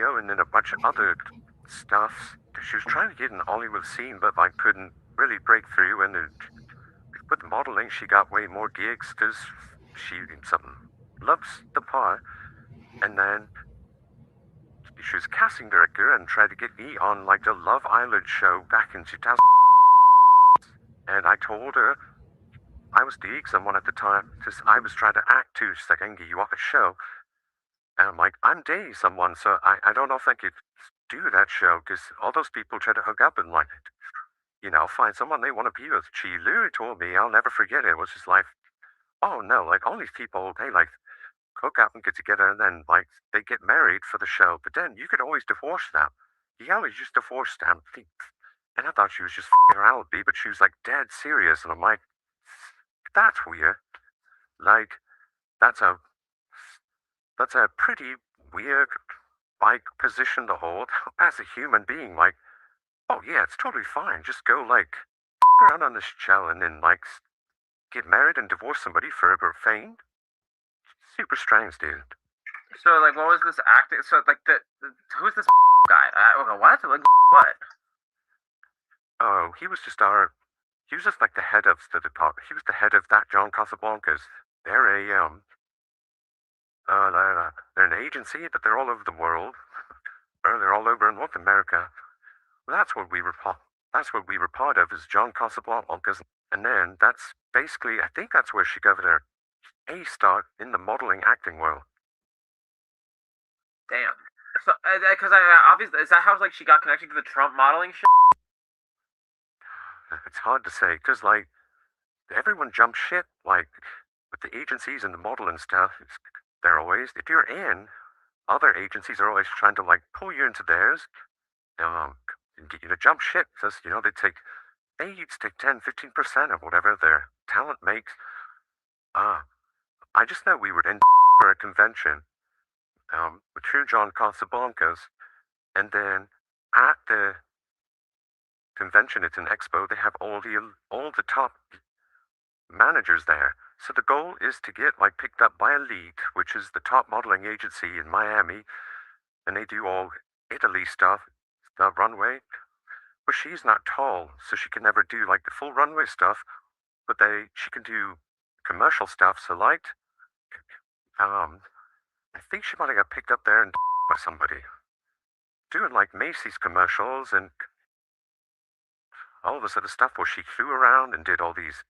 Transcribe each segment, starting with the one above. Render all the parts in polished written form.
radio and then a bunch of other stuff. She was trying to get in the Hollywood scene, but like couldn't really break through. And with modeling, she got way more gigs because she something loves the part. And then she was casting director and tried to get me on like the Love Island show back in 2000. And I told her I was dating someone at the time because I was trying to act too. She's like, I can get you off a show. And I'm like, I'm dating someone, so I don't know if I could do that show because all those people try to hook up and like, find someone they want to be with. She literally told me, I'll never forget it. It was just like, oh no, like all these people, they like hook up and get together and then like they get married for the show. But then you could always divorce them. You always just divorce them. And I thought she was just f***ing around with me, but she was like dead serious. And I'm like, that's weird. Like, that's a that's a pretty weird like position to hold as a human being. Like, oh yeah, it's totally fine. Just go like around on this show and then like get married and divorce somebody for fame. Super strange, dude. So like, what was this acting? So like, who's this guy? Okay, what? Like, what? Oh, he was just like the head of the department. He was the head of that John Casablancas. They're a they're an agency, but they're all over the world. Or they're all over in North America. Well, that's what we were part of is John Casablancas. And then that's basically, I think that's where she got her A start in the modeling acting world. Damn. So, because obviously, is that how like she got connected to the Trump modeling shit? It's hard to say, because like everyone jumps ship, like with the agencies and the modeling stuff. They're always, if you're in, other agencies are always trying to like pull you into theirs, and get you to jump ship, because they each take 10-15% of whatever their talent makes. Uh, I just know we were in for a convention, with True John Casablancas, and then at the convention, it's an expo, they have all the top managers there. So the goal is to get like picked up by Elite, which is the top modeling agency in Miami, and they do all Italy stuff, the runway. But she's not tall, so she can never do like the full runway stuff. But she can do commercial stuff. So like, I think she might have got picked up there and by somebody doing like Macy's commercials and all this other stuff where she flew around and did all these.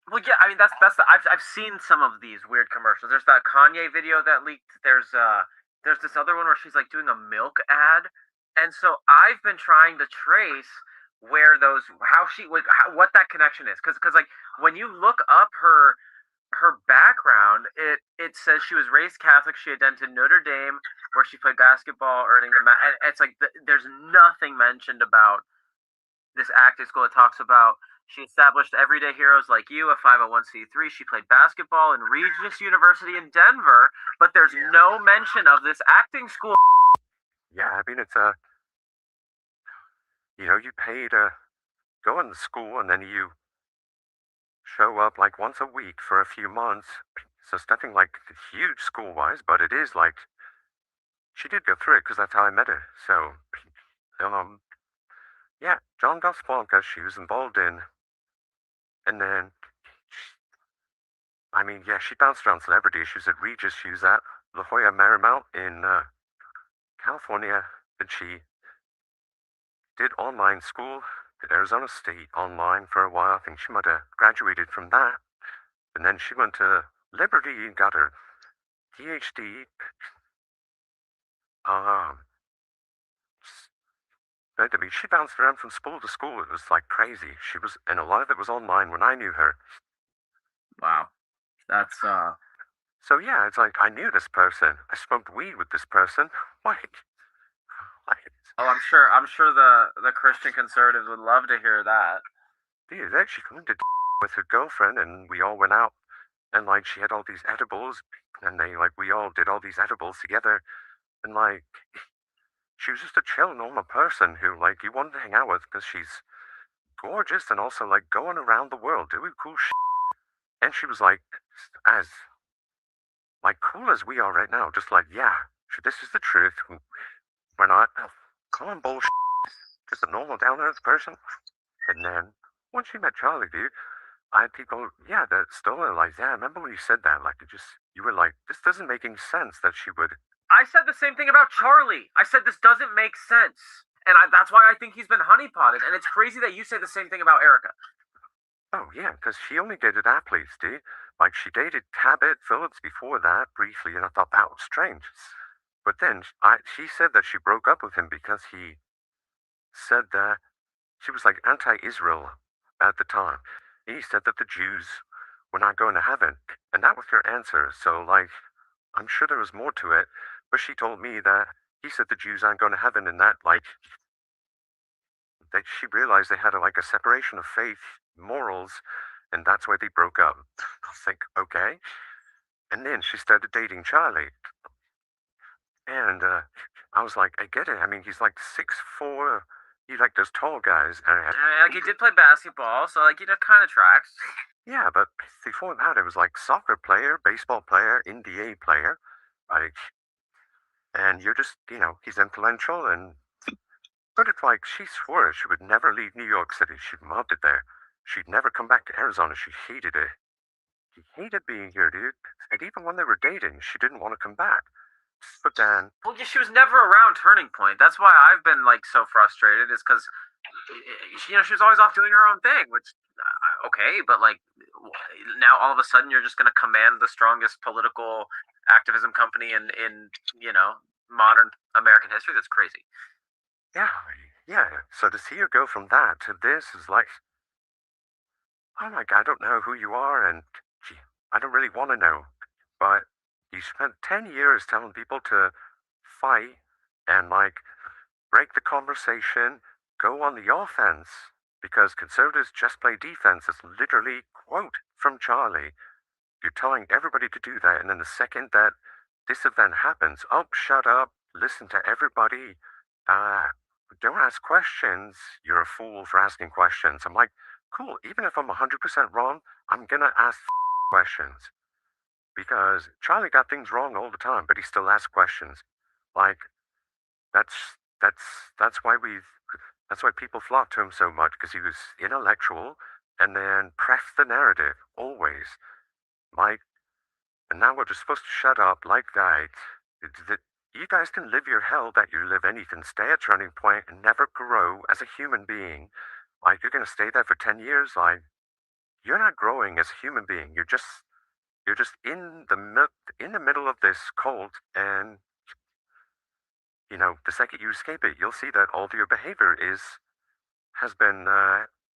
Well, yeah, I mean I've seen some of these weird commercials. There's that Kanye video that leaked. There's this other one where she's like doing a milk ad, and so I've been trying to trace where those how she like what that connection is, because like when you look up her background, it says she was raised Catholic. She attended Notre Dame, where she played basketball, earning and it's like there's nothing mentioned about this acting school. It talks about she established Everyday Heroes Like You, a 501c3. She played basketball in Regis University in Denver, but there's no mention of this acting school. Yeah, I mean it's you pay to go in the school and then you show up like once a week for a few months. So it's nothing like huge school wise, but it is like she did go through it because that's how I met her. So, yeah, John Casablanca, she was involved in, and then, I mean, yeah, she bounced around celebrity. She was at Regis, she was at La Jolla Marymount in California, and she did online school at Arizona State online for a while. I think she might have graduated from that. And then she went to Liberty and got her PhD. Um, I mean, she bounced around from school to school. It was like crazy. And a lot of it was online when I knew her. Wow, that's So yeah, it's like I knew this person. I smoked weed with this person. Like, oh, I'm sure the Christian conservatives would love to hear that. dude, she came to with her girlfriend, and we all went out, and like she had all these edibles, and we all did all these edibles together, and like she was just a chill, normal person who like you wanted to hang out with because she's gorgeous and also like going around the world doing cool shit. And she was like as like cool as we are right now, just like yeah, this is the truth. we're not calling bullshit, just a normal down-to-earth person. And then, once she met Charlie, dude, I had people, yeah, that still like, yeah, I remember when you said that, like, you were like, this doesn't make any sense that she would. I said the same thing about Charlie. I said this doesn't make sense. And that's why I think he's been honeypotted. And it's crazy that you say the same thing about Erica. Oh, yeah, because she only dated athletes, dude. Like, she dated Tabitha Phillips before that, briefly, and I thought that was strange. But then she said that she broke up with him because he said that she was like anti-Israel at the time. He said that the Jews were not going to heaven, and that was her answer. So, like, I'm sure there was more to it, but she told me that he said the Jews aren't going to heaven, and that, like, that she realized they had like a separation of faith, morals, and that's why they broke up. I was like, okay. And then she started dating Charlie, and I was like, I get it. I mean, he's like 6'4". He's like those tall guys. Like, he did play basketball, so, like, kind of tracks. Yeah, but before that, it was like soccer player, baseball player, NBA player, like, and you're just, he's influential, and but it's like she swore she would never leave New York City. She loved it there. She'd never come back to Arizona. She hated it. She hated being here, dude. And even when they were dating, she didn't want to come back. But then, Well, yeah, she was never around Turning Point. That's why I've been, like, so frustrated, is because, she was always off doing her own thing, which, okay, but, like, now all of a sudden you're just going to command the strongest political activism company in modern American history. That's crazy. yeah, yeah. So to see her go from that to this is like, oh my God, I don't know who you are, and gee, I don't really want to know. But you spent 10 years telling people to fight and, like, break the conversation, go on the offense, because conservatives just play defense. It's literally quote from Charlie. You're telling everybody to do that, and then the second that this event happens, oh, shut up, listen to everybody, uh, don't ask questions, you're a fool for asking questions. I'm like, cool, even if I'm 100% wrong, I'm gonna ask questions. Because Charlie got things wrong all the time, but he still asks questions. Like, that's, that's, that's why that's why people flock to him so much, because he was intellectual, and then pressed the narrative, always. Like, and now we're just supposed to shut up like that. You guys can live your hell that you live, and you can stay at Turning Point and never grow as a human being. Like, you're gonna stay there for 10 years. Like, you're not growing as a human being. You're just in the middle of this cult, and the second you escape it, you'll see that all of your behavior has been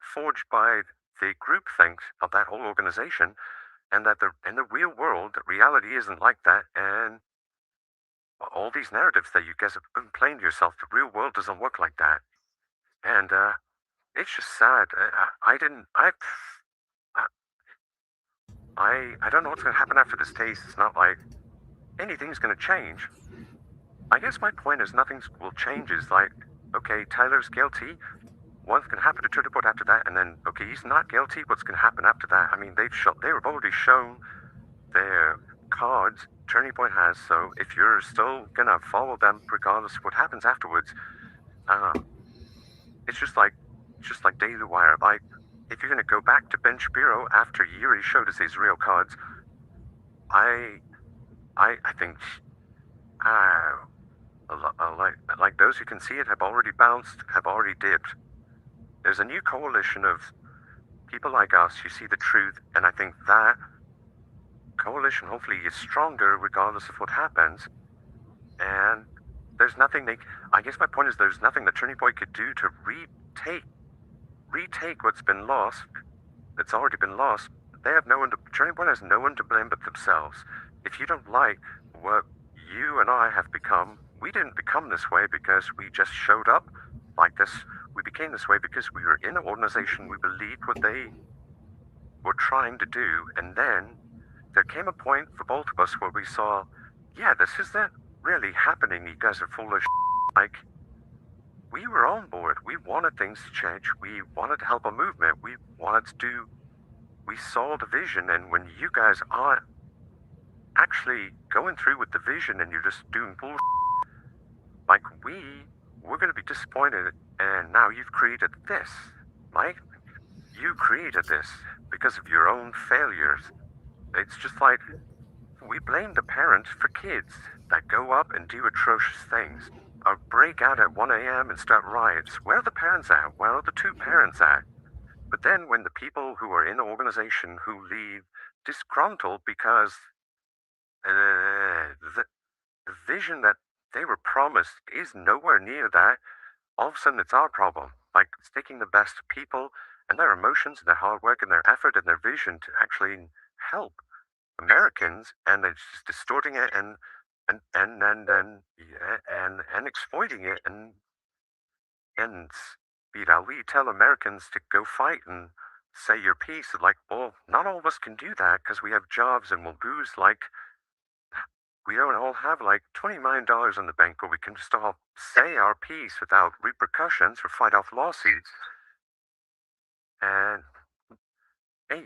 forged by the groupthink of that whole organization, and that in the real world, reality isn't like that, and all these narratives that you guys have been playing to yourself, the real world doesn't work like that. And it's just sad. I didn't. I don't know what's gonna happen after this case. It's not like anything's gonna change. I guess my point is nothing will change. Is like, okay, Tyler's guilty. What's gonna happen to Turnerport after that? And then, okay, he's not guilty. What's gonna happen after that? I mean, they've already shown their cards Turning Point has. So if you're still gonna follow them regardless of what happens afterwards, it's just like Daily Wire. Like, if you're gonna go back to Ben Shapiro after Yuri showed us his real cards, I I think like those who can see it have already bounced, have already dipped. There's a new coalition of people like us who see the truth, and I think that coalition hopefully is stronger regardless of what happens. And there's nothing I guess my point is there's nothing that Turning Point could do to retake what's been lost. That's already been lost. Turning Point has no one to blame but themselves. If you don't like what you and I have become, we didn't become this way because we just showed up like this. We became this way because we were in an organization, we believed what they were trying to do, and then there came a point for both of us where we saw, yeah, this isn't really happening. You guys are full of like, we were on board. We wanted things to change. We wanted to help a movement. We saw the vision, and when you guys aren't actually going through with the vision and you're just doing bullshit, like, we're going to be disappointed, and now you've created this. Mike, you created this because of your own failures. It's just like, we blame the parents for kids that go up and do atrocious things, or break out at 1 a.m. and start riots. Where are the parents at? Where are the two parents at? But then when the people who are in the organization who leave disgruntled because the vision that they were promised is nowhere near that, all of a sudden it's our problem. Like, it's taking the best people and their emotions and their hard work and their effort and their vision to actually help Americans, and they're just distorting it and exploiting it, and we tell Americans to go fight and say your piece. Like, well, not all of us can do that because we have jobs and we'll booze. Like, we don't all have like $20 million in the bank where we can just all say our piece without repercussions or fight off lawsuits. And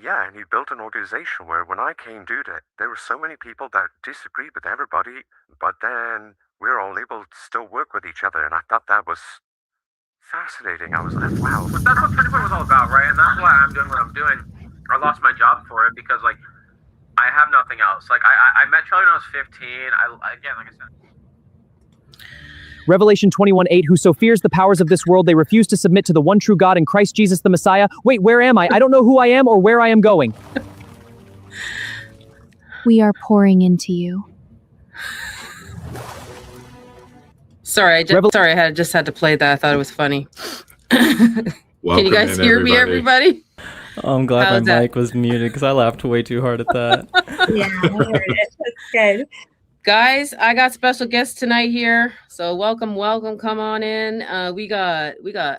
yeah, and he built an organization where when I came to it, there were so many people that disagreed with everybody, but then we're all able to still work with each other, and I thought that was fascinating. I was like, wow. But that's what Turning Point was all about, right? And that's why I'm doing what I'm doing. I lost my job for it because, like, I have nothing else. Like, I met Charlie when I was 15. Again, like I said. Revelation 21:8, who so fears the powers of this world, they refuse to submit to the one true God in Christ Jesus the Messiah. Wait, where am I? I don't know who I am or where I am going. We are pouring into you. Sorry, I just had to play that. I thought it was funny. Can you guys hear me, everybody? Oh, I'm glad my mic was muted because I laughed way too hard at that. Yeah, I heard it. That's good. Guys, I got special guests tonight here, so welcome, come on in. We got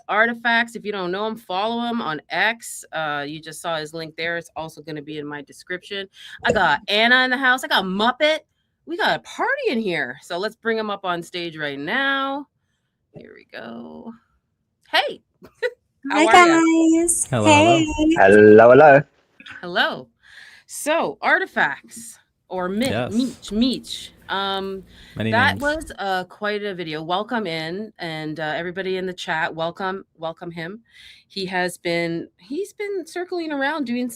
Artifacts. If you don't know him, follow him on X. You just saw his link there. It's also going to be in my description. I got Anna in the house. I got Muppet. We got a party in here, so let's bring him up on stage right now. Here we go. Hey. Hi guys. Hello, hey. Hello. So Artifacts or Meech. Many that names. was quite a video. Welcome in, and everybody in the chat, welcome him. He's been circling around doing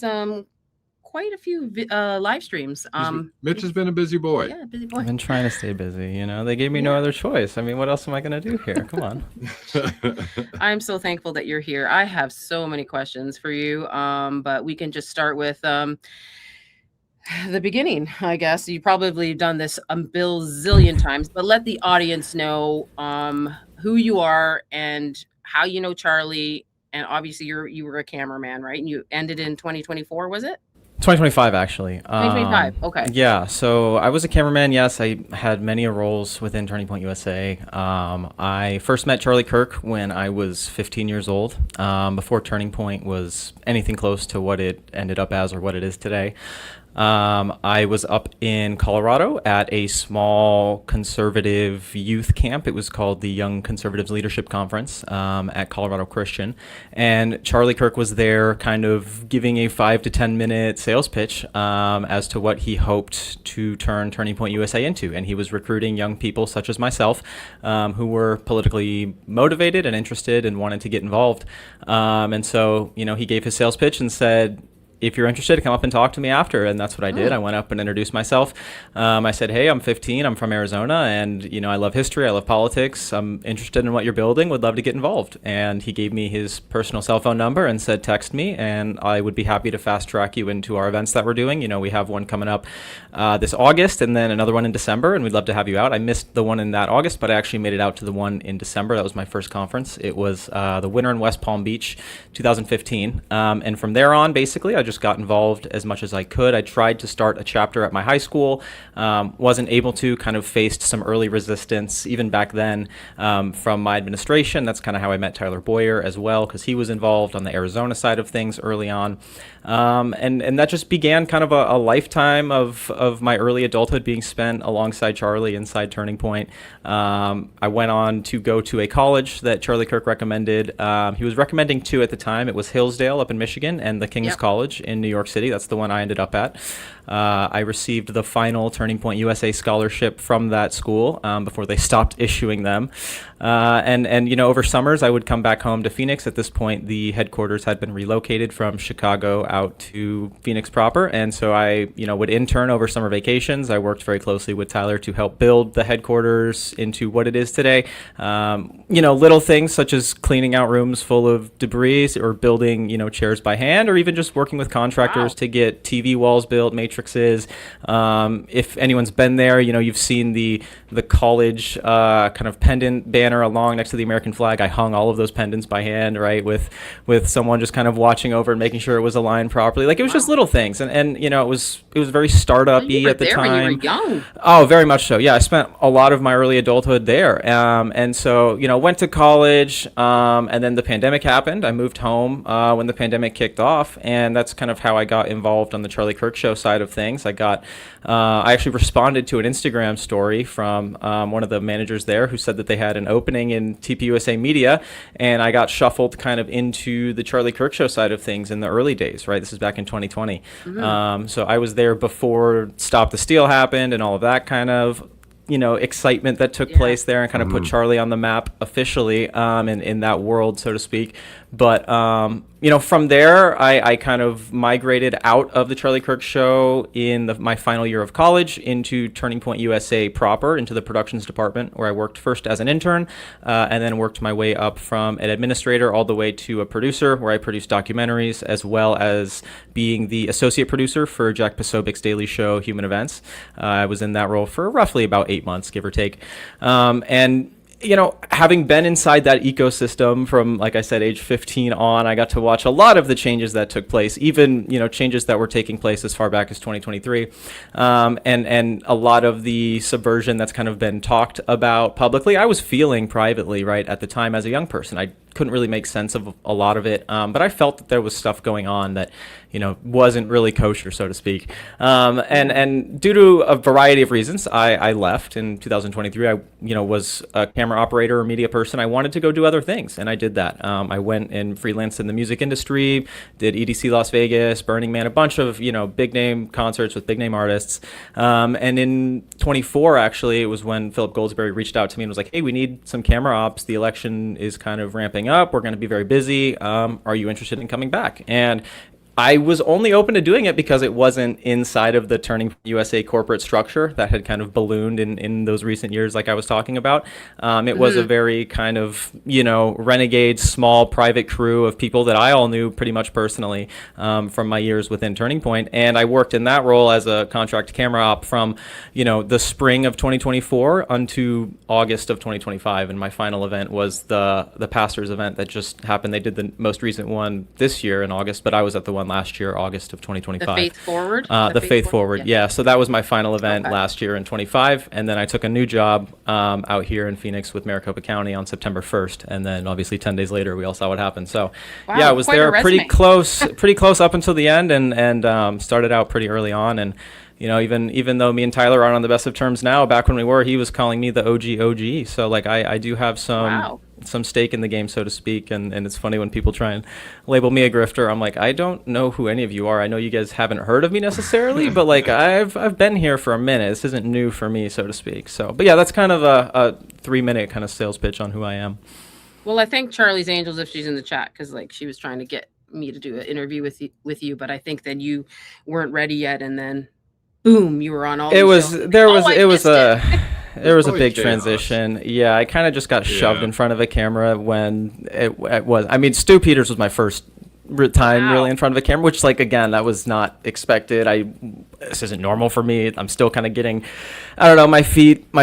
quite a few live streams. Mitch has been a busy boy. Yeah, busy boy. I've been trying to stay busy. You know, they gave me no other choice. I mean, what else am I going to do here? Come on. I'm so thankful that you're here. I have so many questions for you, but we can just start with the beginning, I guess. You've probably done this a bazillion times, but let the audience know who you are and how you know Charlie. And obviously, you were a cameraman, right? And you ended in 2024, was it? 2025, actually. 2025, okay. Yeah, so I was a cameraman. Yes, I had many roles within Turning Point USA. I first met Charlie Kirk when I was 15 years old, before Turning Point was anything close to what it ended up as or what it is today. I was up in Colorado at a small conservative youth camp. It was called the Young Conservatives Leadership Conference at Colorado Christian. And Charlie Kirk was there kind of giving a 5 to 10 minute sales pitch as to what he hoped to turn Turning Point USA into. And he was recruiting young people such as myself who were politically motivated and interested and wanted to get involved. And so, you know, he gave his sales pitch and said, if you're interested, come up and talk to me after. And that's what I did. I went up and introduced myself. I said, hey, I'm 15. I'm from Arizona. And, you know, I love history. I love politics. I'm interested in what you're building. Would love to get involved. And he gave me his personal cell phone number and said, text me. And I would be happy to fast track you into our events that we're doing. You know, we have one coming up this August and then another one in December. And we'd love to have you out. I missed the one in that August, but I actually made it out to the one in December. That was my first conference. It was the winter in West Palm Beach, 2015. And from there on, basically, I just got involved as much as I could. I tried to start a chapter at my high school, wasn't able to, kind of faced some early resistance even back then from my administration. That's kind of how I met Tyler Boyer as well, because he was involved on the Arizona side of things early on. And that just began kind of a lifetime of my early adulthood being spent alongside Charlie inside Turning Point. I went on to go to a college that Charlie Kirk recommended. He was recommending two at the time. It was Hillsdale up in Michigan and the King's College in New York City. That's the one I ended up at. I received the final Turning Point USA scholarship from that school before they stopped issuing them. And you know, over summers, I would come back home to Phoenix. At this point, the headquarters had been relocated from Chicago out to Phoenix proper. And so I, you know, would intern over summer vacations. I worked very closely with Tyler to help build the headquarters into what it is today. You know, little things such as cleaning out rooms full of debris or building, you know, chairs by hand, or even just working with contractors to get TV walls built, matrices. If anyone's been there, you know, you've seen the college kind of pendant banner along next to the American flag. I hung all of those pendants by hand, right, with someone just kind of watching over and making sure it was aligned properly. Like, it was just little things, and you know, it was very startup-y at the time. When you were young. Oh, very much so. Yeah, I spent a lot of my early adulthood there, and so, you know, went to college, and then the pandemic happened. I moved home when the pandemic kicked off, and that's kind of how I got involved on the Charlie Kirk Show side of things. I actually responded to an Instagram story from one of the managers there who said that they had an opening in TPUSA Media, and I got shuffled kind of into the Charlie Kirk Show side of things in the early days, right? This is back in 2020. So I was there before Stop the Steal happened and all of that kind of, you know, excitement that took place there, and kind of put Charlie on the map officially in that world, so to speak. But you know, from there, I kind of migrated out of the Charlie Kirk Show in my final year of college into Turning Point USA proper, into the productions department, where I worked first as an intern, and then worked my way up from an administrator all the way to a producer, where I produced documentaries, as well as being the associate producer for Jack Posobiec's daily show, Human Events. I was in that role for roughly about 8 months, give or take. And you know, having been inside that ecosystem from, like I said, age 15 on, I got to watch a lot of the changes that took place, even, you know, changes that were taking place as far back as 2023, and a lot of the subversion that's kind of been talked about publicly, I was feeling privately, right, at the time as a young person. I couldn't really make sense of a lot of it, but I felt that there was stuff going on that, you know, wasn't really kosher, so to speak. And due to a variety of reasons, I left in 2023. I, you know, was a camera operator or media person. I wanted to go do other things, and I did that. I went and freelanced in the music industry, did EDC Las Vegas, Burning Man, a bunch of, you know, big name concerts with big name artists. And in 24, actually, it was when Philip Goldsberry reached out to me and was like, hey, we need some camera ops. The election is kind of ramping up. We're going to be very busy. Are you interested in coming back? And I was only open to doing it because it wasn't inside of the Turning USA corporate structure that had kind of ballooned in those recent years, like I was talking about. It was a very kind of, you know, renegade, small, private crew of people that I all knew pretty much personally from my years within Turning Point. And I worked in that role as a contract camera op from, you know, the spring of 2024 unto August of 2025. And my final event was the Pastors event that just happened. They did the most recent one this year in August, but I was at the one last year, August of 2025. The Faith Forward? The Faith Forward, yeah. So that was my final event last year in 25. And then I took a new job out here in Phoenix with Maricopa County on September 1st. And then obviously 10 days later, we all saw what happened. So yeah, I was there pretty close up until the end, and started out pretty early on. And you know, even though me and Tyler aren't on the best of terms now, back when we were, he was calling me the OG. So like I do have some stake in the game, so to speak, and it's funny when people try and label me a grifter. I'm like, I don't know who any of you are. I know you guys haven't heard of me necessarily, but like I've been here for a minute. This isn't new for me, so to speak. So, but yeah, that's kind of a 3-minute kind of sales pitch on who I am. Well, I thank Charlie's Angels if she's in the chat, because like she was trying to get me to do an interview with you, but I think that you weren't ready yet, and then boom, you were on all. There was a big transition. Yeah, I kind of just got shoved in front of a camera when it was. I mean, Stu Peters was my first time really in front of a camera, which, like, again, that was not expected. This isn't normal for me. I'm still kind of getting, I don't know, my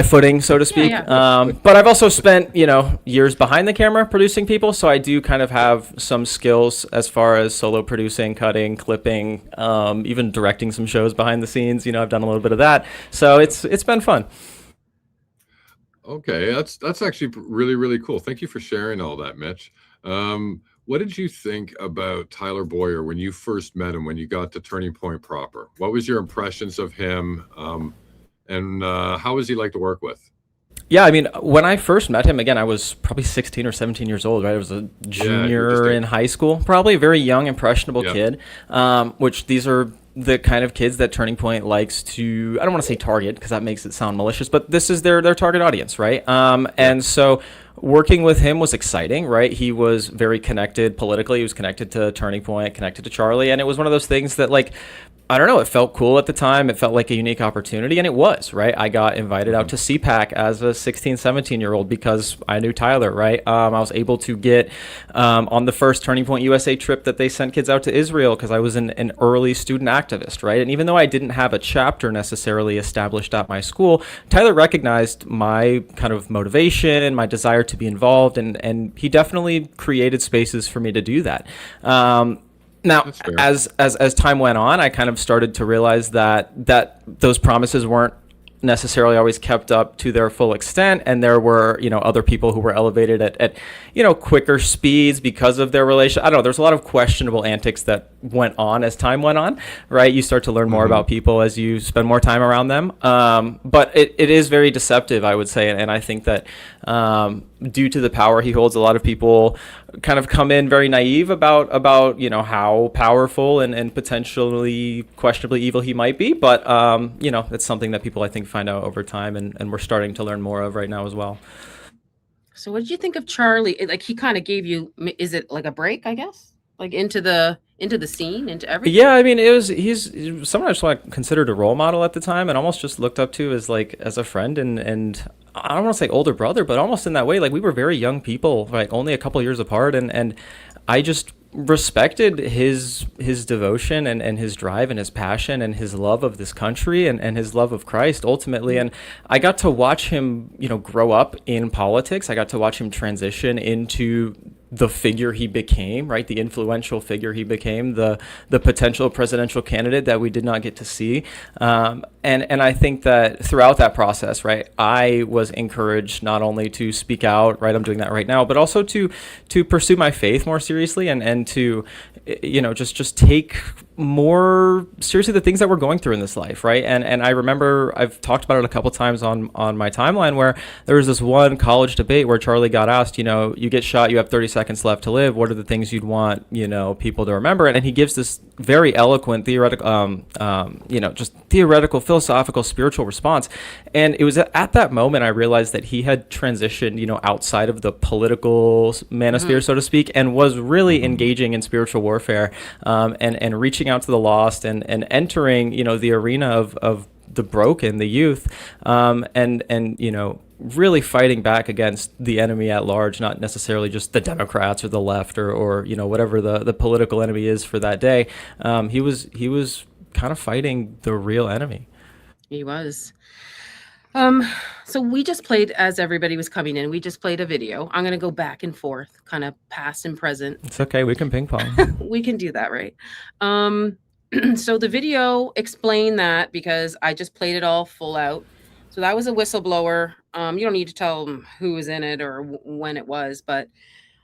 footing, so to speak. But I've also spent, you know, years behind the camera producing people, so I do kind of have some skills as far as solo producing, cutting, clipping, even directing some shows behind the scenes. You know, I've done a little bit of that, so it's been fun. Okay, that's actually really, really cool. Thank you for sharing all that, Mitch. What did you think about Tyler Boyer when you first met him, when you got to Turning Point proper? What was your impressions of him, and how was he like to work with? Yeah, I mean, when I first met him, again, I was probably 16 or 17 years old, right? I was a junior in high school, probably a very young, impressionable kid, which these are the kind of kids that Turning Point likes to, I don't want to say target because that makes it sound malicious, but this is their target audience, right? And so working with him was exciting, right? He was very connected politically. He was connected to Turning Point, connected to Charlie. And it was one of those things that, like, I don't know, it felt cool at the time. It felt like a unique opportunity, and it was, right? I got invited out to CPAC as a 16, 17-year-old because I knew Tyler, right? I was able to get on the first Turning Point USA trip that they sent kids out to Israel because I was an early student activist, right? And even though I didn't have a chapter necessarily established at my school, Tyler recognized my kind of motivation, my desire to be involved, and he definitely created spaces for me to do that. Now, as time went on, I kind of started to realize that those promises weren't necessarily always kept up to their full extent, and there were, other people who were elevated at quicker speeds because of their relation. I don't know. There's a lot of questionable antics that went on as time went on, right? You start to learn more about people as you spend more time around them. But it is very deceptive, I would say, and I think that due to the power he holds, a lot of people kind of come in very naive about how powerful and potentially questionably evil he might be. But it's something that people, I think, find out over time, and we're starting to learn more of right now as well. So what did you think of Charlie? Like, he kind of gave you, is it like a break, I guess? Like into the scene, into everything? Yeah, I mean, he's someone I just like considered a role model at the time, and almost just looked up to as a friend, and I don't want to say older brother, but almost in that way. Like, we were very young people, like only a couple years apart, and I just respected his devotion and his drive and his passion and his love of this country and his love of Christ ultimately. And I got to watch him, grow up in politics. I got to watch him transition into the figure he became, right? The influential figure he became, the potential presidential candidate that we did not get to see. And I think that throughout that process, right, I was encouraged not only to speak out, right, I'm doing that right now, but also to pursue my faith more seriously and to, just take more seriously the things that we're going through in this life, right? And I remember I've talked about it a couple times on my timeline where there was this one college debate where Charlie got asked, you get shot, you have 30 seconds left to live. What are the things you'd want, people to remember? And he gives this very eloquent theoretical, just theoretical, philosophical, spiritual response. And it was at that moment I realized that he had transitioned, outside of the political manosphere, so to speak, and was really engaging in spiritual warfare, and reaching out to the lost and entering, the arena of the broken, the youth, and really fighting back against the enemy at large, not necessarily just the Democrats or the left or whatever the political enemy is for that day. He was kind of fighting the real enemy. He was. So we just played, as everybody was coming in, we just played a video. I'm going to go back and forth, kind of past and present. It's okay. We can ping pong. We can do that, right? So the video explained that because I just played it all full out. So that was a whistleblower. You don't need to tell them who was in it or when it was, but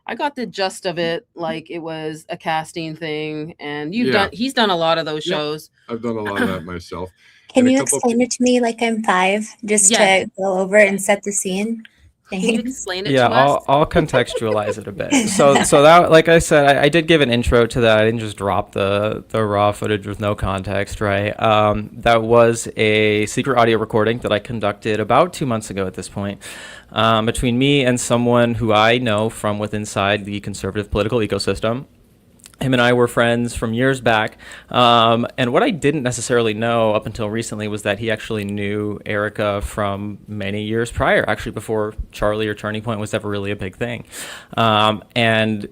I got the gist of it. Like, it was a casting thing, and he's done a lot of those shows. I've done a lot of that myself. Can you explain it to me like I'm 5, just to go over and set the scene? Can you explain it to us? I'll contextualize it a bit. So that, like I said, I did give an intro to that. I didn't just drop the raw footage with no context, right? That was a secret audio recording that I conducted about 2 months ago at this point, between me and someone who I know from inside the conservative political ecosystem. Him and I were friends from years back, and what I didn't necessarily know up until recently was that he actually knew Erica from many years prior, actually before Charlie or Turning Point was ever really a big thing. And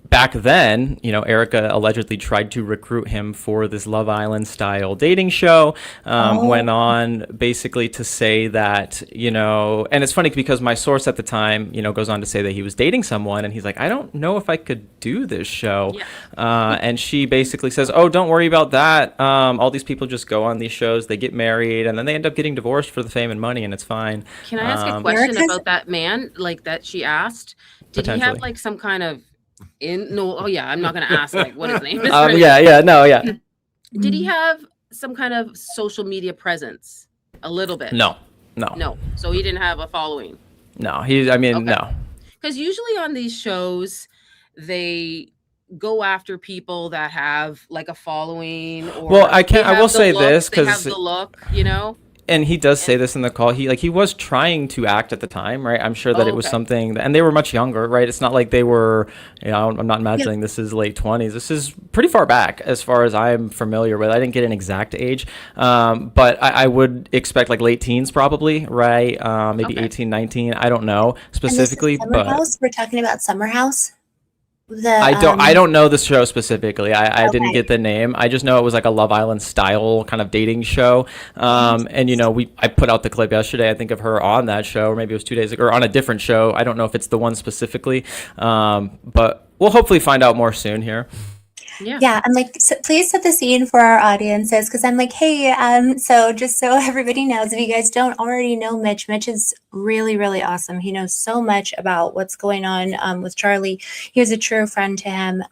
back then, Erica allegedly tried to recruit him for this Love Island style dating show, went on basically to say that, and it's funny because my source at the time, goes on to say that he was dating someone, and he's like, I don't know if I could do this show. Yeah. And she basically says, oh, don't worry about that. All these people just go on these shows, they get married, and then they end up getting divorced for the fame and money, and it's fine. Can I ask a question about that man, like, that she asked? Did he have like some kind of I'm not gonna ask like what his name is. Did he have some kind of social media presence? A little bit. No. So he didn't have a following. No, no. Because usually on these shows, they go after people that have like a following, or Well, I can't. they I will have the say look, this they have because the look, you know. and he does say this in the call. He was trying to act at the time, right? I'm sure that it was Okay. something, and they were much younger, right? It's not like they were, I'm not Yeah. imagining this is late 20s. This is pretty far back as far as I'm familiar with. I didn't get an exact age, but I would expect like late teens probably, right? Maybe Okay. 18, 19. I don't know And this is specifically, Summer but House. We're talking about Summer House. The I don't know the show specifically. I didn't Okay. get the name. I just know it was like a Love Island style kind of dating show. And I put out the clip yesterday, I think, of her on that show, or maybe it was 2 days ago, or on a different show. I don't know if it's the one specifically. But we'll hopefully find out more soon here. Yeah, I'm like, so please set the scene for our audiences, because I'm like, hey, so just so everybody knows, if you guys don't already know Mitch, Mitch is really, really awesome. He knows so much about what's going on with Charlie. He was a true friend to him.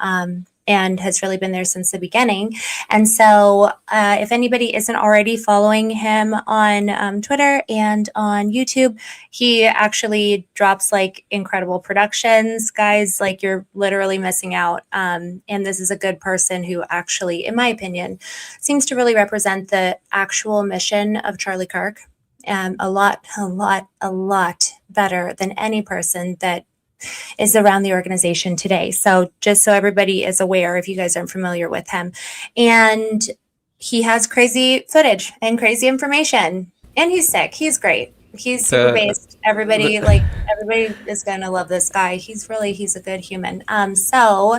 And has really been there since the beginning. And so if anybody isn't already following him on Twitter and on YouTube, he actually drops like incredible productions. Guys, like, you're literally missing out. And this is a good person who actually, in my opinion, seems to really represent the actual mission of Charlie Kirk. A lot better than any person that is around the organization today. So just so everybody is aware, if you guys aren't familiar with him. And he has crazy footage and crazy information. And he's sick. He's great. He's super based. Everybody is gonna love this guy. He's a good human. So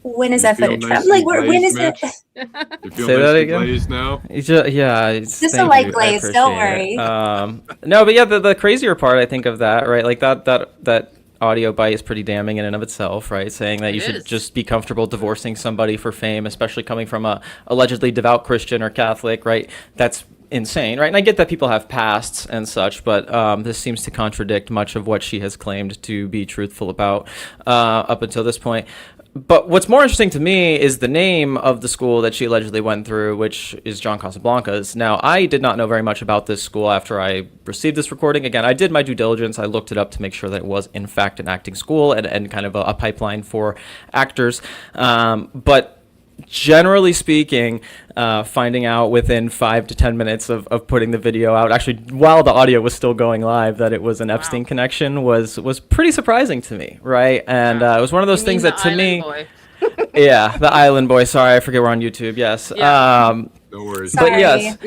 when is that footage from? Like, when is it? You feel Say that nicely again? glazed now? Just a light glaze, don't worry. No, but yeah, the crazier part, I think, of that, right? Like that audio bite is pretty damning in and of itself, right? Saying that you should just be comfortable divorcing somebody for fame, especially coming from a allegedly devout Christian or Catholic, right? That's insane, right? And I get that people have pasts and such, but this seems to contradict much of what she has claimed to be truthful about up until this point. But what's more interesting to me is the name of the school that she allegedly went through, which is John Casablanca's. Now, I did not know very much about this school after I received this recording. Again, I did my due diligence. I looked it up to make sure that it was, in fact, an acting school and kind of a pipeline for actors. But generally speaking, finding out within 5 to 10 minutes of putting the video out, actually while the audio was still going live, that it was an Epstein connection was pretty surprising to me, right? And it was one of those things that to me, yeah, the Island Boy. Sorry, I forget we're on YouTube. Yes. No worries. But yes,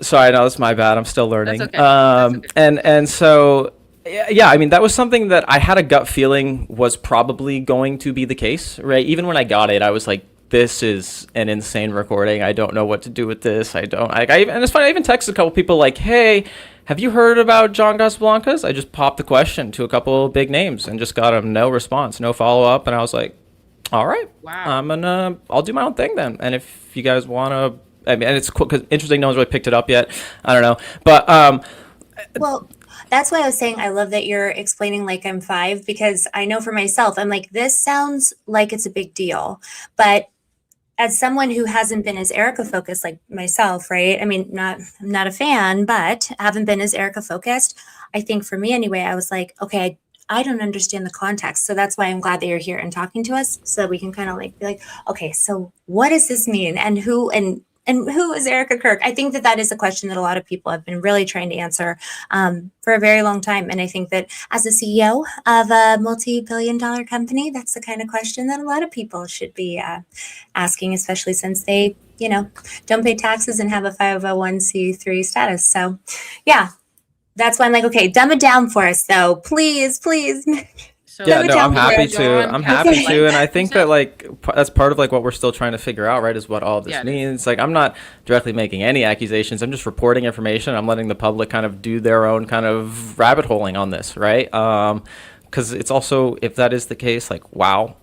sorry, no, that's my bad. I'm still learning. That's okay. And so. Yeah, I mean, that was something that I had a gut feeling was probably going to be the case, right? Even when I got it, I was like, this is an insane recording. I don't know what to do with this. And it's funny, I even texted a couple people like, hey, have you heard about John Casablancas? I just popped the question to a couple big names and just got no response, no follow-up. And I was like, all right, wow. I'll do my own thing then. And if you guys want to, I mean, and it's cool because interesting, no one's really picked it up yet. I don't know. But, well, that's why I was saying I love that you're explaining like I'm 5, because I know for myself, I'm like, this sounds like it's a big deal. But as someone who hasn't been as Erica focused like myself, right? I mean, I'm not a fan, but haven't been as Erica focused. I think for me anyway, I was like, okay, I don't understand the context. So that's why I'm glad that you're here and talking to us, so that we can kind of like be like, okay, so what does this mean? And who is Erica Kirk? I think that is a question that a lot of people have been really trying to answer for a very long time. And I think that as a CEO of a multi-billion-dollar company, that's the kind of question that a lot of people should be asking, especially since they, don't pay taxes and have a 501c3 status. So, yeah, that's why I'm like, okay, dumb it down for us, though. Please. So yeah, no, I'm happy to. John I'm happy to, and I Casablanca, think that like that's part of like what we're still trying to figure out, right? Is what all of this means. Like, I'm not directly making any accusations. I'm just reporting information. I'm letting the public kind of do their own kind of rabbit holing on this, right? Because it's also, if that is the case, like, wow,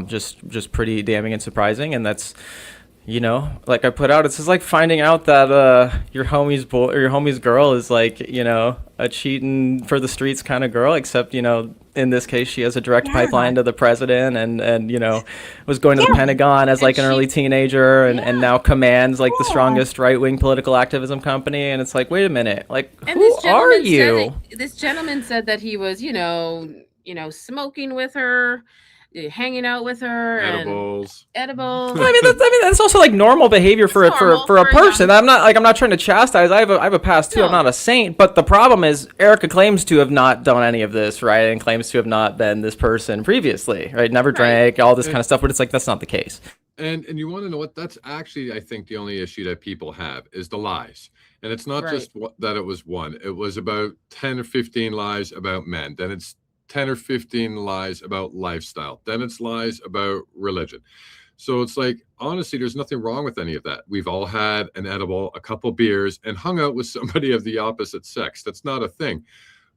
just pretty damning and surprising, and that's. Like I put out, it's just like finding out that your homie's boy or your homie's girl is like, a cheating for the streets kind of girl, except, in this case, she has a direct pipeline to the president and was going to the Pentagon as like an early teenager and now commands like the strongest right-wing political activism company. And it's like, wait a minute, like, who are you? This gentleman said that he was, smoking with her. hanging out with her Edibles. and edibles. I mean, that's also like normal behavior for normal for a for a person. young- I'm not trying to chastise. I have a past too. I'm No. not a saint. But the problem is, Erica claims to have not done any of this, right? And claims to have not been this person previously, right? Never drank, all this kind of stuff. But it's like that's not the case. And you want to know what? That's actually, I think, the only issue that people have is the lies. And it's not just that it was one. It was about 10 or 15 lies about men. Then it's 10 or 15 lies about lifestyle. Then it's lies about religion. So it's like, honestly, there's nothing wrong with any of that. We've all had an edible, a couple beers, and hung out with somebody of the opposite sex. That's not a thing.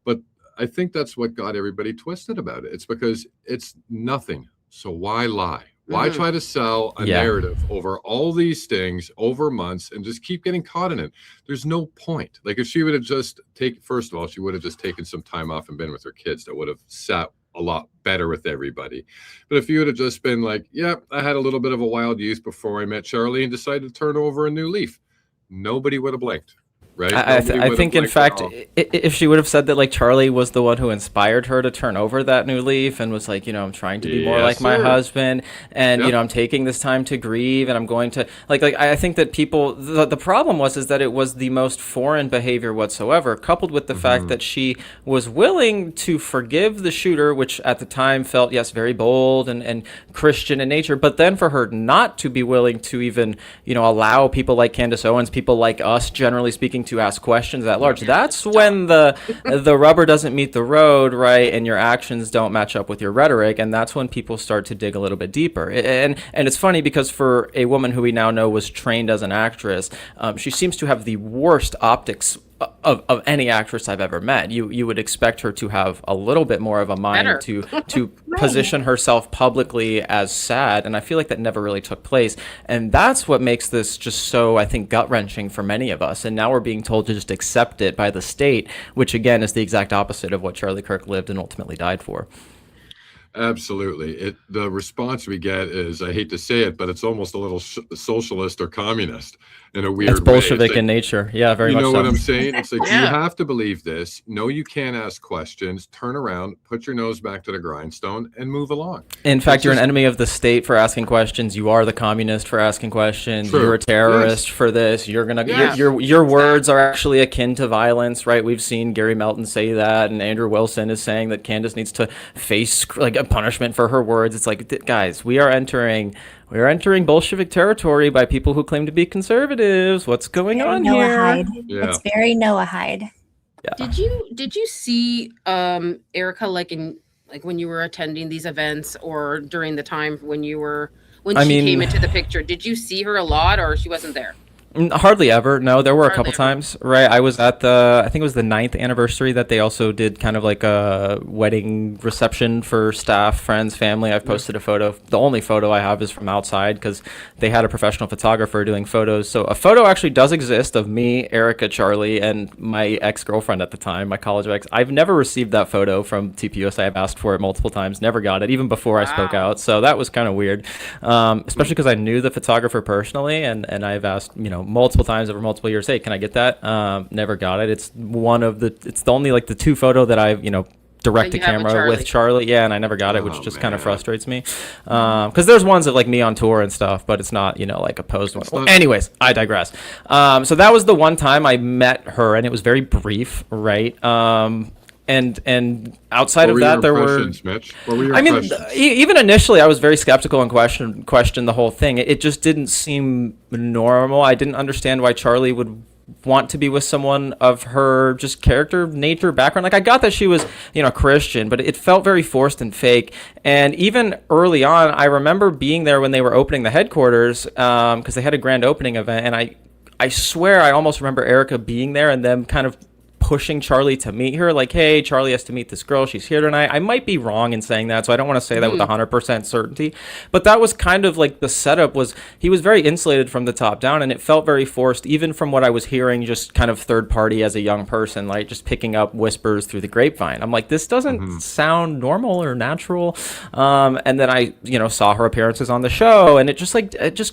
But I think that's what got everybody twisted about it. It's because it's nothing. So why lie? Why try to sell a narrative over all these things over months and just keep getting caught in it? There's no point. Like if she would have just first of all, she would have just taken some time off and been with her kids. That would have sat a lot better with everybody. But if you would have just been like, yeah, I had a little bit of a wild youth before I met Charlie and decided to turn over a new leaf, nobody would have blinked. Right? I think, in fact, if she would have said that, like, Charlie was the one who inspired her to turn over that new leaf and was like, I'm trying to be more like my husband, and I'm taking this time to grieve, and I'm going to like I think that people the problem is that it was the most foreign behavior whatsoever, coupled with the fact that she was willing to forgive the shooter, which at the time felt very bold and Christian in nature, but then for her not to be willing to even allow people like Candace Owens, people like us, generally speaking, to ask questions at large. That's when the rubber doesn't meet the road, right? And your actions don't match up with your rhetoric, and that's when people start to dig a little bit deeper. And it's funny because for a woman who we now know was trained as an actress, she seems to have the worst optics of any actress I've ever met. You would expect her to have a little bit more of a mind to position herself publicly as sad, and I feel like that never really took place. And that's what makes this just so, I think, gut-wrenching for many of us. And now we're being told to just accept it by the state, which again is the exact opposite of what Charlie Kirk lived and ultimately died for. Absolutely. The response we get is, I hate to say it, but it's almost a little socialist or communist in a weird way. It's Bolshevik in nature. Yeah, very much so. You know what I'm saying? It's like, you have to believe this. No, you can't ask questions. Turn around, put your nose back to the grindstone, and move along. In fact, you're an enemy of the state for asking questions. You are the communist for asking questions. True. You're a terrorist for this. You're gonna your words are actually akin to violence, right? We've seen Gary Melton say that, and Andrew Wilson is saying that Candace needs to face like a punishment for her words. It's like, guys, we are entering Bolshevik territory by people who claim to be conservatives. What's going on here? Yeah. It's very Noahide. Yeah. Did you see Erica when you were attending these events or during the time when she came into the picture? Did you see her a lot, or she wasn't there? Hardly ever. No, there were a couple times, right? I was at I think it was the 9th anniversary that they also did kind of like a wedding reception for staff, friends, family. I've posted a photo. The only photo I have is from outside because they had a professional photographer doing photos. So a photo actually does exist of me, Erica, Charlie, and my ex-girlfriend at the time, my college ex. I've never received that photo from TPUSA. I've asked for it multiple times, never got it, even before I spoke out. So that was kind of weird, especially because I knew the photographer personally, and I've asked, multiple times over multiple years, hey, can I get that? Never got it. It's the only like the 2 photo that I've direct to camera with Charlie. Yeah, and I never got it, which just kind of frustrates me. Because there's ones of like me on tour and stuff, but it's not like a posed one. Well, anyways, I digress. So that was the one time I met her, and it was very brief, right? And outside of that, there were. Mitch? What were your impressions? Even initially, I was very skeptical and questioned the whole thing. It just didn't seem normal. I didn't understand why Charlie would want to be with someone of her just character, nature, background. Like I got that she was, Christian, but it felt very forced and fake. And even early on, I remember being there when they were opening the headquarters because they had a grand opening event, and I swear I almost remember Erica being there and them kind of pushing Charlie to meet her, like, hey, Charlie has to meet this girl, she's here tonight. I might be wrong in saying that, so I don't want to say that with 100% certainty, but that was kind of like the setup. Was he was very insulated from the top down, and it felt very forced, even from what I was hearing, just kind of third party as a young person, like just picking up whispers through the grapevine. I'm like, this doesn't sound normal or natural. And then I saw her appearances on the show, and it just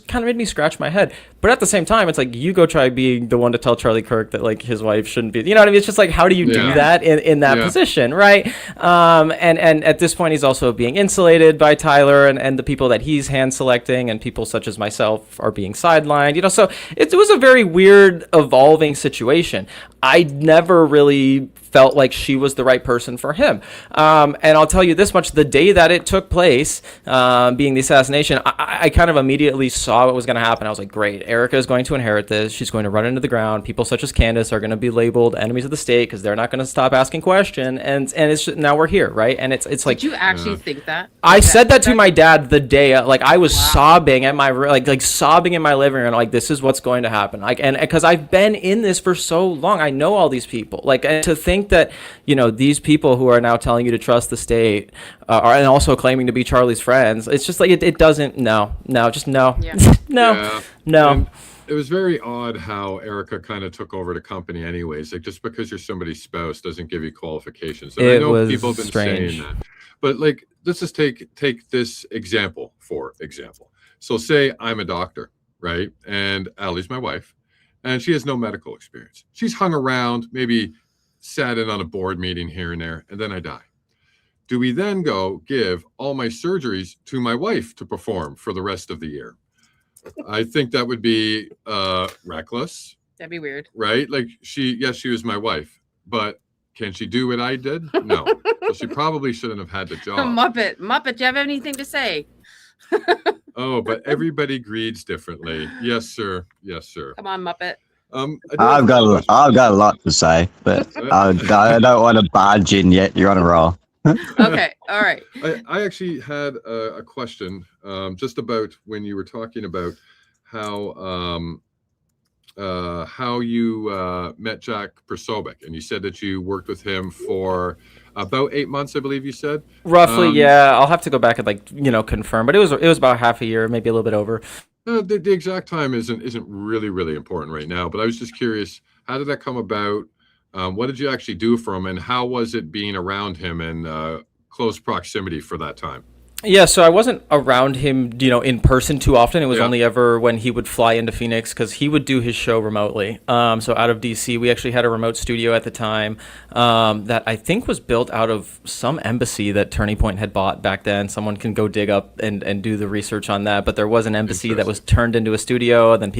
kind of made me scratch my head. But at the same time, it's like, you go try being the one to tell Charlie Kirk that like his wife shouldn't be, you know what I mean? it's just like, how do you do Yeah. that in that Yeah. position, right? And at this point, he's also being insulated by Tyler and the people that he's hand selecting, and people such as myself are being sidelined. So it was a very weird, evolving situation. I never really felt like she was the right person for him. And I'll tell you this much, the day that it took place, being the assassination, I kind of immediately saw what was going to happen. I was like, great, Erica is going to inherit this. She's going to run into the ground. People such as Candace are going to be labeled enemies of the state because they're not going to stop asking questions. And it's just, now we're here, right? And it's like, Did you actually think that? I said that to my dad the day, like I was sobbing at my like sobbing in my living room, like this is what's going to happen, like, and because I've been in this for so long, I know all these people, like, and to think that these people who are now telling you to trust the state are and also claiming to be Charlie's friends, it's just like it doesn't, just no, Yeah. no. And it was very odd how Erica kind of took over the company anyways. Like, just because you're somebody's spouse doesn't give you qualifications. And I It know was people have been strange. saying that. But like, let's just take this example, for example. So say I'm a doctor, right? And Allie's my wife, and she has no medical experience. She's hung around, maybe sat in on a board meeting here and there, and then I die. Do we then go give all my surgeries to my wife to perform for the rest of the year? I think that would be reckless, That'd be weird. right? Like, she was my wife, but can she do what I did? No. So she probably shouldn't have had the job. Muppet, do you have anything to say? Oh, but everybody grieves differently. Yes, sir. Yes, sir. Come on, Muppet. I've got a lot to say, but I don't want to barge in yet. You're on a roll. Okay, all right. I actually had a question just about when you were talking about how you met Jack Persobic, and you said that you worked with him for about 8 months, I believe you said. Roughly, yeah. I'll have to go back and confirm, but it was about half a year, maybe a little bit over. The exact time isn't really important right now, but I was just curious, how did that come about? What did you actually do for him, and how was it being around him in close proximity for that time? Yeah, so I wasn't around him, in person too often. It was Yeah. only ever when he would fly into Phoenix because he would do his show remotely. So out of DC, we actually had a remote studio at the time that I think was built out of some embassy that Turning Point had bought back then. Someone can go dig up and do the research on that. But there was an embassy that was turned into a studio. And then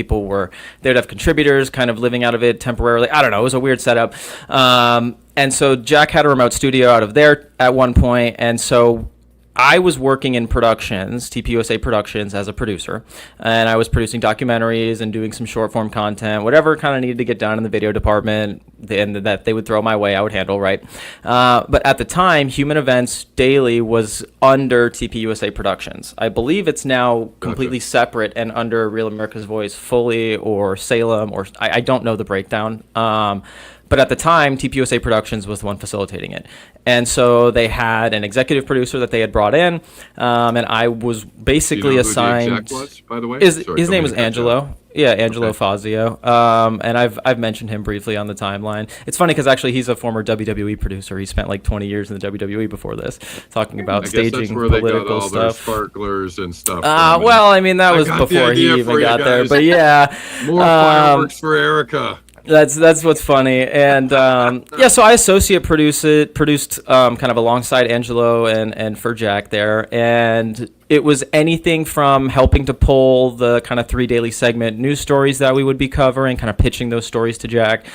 they'd have contributors kind of living out of it temporarily. I don't know. It was a weird setup. And so Jack had a remote studio out of there at one point. And so I was working in productions, TPUSA Productions, as a producer, and I was producing documentaries and doing some short form content, whatever kind of needed to get done in the video department, and that they would throw my way, I would handle, right? But at the time, Human Events Daily was under TPUSA Productions. I believe it's now completely separate and under Real America's Voice fully, or Salem, or I don't know the breakdown. But at the time, TPUSA Productions was the one facilitating it. And so they had an executive producer that they had brought in, and I was basically assigned. Who the exec was, by the way? His name was Angelo. Yeah, Angelo Fazio. And I've mentioned him briefly on the timeline. It's funny because actually he's a former WWE producer. He spent like 20 years in the WWE before this, talking about staging that's where political they got all stuff. Their sparklers and stuff. Well, I mean that was before he even got there. But yeah, more fireworks for Erica. That's what's funny, and so I associate produced kind of alongside Angelo and for Jack there, and it was anything from helping to pull the kind of 3 daily segment news stories that we would be covering, kind of pitching those stories to Jack,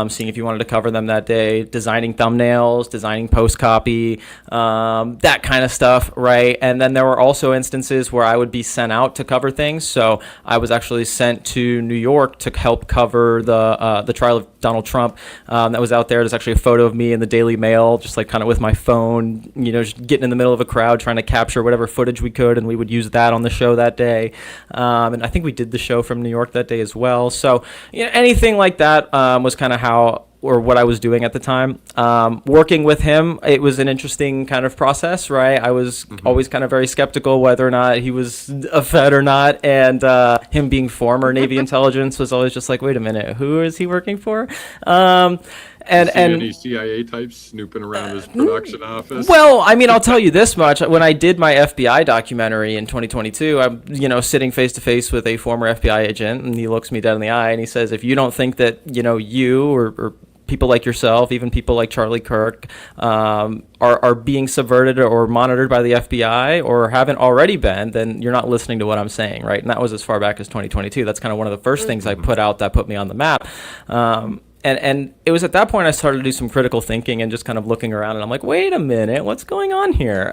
seeing if he wanted to cover them that day, designing thumbnails, designing post copy, that kind of stuff, right? And then there were also instances where I would be sent out to cover things. So I was actually sent to New York to help cover the trial of Donald Trump. That was out there. There's actually a photo of me in the Daily Mail, just like kind of with my phone, just getting in the middle of a crowd trying to capture whatever footage we could, and we would use that on the show that day. And I think we did the show from New York that day as well. So anything like that was kind of how or what I was doing at the time. Working with him, it was an interesting kind of process, right? I was always kind of very skeptical whether or not he was a Fed or not, and him being former Navy intelligence was always just like, wait a minute, who is he working for? And any CIA types snooping around his production office? Well, I mean, I'll tell you this much. When I did my FBI documentary in 2022, I'm, sitting face to face with a former FBI agent, and he looks me dead in the eye and he says, if you don't think that, you or people like yourself, even people like Charlie Kirk, are being subverted or monitored by the FBI or haven't already been, then you're not listening to what I'm saying, right? And that was as far back as 2022. That's kind of one of the first things I put out that put me on the map. And it was at that point I started to do some critical thinking and just kind of looking around, and I'm like, wait a minute, what's going on here?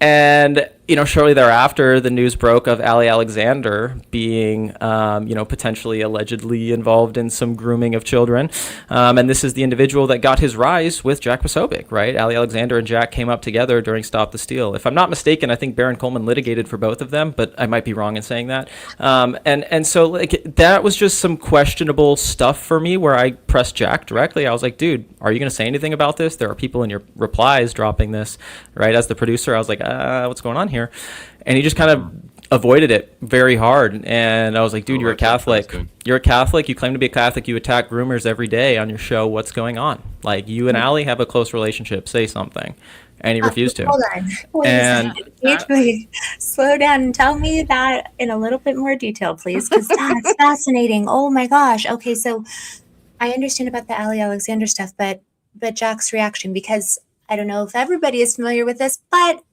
And, shortly thereafter, the news broke of Ali Alexander being, potentially allegedly involved in some grooming of children. And this is the individual that got his rise with Jack Posobiec, right? Ali Alexander and Jack came up together during Stop the Steal. If I'm not mistaken, I think Baron Coleman litigated for both of them, but I might be wrong in saying that. And so that was just some questionable stuff for me where I pressed Jack directly. I was like, dude, are you going to say anything about this? There are people in your replies dropping this, right? As the producer, I was like, what's going on here? And he just kind of avoided it very hard. And I was like, dude, you're a Catholic. You're a Catholic. You claim to be a Catholic. You attack groomers every day on your show. What's going on? Like, you and Ali have a close relationship. Say something. And he refused to. Hold on. Wait, slow down and tell me that in a little bit more detail, please, because that's fascinating. Oh my gosh. Okay, so I understand about the Ali Alexander stuff, but Jack's reaction, because I don't know if everybody is familiar with this, but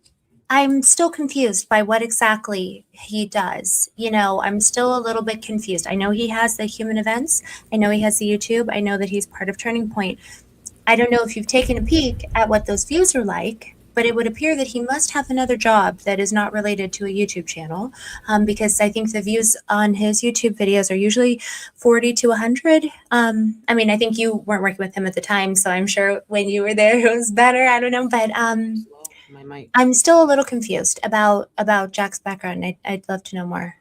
I'm still confused by what exactly he does. I'm still a little bit confused. I know he has the human events. I know he has the YouTube. I know that he's part of Turning Point. I don't know if you've taken a peek at what those views are like, but it would appear that he must have another job that is not related to a YouTube channel, because I think the views on his YouTube videos are usually 40 to 100. I think you weren't working with him at the time, so I'm sure when you were there it was better. I don't know, but I'm still a little confused about Jack's background. I'd love to know more.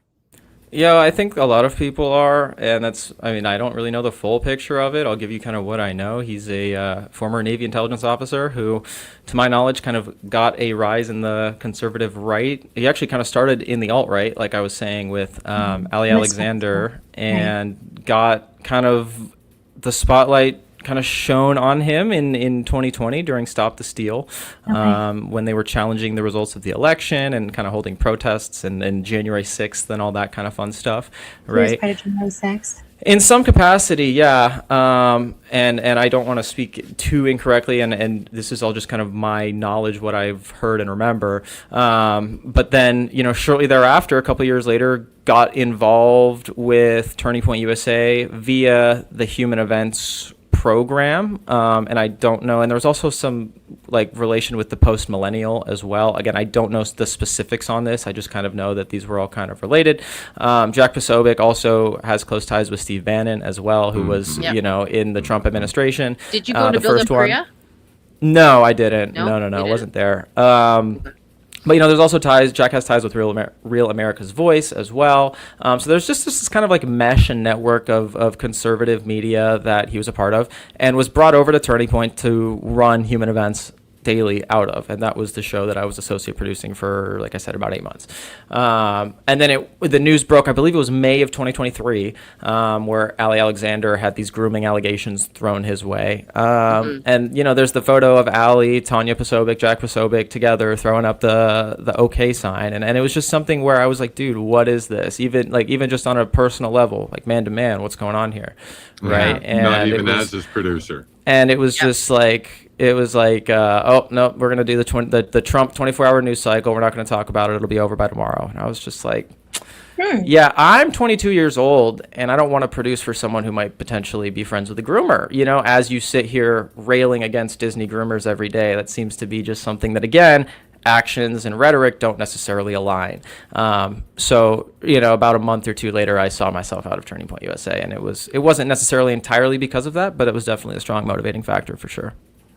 Yeah, I think a lot of people are, and I don't really know the full picture of it. I'll give you kind of what I know. He's a former Navy intelligence officer who, to my knowledge, kind of got a rise in the conservative right. He actually kind of started in the alt-right, like I was saying, with Ali Alexander, and got kind of the spotlight kind of shone on him in 2020 during Stop the Steal, when they were challenging the results of the election and kind of holding protests and January 6th and all that kind of fun stuff, right? January 6th. In some capacity, yeah. And I don't want to speak too incorrectly, and this is all just kind of my knowledge, what I've heard and remember. But then, shortly thereafter, a couple years later, got involved with Turning Point USA via the Human Events program, and I don't know, and there was also some relation with the post millennial as well. Again, I don't know the specifics on this. I just kind of know that these were all kind of related. Jack Posobiec also has close ties with Steve Bannon as well, who was in the Trump administration. Did you go to Build in Korea? No, I didn't. No, I didn't? wasn't there. But there's also ties. Jack has ties with Real America's Voice as well. So there's just this kind of mesh and network of conservative media that he was a part of, and was brought over to Turning Point to run Human Events daily out of, and that was the show that I was associate producing for, like I said, about 8 months. And then the news broke, I believe it was May of 2023, where Ali Alexander had these grooming allegations thrown his way. And there's the photo of Ali, Tanya Posobiec, Jack Posobiec together throwing up the OK sign, and it was just something where I was like, dude, what is this? Even just on a personal level, man to man, what's going on here, right? And not even as his producer. And it was just oh no, we're gonna do the Trump 24-hour news cycle. We're not gonna talk about it. It'll be over by tomorrow. And I was just like, yeah, I'm 22 years old, and I don't want to produce for someone who might potentially be friends with a groomer. As you sit here railing against Disney groomers every day, that seems to be just something that, again, actions and rhetoric don't necessarily align. So about a month or two later, I saw myself out of Turning Point USA, and it wasn't necessarily entirely because of that, but it was definitely a strong motivating factor for sure.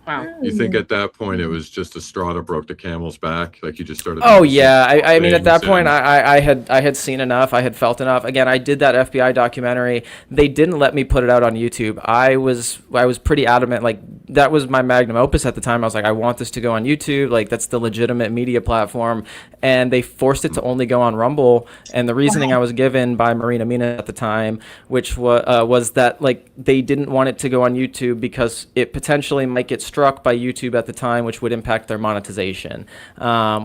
Wow. You think at that point it was just a straw that broke the camel's back? You just started... Oh, yeah. I mean, at that point, I had seen enough. I had felt enough. Again, I did that FBI documentary. They didn't let me put it out on YouTube. I was pretty adamant. That was my magnum opus at the time. I was like, I want this to go on YouTube. That's the legitimate media platform. And they forced it to only go on Rumble. And the reasoning I was given by Marina Mina at the time, which was that, they didn't want it to go on YouTube because it potentially might get struck struck by YouTube at the time, which would impact their monetization,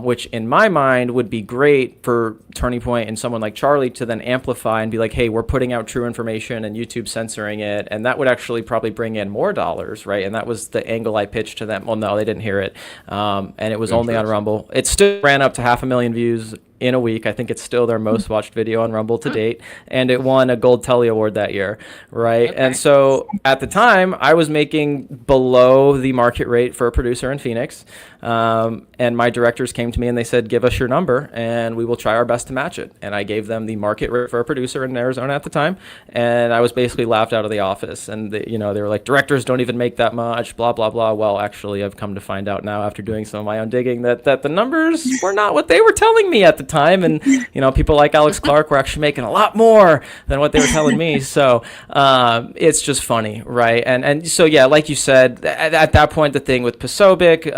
which in my mind would be great for Turning Point and someone like Charlie to then amplify and be like, hey, we're putting out true information and YouTube censoring it. And that would actually probably bring in more dollars, right? And that was the angle I pitched to them. Well, no, they didn't hear it. And it was only on Rumble. It still ran up to 500,000 views in a week. I think it's still their most watched video on Rumble to date, and it won a Gold Telly Award that year, right? Okay. And so at the time, I was making below the market rate for a producer in Phoenix, and my directors came to me and they said, give us your number and we will try our best to match it. And I gave them the market rate for a producer in Arizona at the time, and I was basically laughed out of the office. And they were like, directors don't even make that much, blah, blah, blah. Well, actually, I've come to find out now after doing some of my own digging that the numbers were not what they were telling me at the time. And, people like Alex Clark were actually making a lot more than what they were telling me. So it's just funny, right? And so, yeah, like you said, at that point, the thing with Posobiec,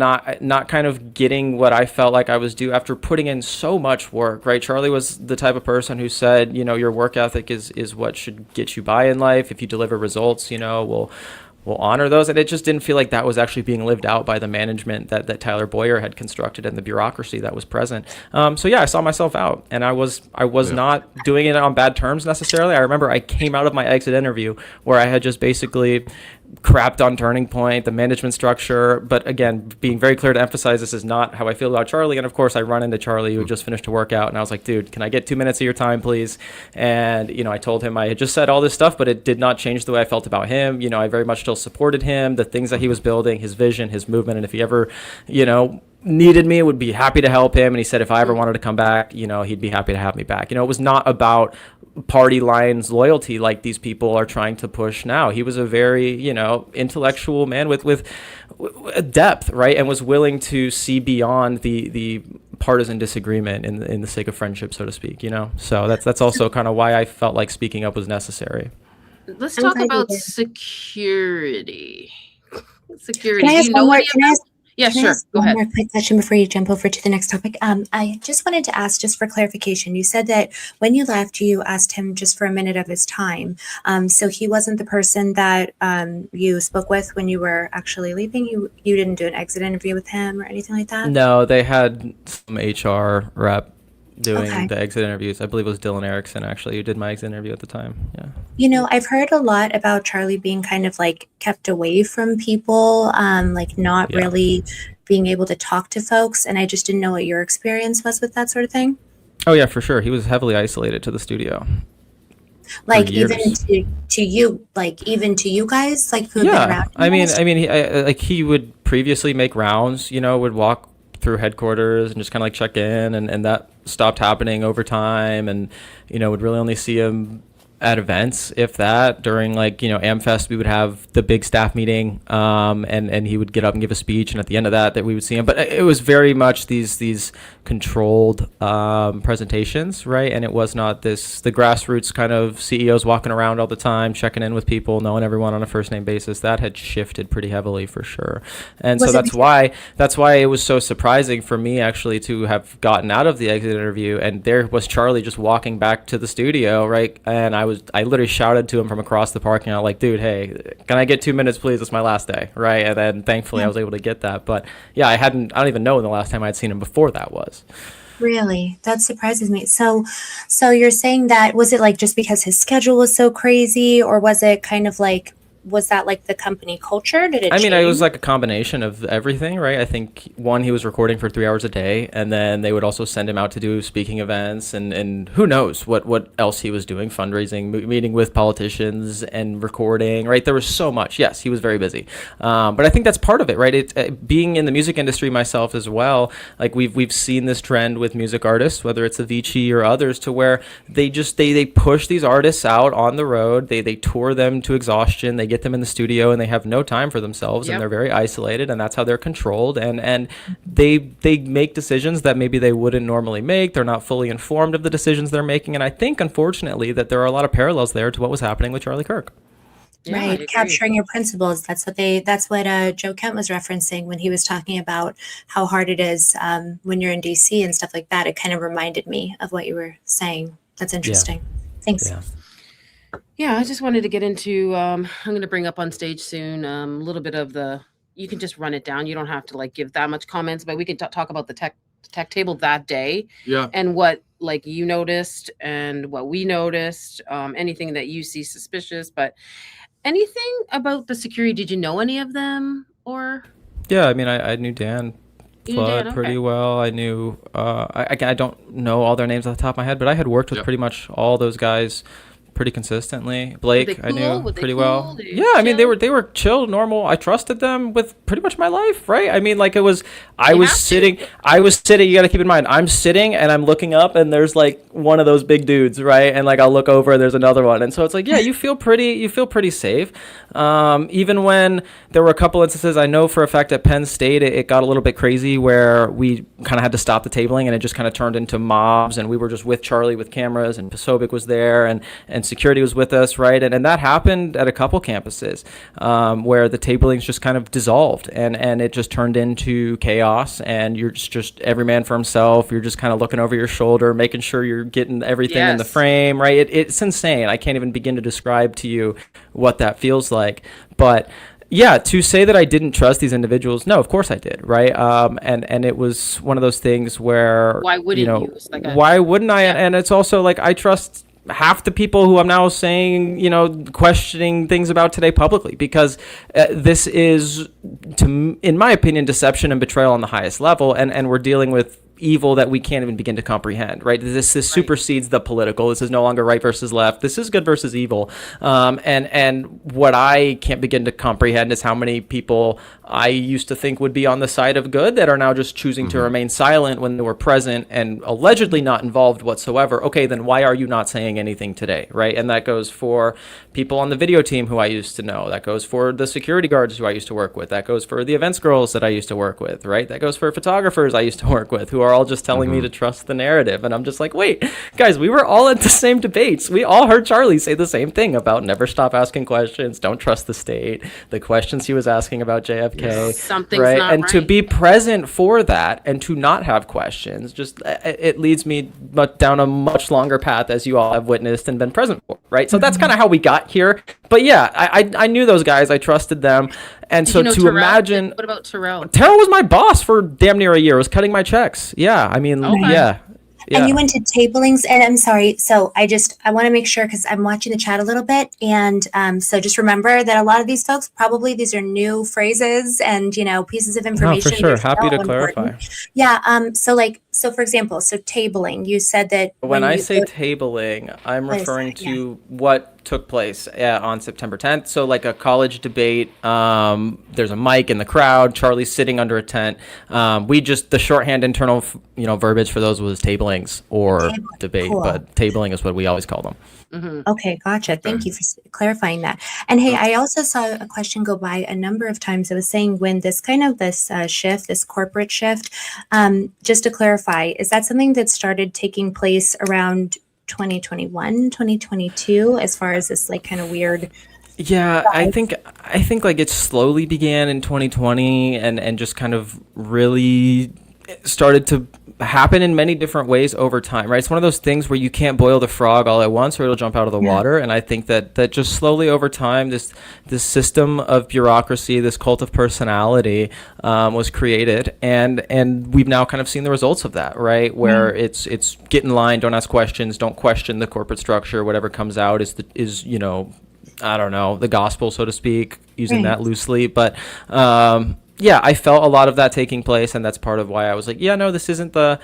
not kind of getting what I felt like I was due after putting in so much work, right? Charlie was the type of person who said, your work ethic is what should get you by in life. If you deliver results, we'll honor those. And it just didn't feel like that was actually being lived out by the management that Tyler Boyer had constructed and the bureaucracy that was present. So yeah, I saw myself out, and I was not doing it on bad terms necessarily. I remember I came out of my exit interview where I had just basically crapped on Turning Point, the management structure. But again, being very clear to emphasize, this is not how I feel about Charlie. And of course, I run into Charlie, who had just finished a workout, and I was like, dude, can I get 2 minutes of your time, please? And, I told him I had just said all this stuff, but it did not change the way I felt about him. I very much still supported him, the things that he was building, his vision, his movement. And if he ever, needed me, would be happy to help him. And he said if I ever wanted to come back, he'd be happy to have me back. It was not about party lines loyalty like these people are trying to push now. He was a very, intellectual man with depth, right? And was willing to see beyond the partisan disagreement in the sake of friendship, so to speak, So that's also kind of why I felt like speaking up was necessary. Let's talk about security. Can I ask one more? Yeah, sure. Go ahead. One more quick question before you jump over to the next topic. I just wanted to ask, just for clarification, you said that when you left, you asked him just for a minute of his time. So he wasn't the person that you spoke with when you were actually leaving? You didn't do an exit interview with him or anything like that? No, they had some HR rep doing the exit interviews. I believe it was Dylan Erickson, actually, who did my exit interview at the time. Yeah. I've heard a lot about Charlie being kind of like kept away from people, like not really being able to talk to folks. And I just didn't know what your experience was with that sort of thing. Oh yeah, for sure. He was heavily isolated to the studio. Like even to you, like even to you guys, like who have been around. I mean, he would previously make rounds, would walk through headquarters and just kind of like check in, and that stopped happening over time, and would really only see him at events, if that. During AmFest, we would have the big staff meeting, and he would get up and give a speech, and at the end of that we would see him. But it was very much these controlled presentations, right? And it was not the grassroots kind of CEOs walking around all the time, checking in with people, knowing everyone on a first name basis. That had shifted pretty heavily for sure. And so that's why it was so surprising for me actually to have gotten out of the exit interview, and there was Charlie just walking back to the studio, right? And I literally shouted to him from across the parking lot, like, dude, hey, can I get 2 minutes, please? It's my last day, right? And then thankfully I was able to get that. But yeah, I don't even know when the last time I'd seen him before that was. Really? That surprises me. So you're saying that, was it like just because his schedule was so crazy, or was it kind of like, was that like the company culture? Did it change? It was like a combination of everything, right? I think he was recording for 3 hours a day, and then they would also send him out to do speaking events, and who knows what else he was doing, fundraising, meeting with politicians and recording, right? There was so much. Yes, he was very busy. But I think that's part of it, right? Being in the music industry myself as well, like we've seen this trend with music artists, whether it's Avicii or others, to where they push these artists out on the road, they tour them to exhaustion, they get them in the studio, and they have no time for themselves. And they're very isolated, and that's how they're controlled, and they make decisions that maybe they wouldn't normally make. They're not fully informed of the decisions they're making, and I think unfortunately that there are a lot of parallels there to what was happening with Charlie Kirk. Right, capturing your principles. That's what Joe Kent was referencing when he was talking about how hard it is when you're in DC and stuff like that. It kind of reminded me of what you were saying. That's interesting. Thanks. Yeah, I just wanted to get into, I'm going to bring up on stage soon a little bit of the you can just run it down. You don't have to like give that much comments, but we can talk about the tech table that day. Yeah. And what like you noticed and what we noticed, anything that you see suspicious, but anything about the security, did you know any of them or? Yeah, I mean, I knew Dan You knew Flood Dan? pretty Okay. well. I knew, I don't know all their names off the top of my head, but I had worked with Yep. pretty much all those guys pretty consistently. Blake, I cool? knew Were they pretty cool? well. They Yeah, I mean, chill? they were chill, normal. I trusted them with pretty much my life, right? I mean, like I You was have to. sitting, you got to keep in mind, I'm sitting and I'm looking up and there's like one of those big dudes, right? And like I'll look over and there's another one. And so it's like, yeah, you feel pretty safe. Even when there were a couple instances, I know for a fact at Penn State, it got a little bit crazy where we kind of had to stop the tabling and it just kind of turned into mobs and we were just with Charlie with cameras and Pasovic was there and security was with us, right? And that happened at a couple campuses where the tablings just kind of dissolved and it just turned into chaos and you're just every man for himself. You're just kind of looking over your shoulder, making sure you're getting everything in the Yes. frame, right? It's insane. I can't even begin to describe to you what that feels like. But yeah, to say that I didn't trust these individuals, no, of course I did, right? And it was one of those things where Why wouldn't you know, you? It's like a- why wouldn't I? Yeah. And it's also like I trust half the people who I'm now saying, you know, questioning things about today publicly because this is, in my opinion, deception and betrayal on the highest level, and we're dealing with evil that we can't even begin to comprehend, right? This supersedes the political. This is no longer right versus left. This is good versus evil. And what I can't begin to comprehend is how many people I used to think would be on the side of good that are now just choosing to remain silent when they were present and allegedly not involved whatsoever. Okay, then why are you not saying anything today, right? And that goes for people on the video team who I used to know. That goes for the security guards who I used to work with. That goes for the events girls that I used to work with, right? That goes for photographers I used to work with who are all just telling me to trust the narrative. And I'm just like, wait, guys, we were all at the same debates. We all heard Charlie say the same thing about never stop asking questions, don't trust the state, the questions he was asking about JFK, Something's right? not And to right. be present for that and to not have questions, just it leads me down a much longer path as you all have witnessed and been present for, right? So that's kind of how we got here. But yeah, I knew those guys, I trusted them. And Did so you know to Terrell? imagine, What about Terrell? Terrell was my boss for damn near a year, was cutting my checks. Yeah, I mean, Okay. yeah. And you went to tablings, and I'm sorry. So I want to make sure because I'm watching the chat a little bit, and so just remember that a lot of these folks probably these are new phrases and pieces of No, information. for sure. that's Happy to so important. clarify. Yeah. So for example, so tabling. You said that When I you say go- tabling, I'm What is referring that? Yeah. to what took place on September 10th. So like a college debate, there's a mic in the crowd, Charlie's sitting under a tent. The shorthand internal, verbiage for those was tablings or debate, Cool. but tabling is what we always call them. Okay, gotcha. Thank you for clarifying that. And hey, I also saw a question go by a number of times. I was saying when this shift, this corporate shift, just to clarify, is that something that started taking place around 2021, 2022, as far as this like kind of weird? Yeah, I think like it slowly began in 2020 and just kind of really started to happen in many different ways over time, right? It's one of those things where you can't boil the frog all at once or it'll jump out of the water. And I think that just slowly over time, this system of bureaucracy, this cult of personality was created. And we've now kind of seen the results of that, right? Where it's get in line, don't ask questions, don't question the corporate structure, whatever comes out is I don't know, the gospel, so to speak, using that loosely. But yeah, I felt a lot of that taking place, and that's part of why I was like, yeah, no, this isn't the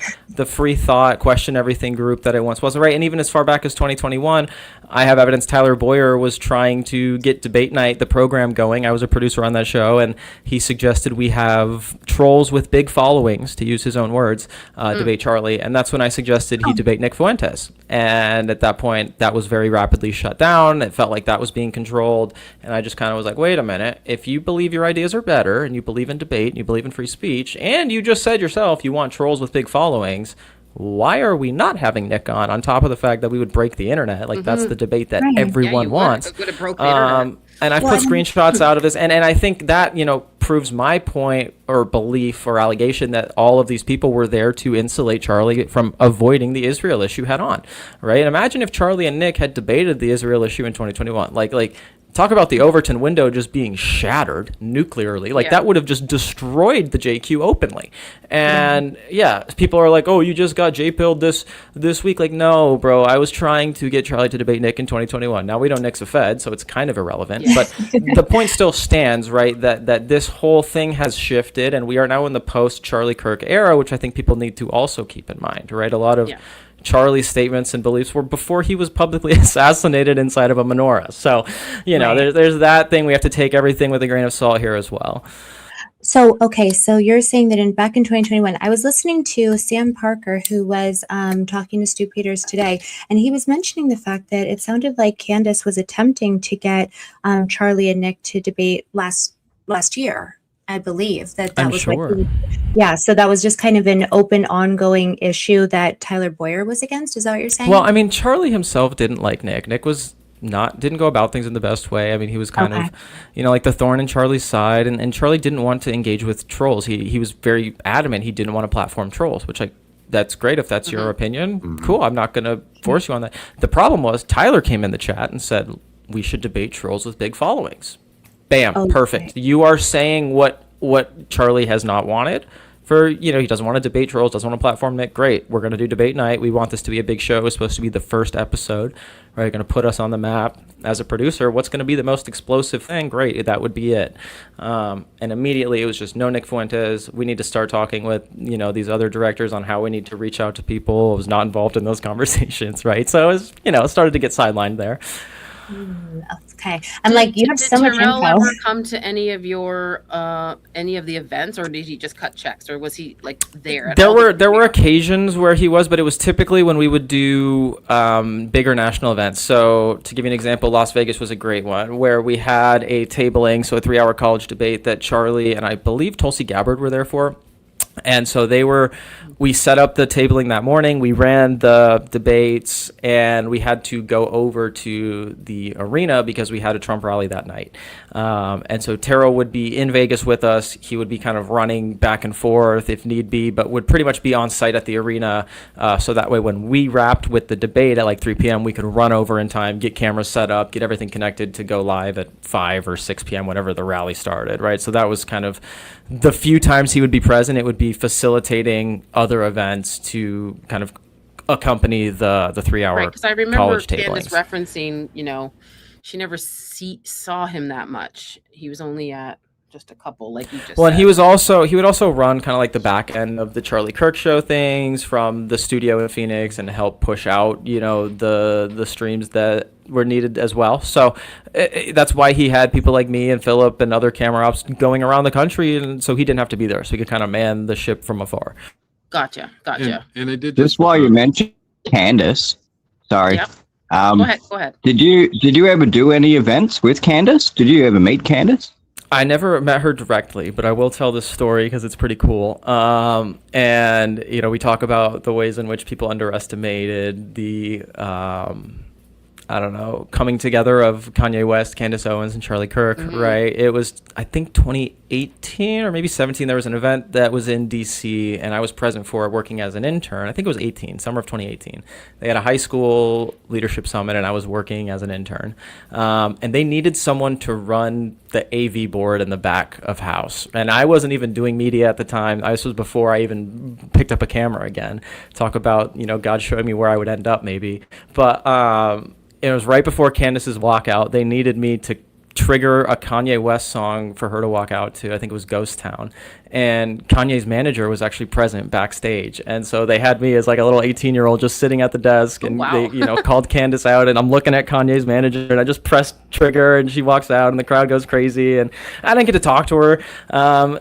free thought, question everything group that it once was, right? And even as far back as 2021, I have evidence Tyler Boyer was trying to get Debate Night, the program, going. I was a producer on that show, and he suggested we have trolls with big followings, to use his own words, debate Charlie, and that's when I suggested he debate Nick Fuentes. And at that point, that was very rapidly shut down. It felt like that was being controlled, and I just kind of was like, wait a minute, if you believe your ideas are better, and you believe in debate, and you believe in free speech, and you just said yourself you want trolls with big followings, why are we not having Nick on top of the fact that we would break the internet? Like, that's the debate that everyone wants. Would have broke the internet. And I've put screenshots out of this, and I think that, proves my point or belief or allegation that all of these people were there to insulate Charlie from avoiding the Israel issue head on, right? And imagine if Charlie and Nick had debated the Israel issue in 2021. Like talk about the Overton window just being shattered nuclearly. Like, that would have just destroyed the JQ openly. And people are like, oh, you just got J-pilled this week. Like, no, bro, I was trying to get Charlie to debate Nick in 2021. Now we know Nick's a Fed, so it's kind of irrelevant. But the point still stands, right, that this whole thing has shifted, and we are now in the post-Charlie Kirk era, which I think people need to also keep in mind, right? A lot of Charlie's statements and beliefs were before he was publicly assassinated inside of a menorah. So, there's that thing. We have to take everything with a grain of salt here as well. So, okay, so you're saying that back in 2021, I was listening to Sam Parker, who was talking to Stu Peters today, and he was mentioning the fact that it sounded like Candace was attempting to get Charlie and Nick to debate last year. I believe that was sure. So that was just kind of an open, ongoing issue that Tyler Boyer was against. Is that what you're saying? Well, I mean, Charlie himself didn't like Nick. Nick didn't go about things in the best way. I mean, he was kind of, like the thorn in Charlie's side, and Charlie didn't want to engage with trolls. He was very adamant he didn't want to platform trolls, which that's great if that's your opinion. Cool, I'm not going to force you on that. The problem was Tyler came in the chat and said we should debate trolls with big followings. Bam, perfect. You are saying what Charlie has not wanted. He doesn't want to debate trolls, doesn't want to platform Nick. Great, we're going to do debate night. We want this to be a big show. It's supposed to be the first episode. Right, going to put us on the map as a producer. What's going to be the most explosive thing? Great, that would be it. And immediately it was just no Nick Fuentes. We need to start talking with these other directors on how we need to reach out to people. I was not involved in those conversations, right? So it was, it started to get sidelined there. Okay, I'm like, you have so much info. Did Terrell ever come to any of the events, or did he just cut checks, or was he like there? There were occasions where he was, but it was typically when we would do bigger national events. So to give you an example, Las Vegas was a great one where we had a tabling, so a 3-hour college debate that Charlie and I believe Tulsi Gabbard were there for. And so we set up the tabling that morning, we ran the debates, and we had to go over to the arena because we had a Trump rally that night. And so Terrell would be in Vegas with us. He would be kind of running back and forth if need be, but would pretty much be on site at the arena. So that way when we wrapped with the debate at like 3 p.m., we could run over in time, get cameras set up, get everything connected to go live at 5 or 6 p.m. whenever the rally started, right? So that was kind of the few times he would be present. It would be facilitating other events to kind of accompany the 3-hour right, because I remember college Candace tablings. referencing, she never saw him that much. He was only at just a couple, like you just said. And he would also run kind of like the back end of the Charlie Kirk show things from the studio in Phoenix and help push out, the streams that were needed as well. So that's why he had people like me and Philip and other camera ops going around the country, and so he didn't have to be there, so he could kind of man the ship from afar. Gotcha. And I did just while you mentioned Candace, sorry. Yep. Go ahead. Did you ever do any events with Candace? Did you ever meet Candace? I never met her directly, but I will tell this story because it's pretty cool. And we talk about the ways in which people underestimated the coming together of Kanye West, Candace Owens, and Charlie Kirk, right? It was, I think, 2018 or maybe 17. There was an event that was in D.C., and I was present for it working as an intern. I think it was summer of 2018. They had a high school leadership summit, and I was working as an intern. And they needed someone to run the AV board in the back of house. And I wasn't even doing media at the time. This was before I even picked up a camera again. Talk about, God showing me where I would end up maybe. But it was right before Candace's walkout. They needed me to trigger a Kanye West song for her to walk out to. I think it was Ghost Town. And Kanye's manager was actually present backstage. And so they had me as like a little 18-year-old just sitting at the desk. And they, called Candace out. And I'm looking at Kanye's manager. And I just pressed trigger. And she walks out. And the crowd goes crazy. And I didn't get to talk to her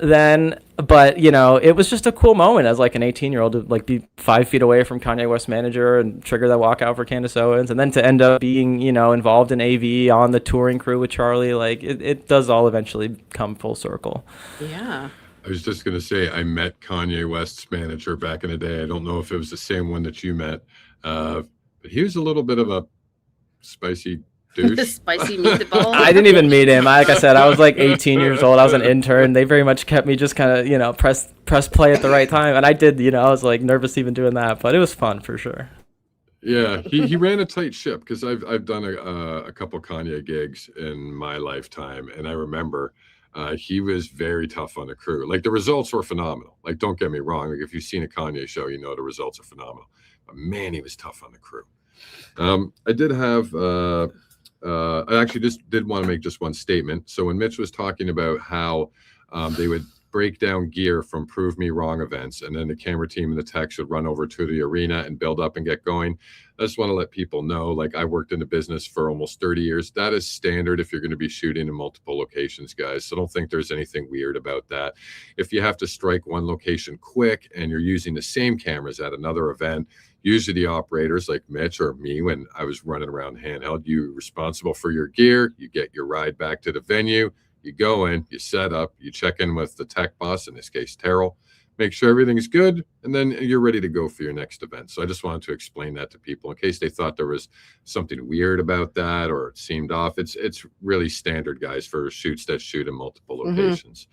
then. But, it was just a cool moment as like an 18-year-old to like be 5 feet away from Kanye West's manager and trigger that walkout for Candace Owens. And then to end up being, involved in AV on the touring crew with Charlie. Like it does all eventually come full circle. Yeah. I was just going to say, I met Kanye West's manager back in the day. I don't know if it was the same one that you met, but he was a little bit of a spicy douche. The spicy meatball. I didn't even meet him. Like I said, I was like 18 years old. I was an intern. They very much kept me just kind of, press play at the right time. And I did, I was like nervous even doing that, but it was fun for sure. Yeah, he ran a tight ship because I've done a couple Kanye gigs in my lifetime, and I remember he was very tough on the crew. Like the results were phenomenal. Like don't get me wrong. Like if you've seen a Kanye show, you know the results are phenomenal. But man, he was tough on the crew. I did have. I actually just did want to make just one statement. So when Mitch was talking about how they would break down gear from Prove Me Wrong events, and then the camera team and the tech should run over to the arena and build up and get going. I just want to let people know, like I worked in the business for almost 30 years. That is standard if you're going to be shooting in multiple locations, guys. So don't think there's anything weird about that. If you have to strike one location quick and you're using the same cameras at another event, usually the operators like Mitch or me, when I was running around handheld, you're responsible for your gear. You get your ride back to the venue. You go in, you set up, you check in with the tech boss, in this case, Terrell, make sure everything's good, and then you're ready to go for your next event. So I just wanted to explain that to people in case they thought there was something weird about that or it seemed off. It's really standard, guys, for shoots that shoot in multiple locations.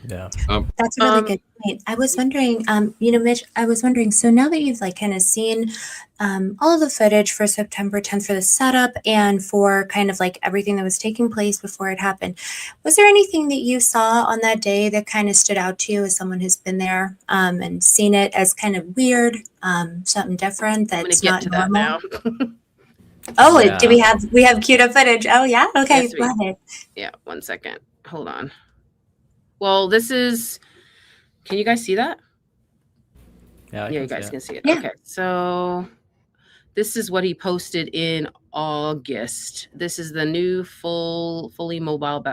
Yeah. That's a really good point. I was wondering, Mitch, I was wondering, so now that you've like kind of seen all of the footage for September 10th for the setup and for kind of like everything that was taking place before it happened, was there anything that you saw on that day that kind of stood out to you as someone who's been there and seen it as kind of weird, something different that's not normal? Oh, Yeah. do we have queued up footage? Oh yeah, okay, Yes, go ahead. Yeah, 1 second. Hold on. Well, this is. Can you guys see that? Yeah, you guys can see it. Yeah. Okay, so this is what he posted in August. This is the new fully mobile.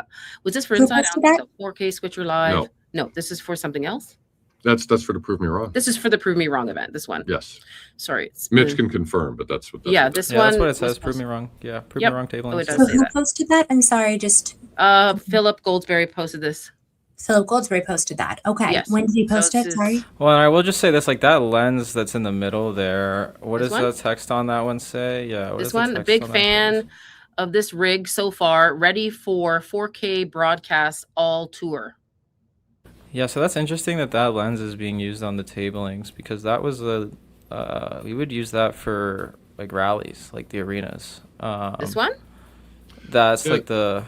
Was this for Who Inside posted Out? that? The 4K Switcher Live? No. No, this is for something else. That's for the Prove Me Wrong. This is for the Prove Me Wrong event. This one. Yes. Sorry. Mitch can confirm, but that's what. Yeah, this one. That's what it says. was Prove Me Wrong. Yeah, Prove Yep. Me Wrong table. Oh, it does So say who that. posted that? I'm sorry, just Philip Goldsberry posted this. Philip Goldsberry posted that. Okay. Yes. When did he So post this it? is- Sorry. Well, and I will just say this: like that lens that's in the middle there. What This does one? the text on that one say? Yeah. What This does the one, a text big on that say? fan of this rig so far, ready for 4K broadcast all tour. Yeah, so that's interesting that lens is being used on the tablings because that was we would use that for like rallies, like the arenas. This one? That's Yeah. like the,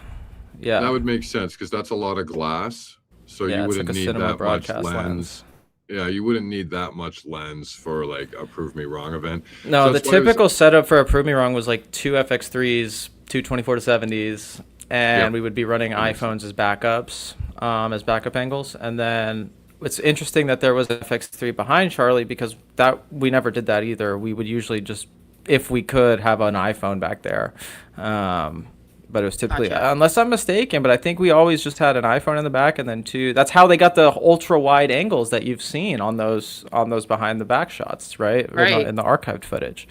yeah. That would make sense because that's a lot of glass. So Yeah, you it's wouldn't like a need cinema that much broadcast lens. lens. Yeah, you wouldn't need that much lens for like a Prove Me Wrong event. No, So the that's why I was- typical setup for a Prove Me Wrong was like two FX3s, two 24-70s, and Yeah. we would be running iPhones as backups, as backup angles. And then it's interesting that there was an FX3 behind Charlie because that we never did that either. We would usually just, if we could, have an iPhone back there. But it was typically, Gotcha. unless I'm mistaken, but I think we always just had an iPhone in the back and then two. That's how they got the ultra wide angles that you've seen on those behind the back shots, right? Right. In the archived footage.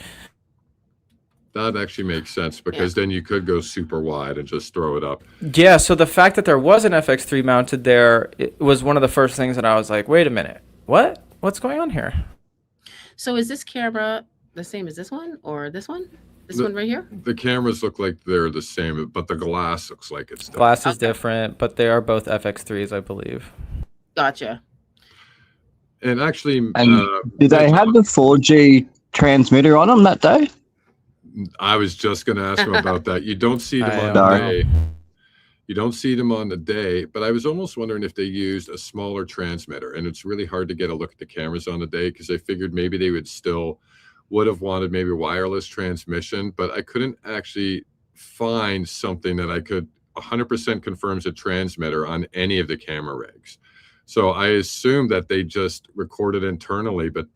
That actually makes sense because then you could go super wide and just throw it up. Yeah, so the fact that there was an FX3 mounted there, it was one of the first things that I was like, wait a minute, what? What's going on here? So is this camera the same as this one or this one? This one right here? The cameras look like they're the same, but the glass looks like it's different. Glass is Okay. different, but they are both FX3s, I believe. Gotcha. And actually, And did they have the 4G transmitter on them that day? I was just going to ask him about that. You don't see them I on don't the know. day. You don't see them on the day, but I was almost wondering if they used a smaller transmitter. And it's really hard to get a look at the cameras on the day because I figured maybe they would have wanted maybe wireless transmission, but I couldn't actually find something that I could 100% confirms a transmitter on any of the camera rigs. So I assumed that they just recorded internally, but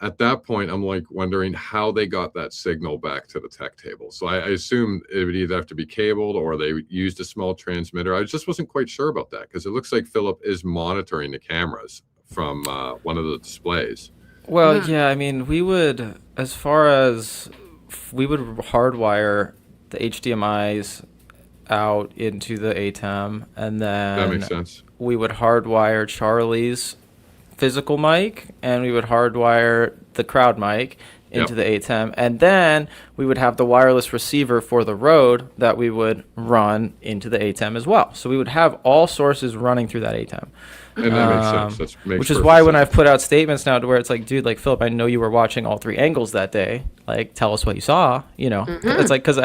at that point, I'm like wondering how they got that signal back to the tech table. So I assumed it would either have to be cabled or they used a small transmitter. I just wasn't quite sure about that because it looks like Philip is monitoring the cameras from one of the displays. Well, yeah, I mean, we would, as far as we would hardwire the HDMIs out into the ATEM, and That makes then sense. we would hardwire Charlie's physical mic, and we would hardwire the crowd mic into the ATEM, and then we would have the wireless receiver for the Rode that we would run into the ATEM as well. So we would have all sources running through that ATEM. And that makes sense. That makes Which is perfect why when sense. I've put out statements now to where it's like, dude, like Philip, I know you were watching all 3 angles that day. Like, tell us what you saw. You know, it's like because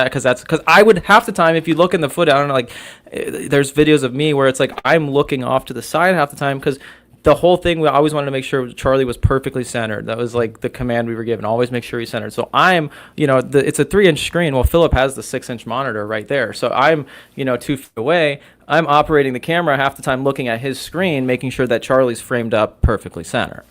I would half the time if you look in the footage, I don't know, like there's videos of me where it's like I'm looking off to the side half the time because the whole thing, we always wanted to make sure Charlie was perfectly centered. That was like the command we were given. Always make sure he's centered. So I'm, it's a 3-inch screen. Well, Philip has the 6-inch monitor right there. So I'm, 2 feet away. I'm operating the camera half the time looking at his screen, making sure that Charlie's framed up perfectly center.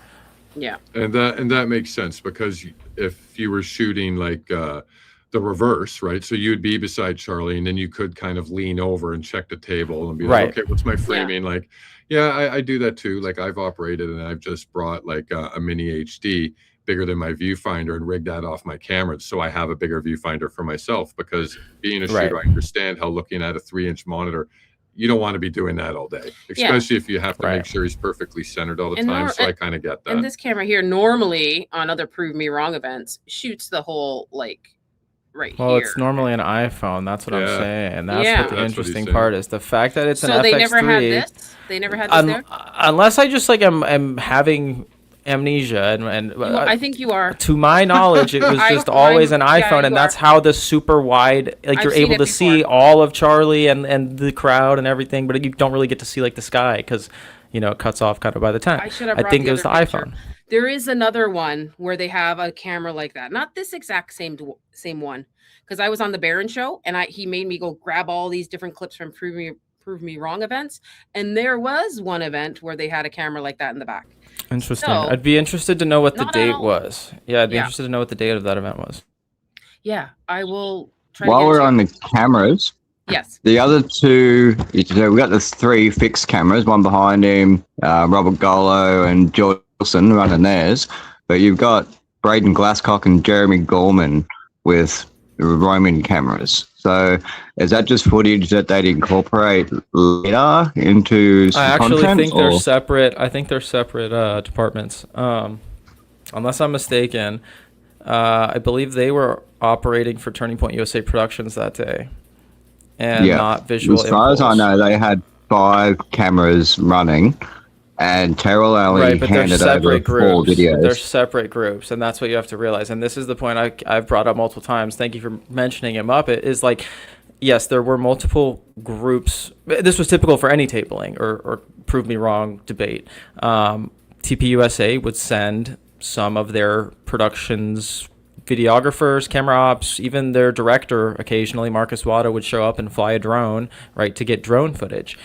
Yeah. And that makes sense because if you were shooting like the reverse, right? So you'd be beside Charlie and then you could kind of lean over and check the table and be like, okay, what's my framing? Like, I do that too. Like I've operated and I've just brought like a mini HD bigger than my viewfinder and rigged that off my camera. So I have a bigger viewfinder for myself because being a shooter, I understand how looking at a 3-inch monitor, you don't want to be doing that all day, especially if you have to make sure he's perfectly centered all the time. So I kind of get that. And this camera here normally on other Prove Me Wrong events shoots the whole like right here. Well, it's normally an iPhone. That's what I'm saying. That's what the interesting part is. The fact that it's an FX3. So they never had this? They never had this there? Unless I just like am having amnesia and I think you are. To my knowledge, it was just always an iPhone, and that's how the super wide, like you're able to see all of Charlie and the crowd and everything, but you don't really get to see like the sky because it cuts off kind of by the time. I think it was the iPhone. There is another one where they have a camera like that, not this exact same one, because I was on the Barron show and he made me go grab all these different clips from Prove Me Wrong events, and there was one event where they had a camera like that in the back. Interesting. So, I'd be interested to know what the date was. Yeah, I'd be interested to know what the date of that event was. Yeah, I will try. While we're on the cameras, yes, the other 2, we got the 3 fixed cameras, one behind him, Robert Golo and George Wilson running theirs, but you've got Braden Glasscock and Jeremy Gorman with roaming cameras. So is that just footage that they'd incorporate later into some content? I actually think they're separate. I think they're separate departments. Unless I'm mistaken, I believe they were operating for Turning Point USA Productions that day, and not Visual. As far as I know, they had 5 cameras running, and Terrell only handed over 4 videos. They're separate groups, and that's what you have to realize. And this is the point I've brought up multiple times. Thank you for mentioning it, Muppet. Is like, yes, there were multiple groups. This was typical for any tabling or Prove Me Wrong debate. TPUSA would send some of their productions, videographers, camera ops, even their director, occasionally Marcus Wada, would show up and fly a drone, right, to get drone footage.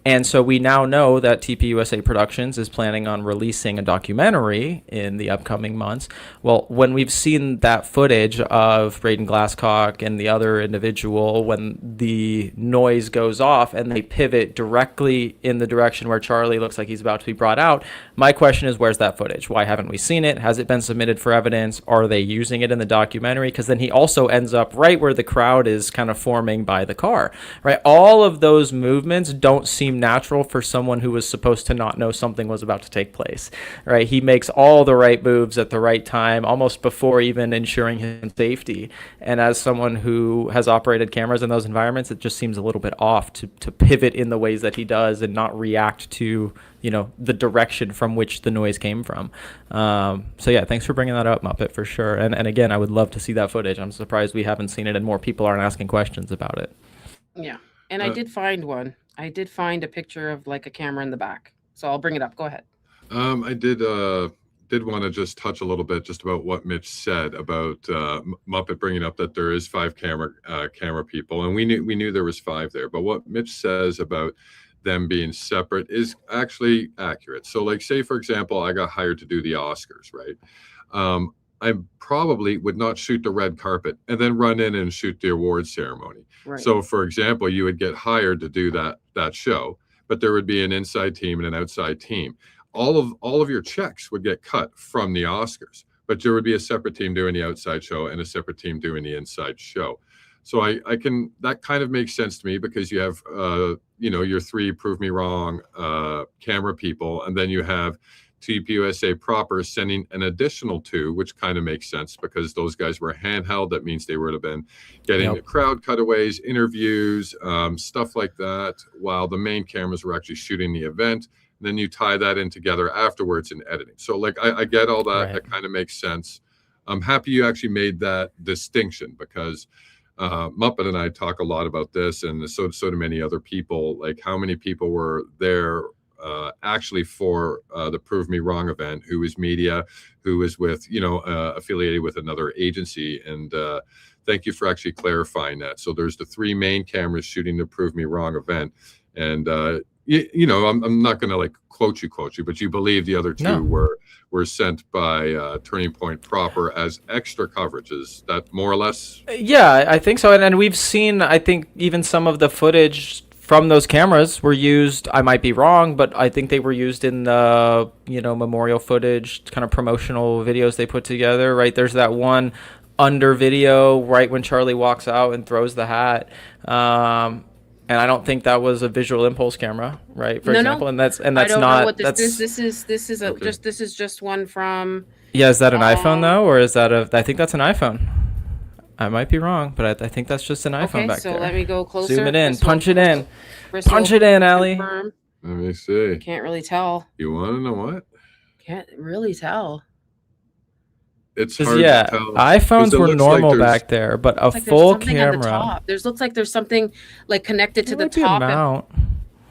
And so we now know that TPUSA Productions is planning on releasing a documentary in the upcoming months. Well, when we've seen that footage of Braden Glasscock and the other individual, when the noise goes off and they pivot directly in the direction where Charlie looks like he's about to be brought out, my question is, where's that footage? Why haven't we seen it? Has it been submitted for evidence? Are they using it in the documentary? Because then he also ends up right where the crowd is kind of forming by the car, right? All of those movements don't seem natural for someone who was supposed to not know something was about to take place, right? He makes all the right moves at the right time, almost before even ensuring his safety. And as someone who has operated cameras in those environments, it just seems a little bit off to pivot in the ways that he does and not react to, the direction from which the noise came from. So yeah, thanks for bringing that up, Muppet, for sure. And again, I would love to see that footage. I'm surprised we haven't seen it and more people aren't asking questions about it. Yeah. And I did find one. I did find a picture of like a camera in the back. So I'll bring it up. Go ahead. I did want to just touch a little bit just about what Mitch said about Muppet bringing up that there is 5 camera people, and we knew there was 5 there. But what Mitch says about them being separate is actually accurate. So like, say for example, I got hired to do the Oscars, right? I probably would not shoot the red carpet and then run in and shoot the award ceremony. Right. So for example, you would get hired to do that show, but there would be an inside team and an outside team. All of your checks would get cut from the Oscars, but there would be a separate team doing the outside show and a separate team doing the inside show. So that kind of makes sense to me because you have your 3 Prove Me Wrong camera people, and then you have TPUSA proper sending an additional 2, which kind of makes sense because those guys were handheld. That means they would have been getting the crowd cutaways, interviews, stuff like that, while the main cameras were actually shooting the event. then you tie that in together afterwards in editing. So like I get all that. Right. That kind of makes sense. I'm happy you actually made that distinction, because Muppet and I talk a lot about this, and so do many other people. Like, how many people were there actually for the Prove Me Wrong event, who was media, who was with, affiliated with another agency. And thank you for actually clarifying that. So there's the 3 main cameras shooting the Prove Me Wrong event. And, I'm not going to like quote you, but you believe the other 2 were sent by Turning Point proper as extra coverage. Is that more or less? Yeah, I think so. And we've seen, I think, even some of the footage from those cameras were used. I might be wrong, but I think they were used in the, memorial footage, kind of promotional videos they put together, right? There's that one under video right when Charlie walks out and throws the hat. And I don't think that was a visual impulse camera, right? For example, and that's I don't not know what that's this is Okay. this is just one from. Yeah, is that an iPhone though, or is that I think that's an iPhone. I might be wrong, but I think that's just an iPhone back so there. let me go closer. Zoom it in, Crystal, punch it in, Crystal, punch it in, Allie. confirm. Let me see. Can't really tell. You want to know what? Can't really tell. It's 'Cause, hard yeah, to tell. iPhones 'Cause it were looks normal like there's- back there, but a Looks like there's full something at the camera. top. Looks like there's something like connected to It the might be a top. mount.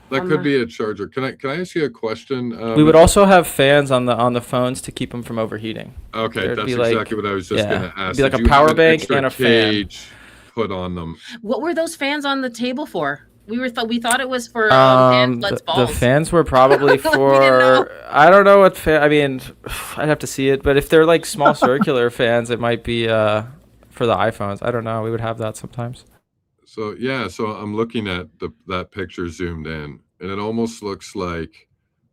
That on could the- be a charger. Can I ask you a question? We would also have fans on the phones to keep them from overheating. Okay, There'd that's be like- exactly what I was just yeah, going to it'd ask. be like Did a you have power an bank extra and a fan. cage put on them? What were those fans on the table for? We thought it was for Dan Flood's The balls. fans were probably We didn't know. for I don't know what I mean, I'd have to see it, but if they're like small circular fans, it might be for the iPhones. I don't know. We would have that sometimes. So yeah, so I'm looking at that picture zoomed in, and it almost looks like,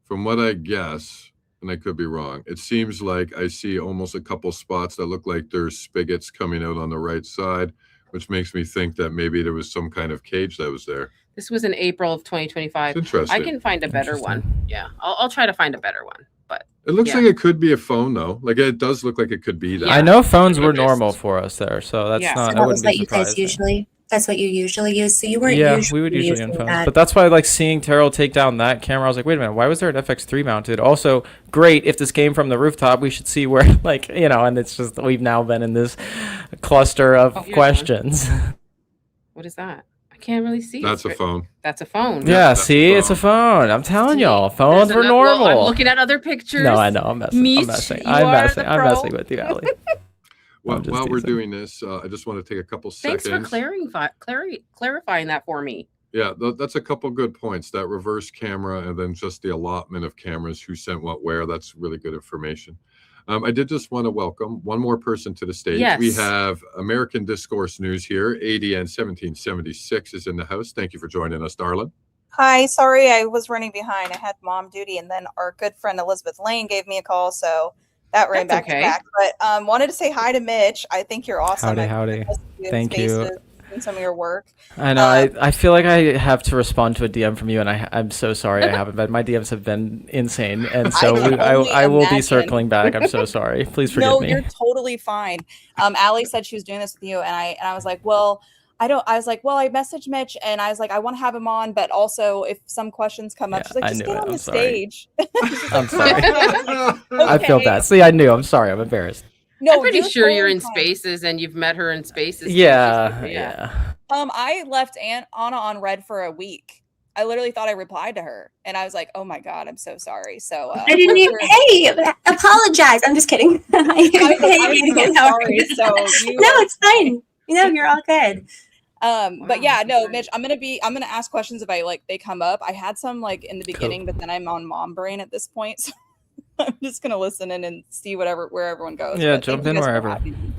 from what I guess, and I could be wrong, it seems like I see almost a couple spots that look like there's spigots coming out on the right side, which makes me think that maybe there was some kind of cage that was there. This was in April of 2025. It's interesting. I can find a better one. Yeah, I'll try to find a better one. But It looks yeah. like it could be a phone, though. Like, it does look like it could be that. Yeah. I know phones were Okay. normal for us there, so that's Yeah. not. So I that was wouldn't what be you guys surprised. usually. That's what you usually use. So you weren't. Yeah, usually we would usually using on phones, that. but that's why like seeing Terrell take down that camera, I was like, wait a minute, why was there an FX3 mounted? Also, great if this came from the rooftop, we should see where and it's just we've now been in this cluster of here's one. questions. what is that? I can't really see. That's a It's- phone. That's a phone. Yeah, that's a see, it's a phone. I'm telling y'all, phones There's were another- well, normal. I'm looking at other pictures. No, I know, I'm messing. Meech, I'm messing. you I'm are messing. the I'm pro. messing with you, Allie. While just we're teasing. doing this, I just want to take a couple Thanks seconds. for clarifying that for me. Yeah, that's a couple good points. That reverse camera, and then just the allotment of cameras, who sent what where. That's really good information. I did just want to welcome one more person to the stage. Yes. We have American Discourse News here. ADN 1776 is in the house. Thank you for joining us, darling. Hi, sorry I was running behind. I had mom duty, and then our good friend Elizabeth Lane gave me a call, so that ran That's back okay. to back. But wanted to say hi to Mitch. I think you're awesome. Howdy, I've howdy. listened to in Thank you. Spaces and some of your work. I know. I feel like I have to respond to a DM from you, and I'm so sorry I haven't. But my DMs have been insane, and so can I only will be imagine. circling back. I'm so sorry. Please forgive No, me. you're totally fine. Allie said she was doing this with you, and I was like, well, I messaged Mitch, and I was like, I want to have him on, but also if some questions come up, Yeah, she's like, I just knew get it. on I'm the sorry. stage. I'm sorry. I feel Okay. bad. See, I knew. I'm sorry. I'm embarrassed. No, I'm pretty sure you're totally in fine. Spaces and you've met her in Spaces. too. Yeah, She's- yeah. I left Anna on red for a week. I literally thought I replied to her, and I was like, "Oh my god, I'm so sorry." So I didn't even. Hey, apologize. I'm just kidding. I'm so sorry. So you No, it's fine. You're all good. But yeah, Wow, no, sorry. Mitch, I'm gonna ask questions if they come up. I had some like in the beginning, but then I'm on mom brain at this point, so I'm just gonna listen in and see where everyone goes. Yeah, But jump thank you in guys for wherever. having me.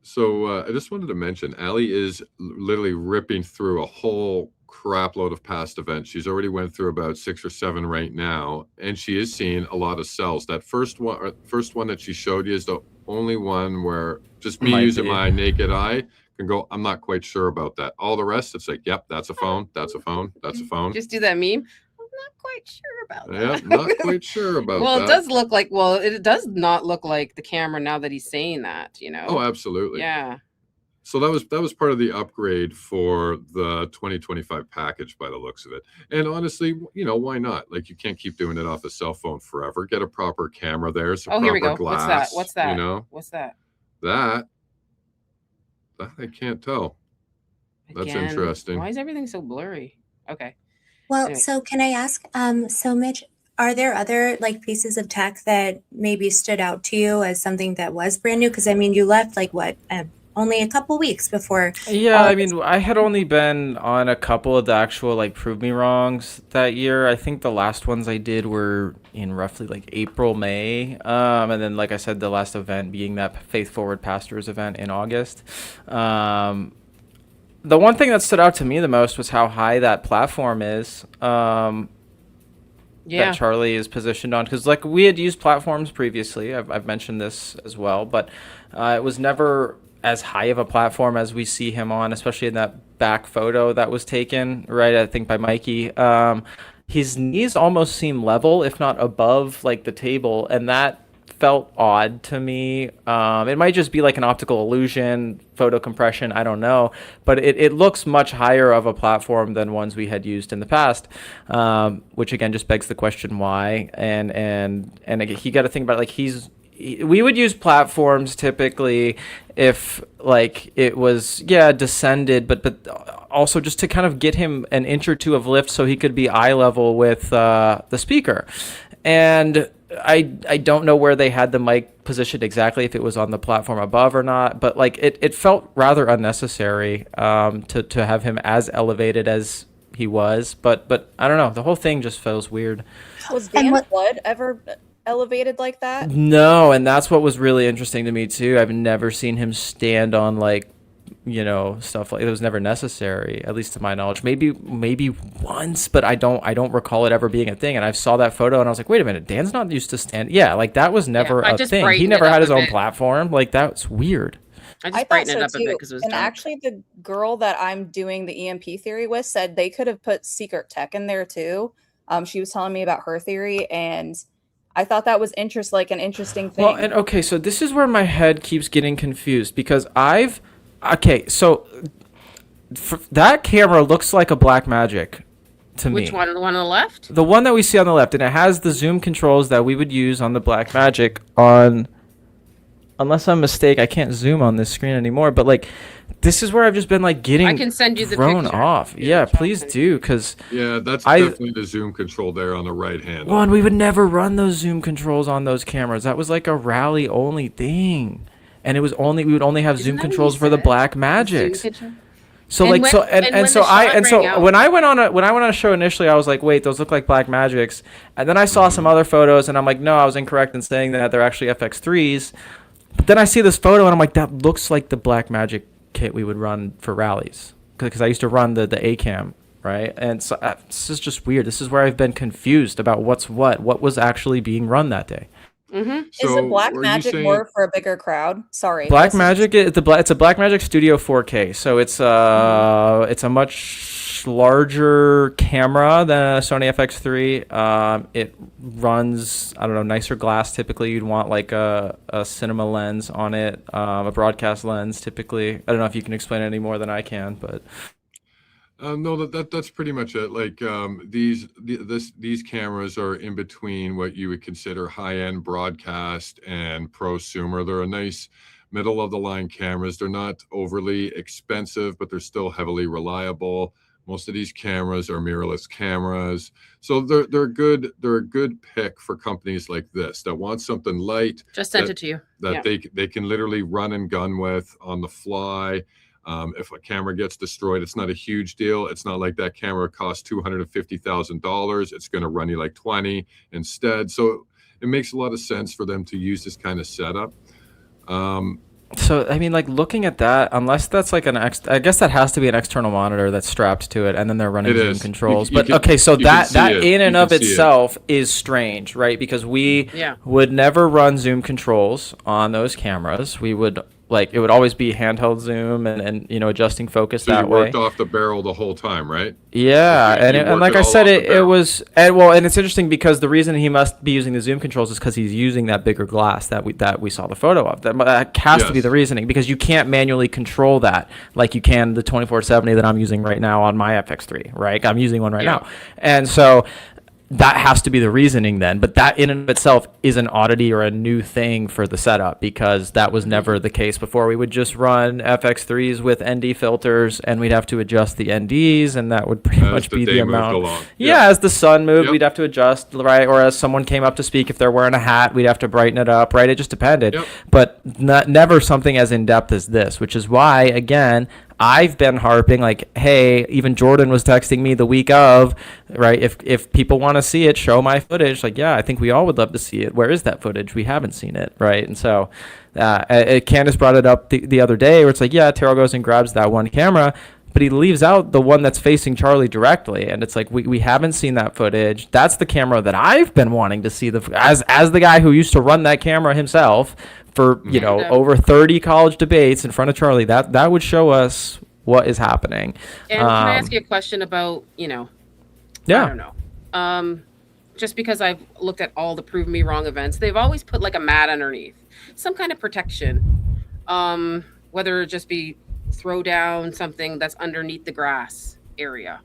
So I just wanted to mention, Allie is literally ripping through a whole crap load of past events. She's already went through about 6 or 7 right now, and she is seeing a lot of cells. That first one that she showed you is the only one where just me Might using be. my naked eye can go, I'm not quite sure about that. All the rest, it's like, yep, that's a phone, that's a phone, that's a phone. Just do that meme. I'm not quite sure about that. Yeah, not quite sure about Well, that. it does look like. Well, it does not look like the camera now that he's saying that. Oh, absolutely. Yeah. So that was part of the upgrade for the 2025 package by the looks of it. And honestly, you know, why not? Like, you can't keep doing it off a cell phone forever. Get a proper camera there, some Oh, here we proper go. glass. What's that? You know, What's that? that I can't tell. That's Again, interesting. Why is everything so blurry? Okay. Well, Anyway. so can I ask, so Mitch, are there other like pieces of tech that maybe stood out to you as something that was brand new? Because I mean, you left like what, only a couple weeks before. Yeah, all I of this- mean, I had only been on a couple of the actual like prove me wrongs that year. I think the last ones I did were in roughly like April, May, and then like I said, the last event being that Faith Forward Pastors event in August. The one thing that stood out to me the most was how high that platform is. Yeah. That Charlie is positioned on, because like we had used platforms previously. I've mentioned this as well, but it was never as high of a platform as we see him on, especially in that back photo that was taken, right? I think by Mikey. His knees almost seem level, if not above, like the table, and that felt odd to me. It might just be like an optical illusion, photo compression, I don't know, but it looks much higher of a platform than ones we had used in the past, which again just begs the question why. And again, you got to think about it, like we would use platforms typically if like it was descended, but also just to kind of get him an inch or two of lift so he could be eye level with the speaker. And I don't know where they had the mic positioned exactly, if it was on the platform above or not, but like it felt rather unnecessary to have him as elevated as he was. But I don't know, the whole thing just feels weird. Was Dan Flood ever elevated like that? No, and that's what was really interesting to me too. I've never seen him stand on like, you know, stuff like it was never necessary, at least to my knowledge. Maybe once, but I don't recall it ever being a thing. And I saw that photo and I was like, wait a minute, Dan's not used to stand. Yeah, like that was never a thing. He never had his own platform. Like that's weird. I just brightened it up a bit because it was and dark. actually the girl that I'm doing the EMP theory with said they could have put secret tech in there too. She was telling me about her theory, and I thought that was an interesting thing. Well, and okay, so this is where my head keeps getting confused because so that camera looks like a Blackmagic to me. Which one? The one on the left? The one that we see on the left, and it has the zoom controls that we would use on the Blackmagic on. Unless I'm mistaken, I can't zoom on this screen anymore, but like this is where I've just been like getting I can send you the thrown picture. off. Yeah, please do, because that's definitely the zoom control there on the right hand. Well, and we would never run those zoom controls on those cameras. That was like a rally only thing, and we would only have zoom controls for the Blackmagics. So And like when- so and when and so the I shot and so rang out- when I went on a show initially, I was like, wait, those look like Blackmagics, and then I saw some other photos, and I'm like, no, I was incorrect in saying that they're actually FX3s. But then I see this photo and I'm like, that looks like the Blackmagic kit we would run for rallies, because I used to run the ACAM, right? And so this is just weird. This is where I've been confused about what was actually being run that day. Mm-hmm. Is the Blackmagic more for a bigger crowd? Sorry, Blackmagic it's a Blackmagic Studio 4K, so it's a much larger camera than a Sony FX3. It runs, I don't know, nicer glass. Typically, you'd want like a cinema lens on it, a broadcast lens. Typically, I don't know if you can explain it any more than I can, but. No, that's pretty much it. Like these cameras are in between what you would consider high-end broadcast and prosumer. They're a nice middle of the line cameras. They're not overly expensive, but they're still heavily reliable. Most of these cameras are mirrorless cameras, so they're a good pick for companies like this that want something light. Just sent it to you. That they can literally run and gun with on the fly. If a camera gets destroyed, it's not a huge deal. It's not like that camera costs $250,000. It's going to run you like 20 instead. So it makes a lot of sense for them to use this kind of setup. So I mean, like looking at that, unless that's like I guess that has to be an external monitor that's strapped to it, and then they're running zoom controls. So that in and of itself is strange, right? Because we would never run zoom controls on those cameras. We would like it would always be handheld zoom and you know, adjusting focus So that you way. worked off the barrel the whole time, right? Yeah, You and worked like it I all said, off the it barrel. was, and it's interesting because the reason he must be using the zoom controls is because he's using that bigger glass that we saw the photo of. That has to be Yes. the reasoning, because you can't manually control that like you can the 2470 that I'm using right now on my FX3, right? I'm using one right Yeah. now, and so that has to be the reasoning then. But that in and of itself is an oddity or a new thing for the setup, because that was never the case before. We would just run FX3s with ND filters, and we'd have to adjust the NDs, and that would pretty As much the be day the moved amount. along. Yeah, as the sun moved, Yep. we'd have to adjust, right? Or as someone came up to speak, if they're wearing a hat, we'd have to brighten it up, right? It just depended. Yep. But never something as in-depth as this, which is why, again, I've been harping like, hey, even Jordan was texting me the week of, right? If people want to see it, show my footage. Like, yeah, I think we all would love to see it. Where is that footage? We haven't seen it, right? And so Candace brought it up the other day where it's like, yeah, Terrell goes and grabs that one camera, but he leaves out the one that's facing Charlie directly. And it's like, we haven't seen that footage. That's the camera that I've been wanting to see, as the guy who used to run that camera himself for, you know, over 30 college debates in front of Charlie. That would show us what is happening. And can I ask you a question about, you know, Yeah. I don't know. Just because I've looked at all the Prove Me Wrong events, they've always put like a mat underneath, some kind of protection. Whether it just be throw down something that's underneath the grass area.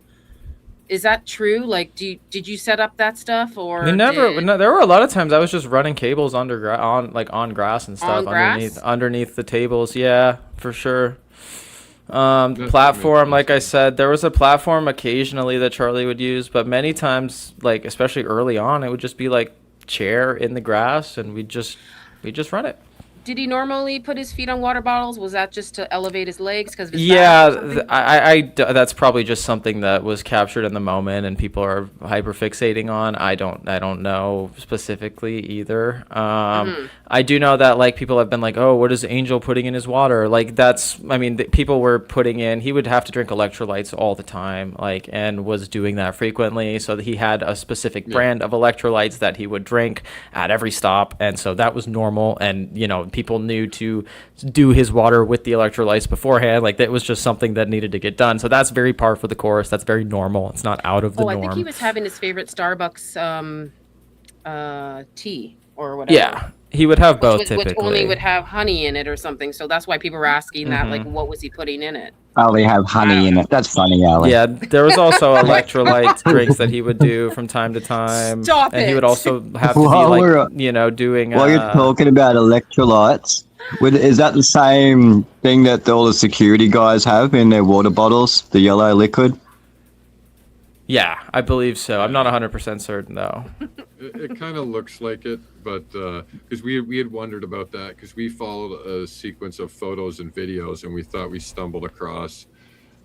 Is that true? Like, did you set up that stuff, or We never. No, there were a lot of times I was just running cables on grass and stuff On grass? underneath the tables. Yeah, for sure. That Platform, makes like I sense. said, there was a platform occasionally that Charlie would use, but many times, like especially early on, it would just be like chair in the grass, and we just run it. Did he normally put his feet on water bottles? Was that just to elevate his legs because of his Yeah, back or something? that's probably just something that was captured in the moment and people are hyper fixating on. I don't know specifically either. I do know that like people have been like, oh, what is Angel putting in his water? Like people were putting in, he would have to drink electrolytes all the time, like, and was doing that frequently. So that he had a specific brand of electrolytes that he would drink at every stop. And so that was normal. And, you know, people knew to do his water with the electrolytes beforehand. Like that was just something that needed to get done. So that's very par for the course. That's very normal. It's not out of the norm. I think he was having his favorite Starbucks tea or whatever. Yeah, he would have both which typically. only would have honey in it or something. So that's why people were asking that, like, what was he putting in it? Ali have honey in it. That's funny, Ali. Yeah, there was also electrolyte drinks that he would do from time to time. Stop and he would it. also have to be While like, we're- you know, doing. While you're talking about electrolytes, is that the same thing that all the security guys have in their water bottles, the yellow liquid? Yeah, I believe so. I'm not 100% certain though. It kind of looks like it, but because we had wondered about that, because we followed a sequence of photos and videos, and we thought we stumbled across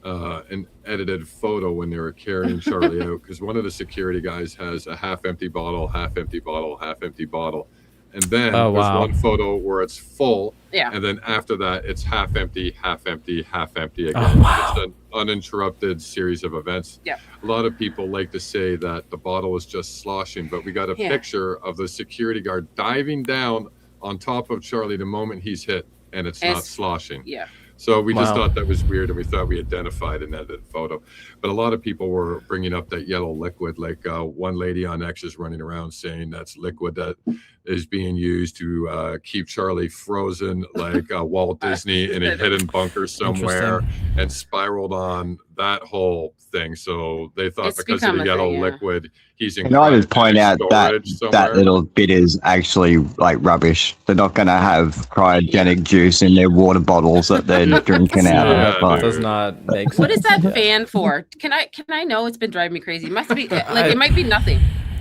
an edited photo when they were carrying Charlie out, because one of the security guys has a half-empty bottle, half-empty bottle, half-empty bottle, and then Oh, there's wow. one photo where it's full, Yeah. and then after that it's half empty, half empty, half empty again. Oh, wow. It's an uninterrupted series of events. Yeah. A lot of people like to say that the bottle is just sloshing, but we got a Yeah. picture of the security guard diving down on top of Charlie the moment he's hit, and it's not As- sloshing. Yeah. So we just Wow. thought that was weird, and we thought we identified an edited photo. But a lot of people were bringing up that yellow liquid. Like one lady on X is running around saying that's liquid that is being used to keep Charlie frozen, like Walt Disney in a hidden bunker somewhere, and spiraled on that whole thing. So they thought It's because of become the a yellow thing, yeah. liquid, he's in Can I just cryogenic point out that storage somewhere. that little bit is actually like rubbish. They're not going to have cryogenic juice in their water bottles that they're drinking out Yeah, of. Like, Does not make sense. What is that fan for? Can I know? It's been driving me crazy. It must be like it might be nothing.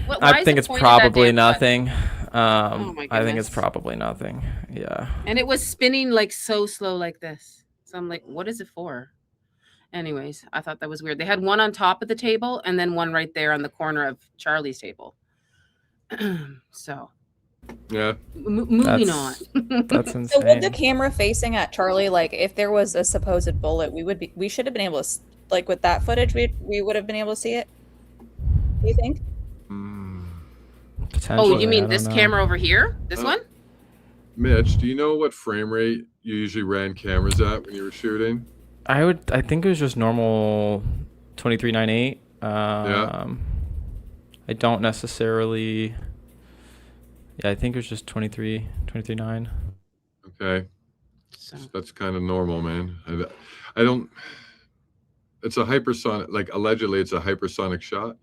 Why I is think it it's pointed that probably damn button? nothing. Oh my I think it's goodness. probably nothing. Yeah. And it was spinning like so slow like this. So I'm like, what is it for? Anyways, I thought that was weird. They had one on top of the table and then one right there on the corner of Charlie's table. So Yeah. moving on. That's So with insane. the camera facing at Charlie, like if there was a supposed bullet, we should have been able to like with that footage, we would have been able to see it. Do you think? Oh, Potentially, you I mean don't this know. camera over here? This one? Mitch, do you know what frame rate you usually ran cameras at when you were shooting? I think it was just normal 2398. Yeah. I don't necessarily. Yeah, I think it was just 23.9. Okay. So That's kind of normal, man. I don't. It's a hypersonic. Like allegedly, it's a hypersonic shot.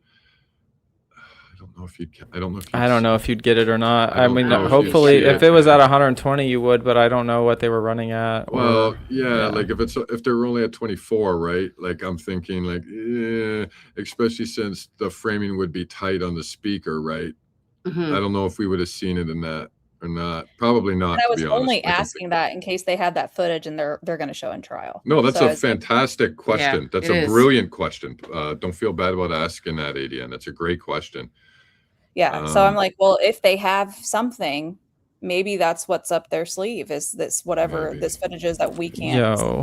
I don't know if you'd. I don't know if. You'd, I don't know if you'd get it or not. I I don't mean, know if you'd hopefully, see if it. it was at 120, you would, but I don't know what they were running at. Well, or, yeah, like if they're only at 24, right? Like I'm thinking, like, especially since the framing would be tight on the speaker, right? mhm. I don't know if we would have seen it in that or not. Probably not. And I To was be honest, only Like, I'm asking that in case they had that footage and they're going to show in trial. No, that's So a I was like, fantastic question. That's it a is. brilliant question. Don't feel bad about asking that, ADN. That's a great question. yeah. So I'm like, well, if they have something, maybe that's what's up their sleeve is this whatever Maybe. this footage is that we can't. Yo,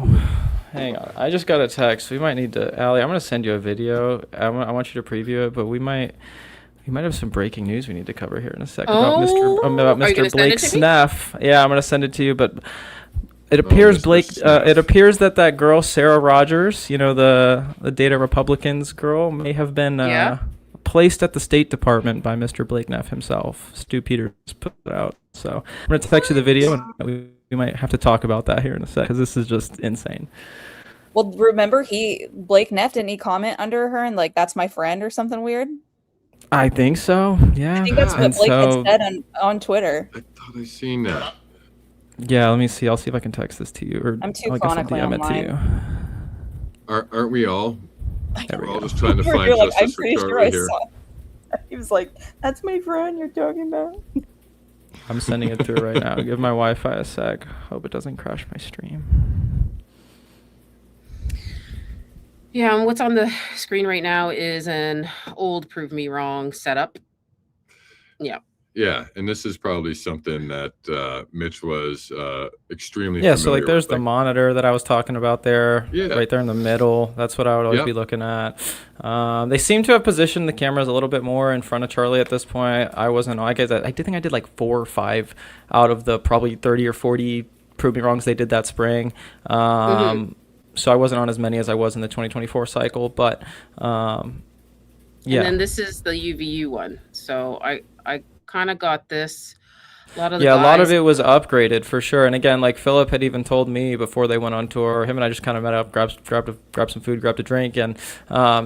hang on. I just got a text. We might need to, Allie, I'm going to send you a video. I want you to preview it, but we might have some breaking news we need to cover here in a second about Are you Mr. gonna send Blake it to me? Sneff. Yeah, I'm going to send it to you, but it appears Mr. it appears that girl, Sarah Rogers, you know, the Data Republicans girl, may have been Yeah. placed at the State Department by Mr. Blake Neff himself. Stu Peters put it out. So I'm going to text you the video, and we might have to talk about that here in a sec, because this is just insane. Well, remember Blake Neff, didn't he comment under her and like, that's my friend or something weird? I think so, yeah. I think that's what And Blake so, had said on Twitter. I thought I seen that. yeah, let me see. I'll see if I can text this to you, or I'm too I guess I'll chronically DM it to online. you. Aren't we all? There we We're all go. just trying to You're find like, I'm justice for pretty sure Charlie I here. saw. He was like, "That's my friend you're talking about." I'm sending it through right now. Give my Wi-Fi a sec. Hope it doesn't crash my stream. Yeah, and what's on the screen right now is an old prove me wrong setup. Yeah. Yeah, and this is probably something that Mitch was extremely Yeah, so like familiar there's with. the monitor that I was talking about there, Yeah. right there in the middle. That's what I would always Yep. be looking at. They seem to have positioned the cameras a little bit more in front of Charlie at this point. I wasn't, I guess I did think I did like 4 or 5 out of the probably 30 or 40 prove me wrongs they did that spring. So I wasn't on as many as I was in the 2024 cycle, but yeah. And then this is the UVU one. So I kind of got this. A lot of the Yeah, a lot of guys- it was upgraded for sure. And again, like Philip had even told me before they went on tour, him and I just kind of met up, grabbed some food, grabbed a drink, and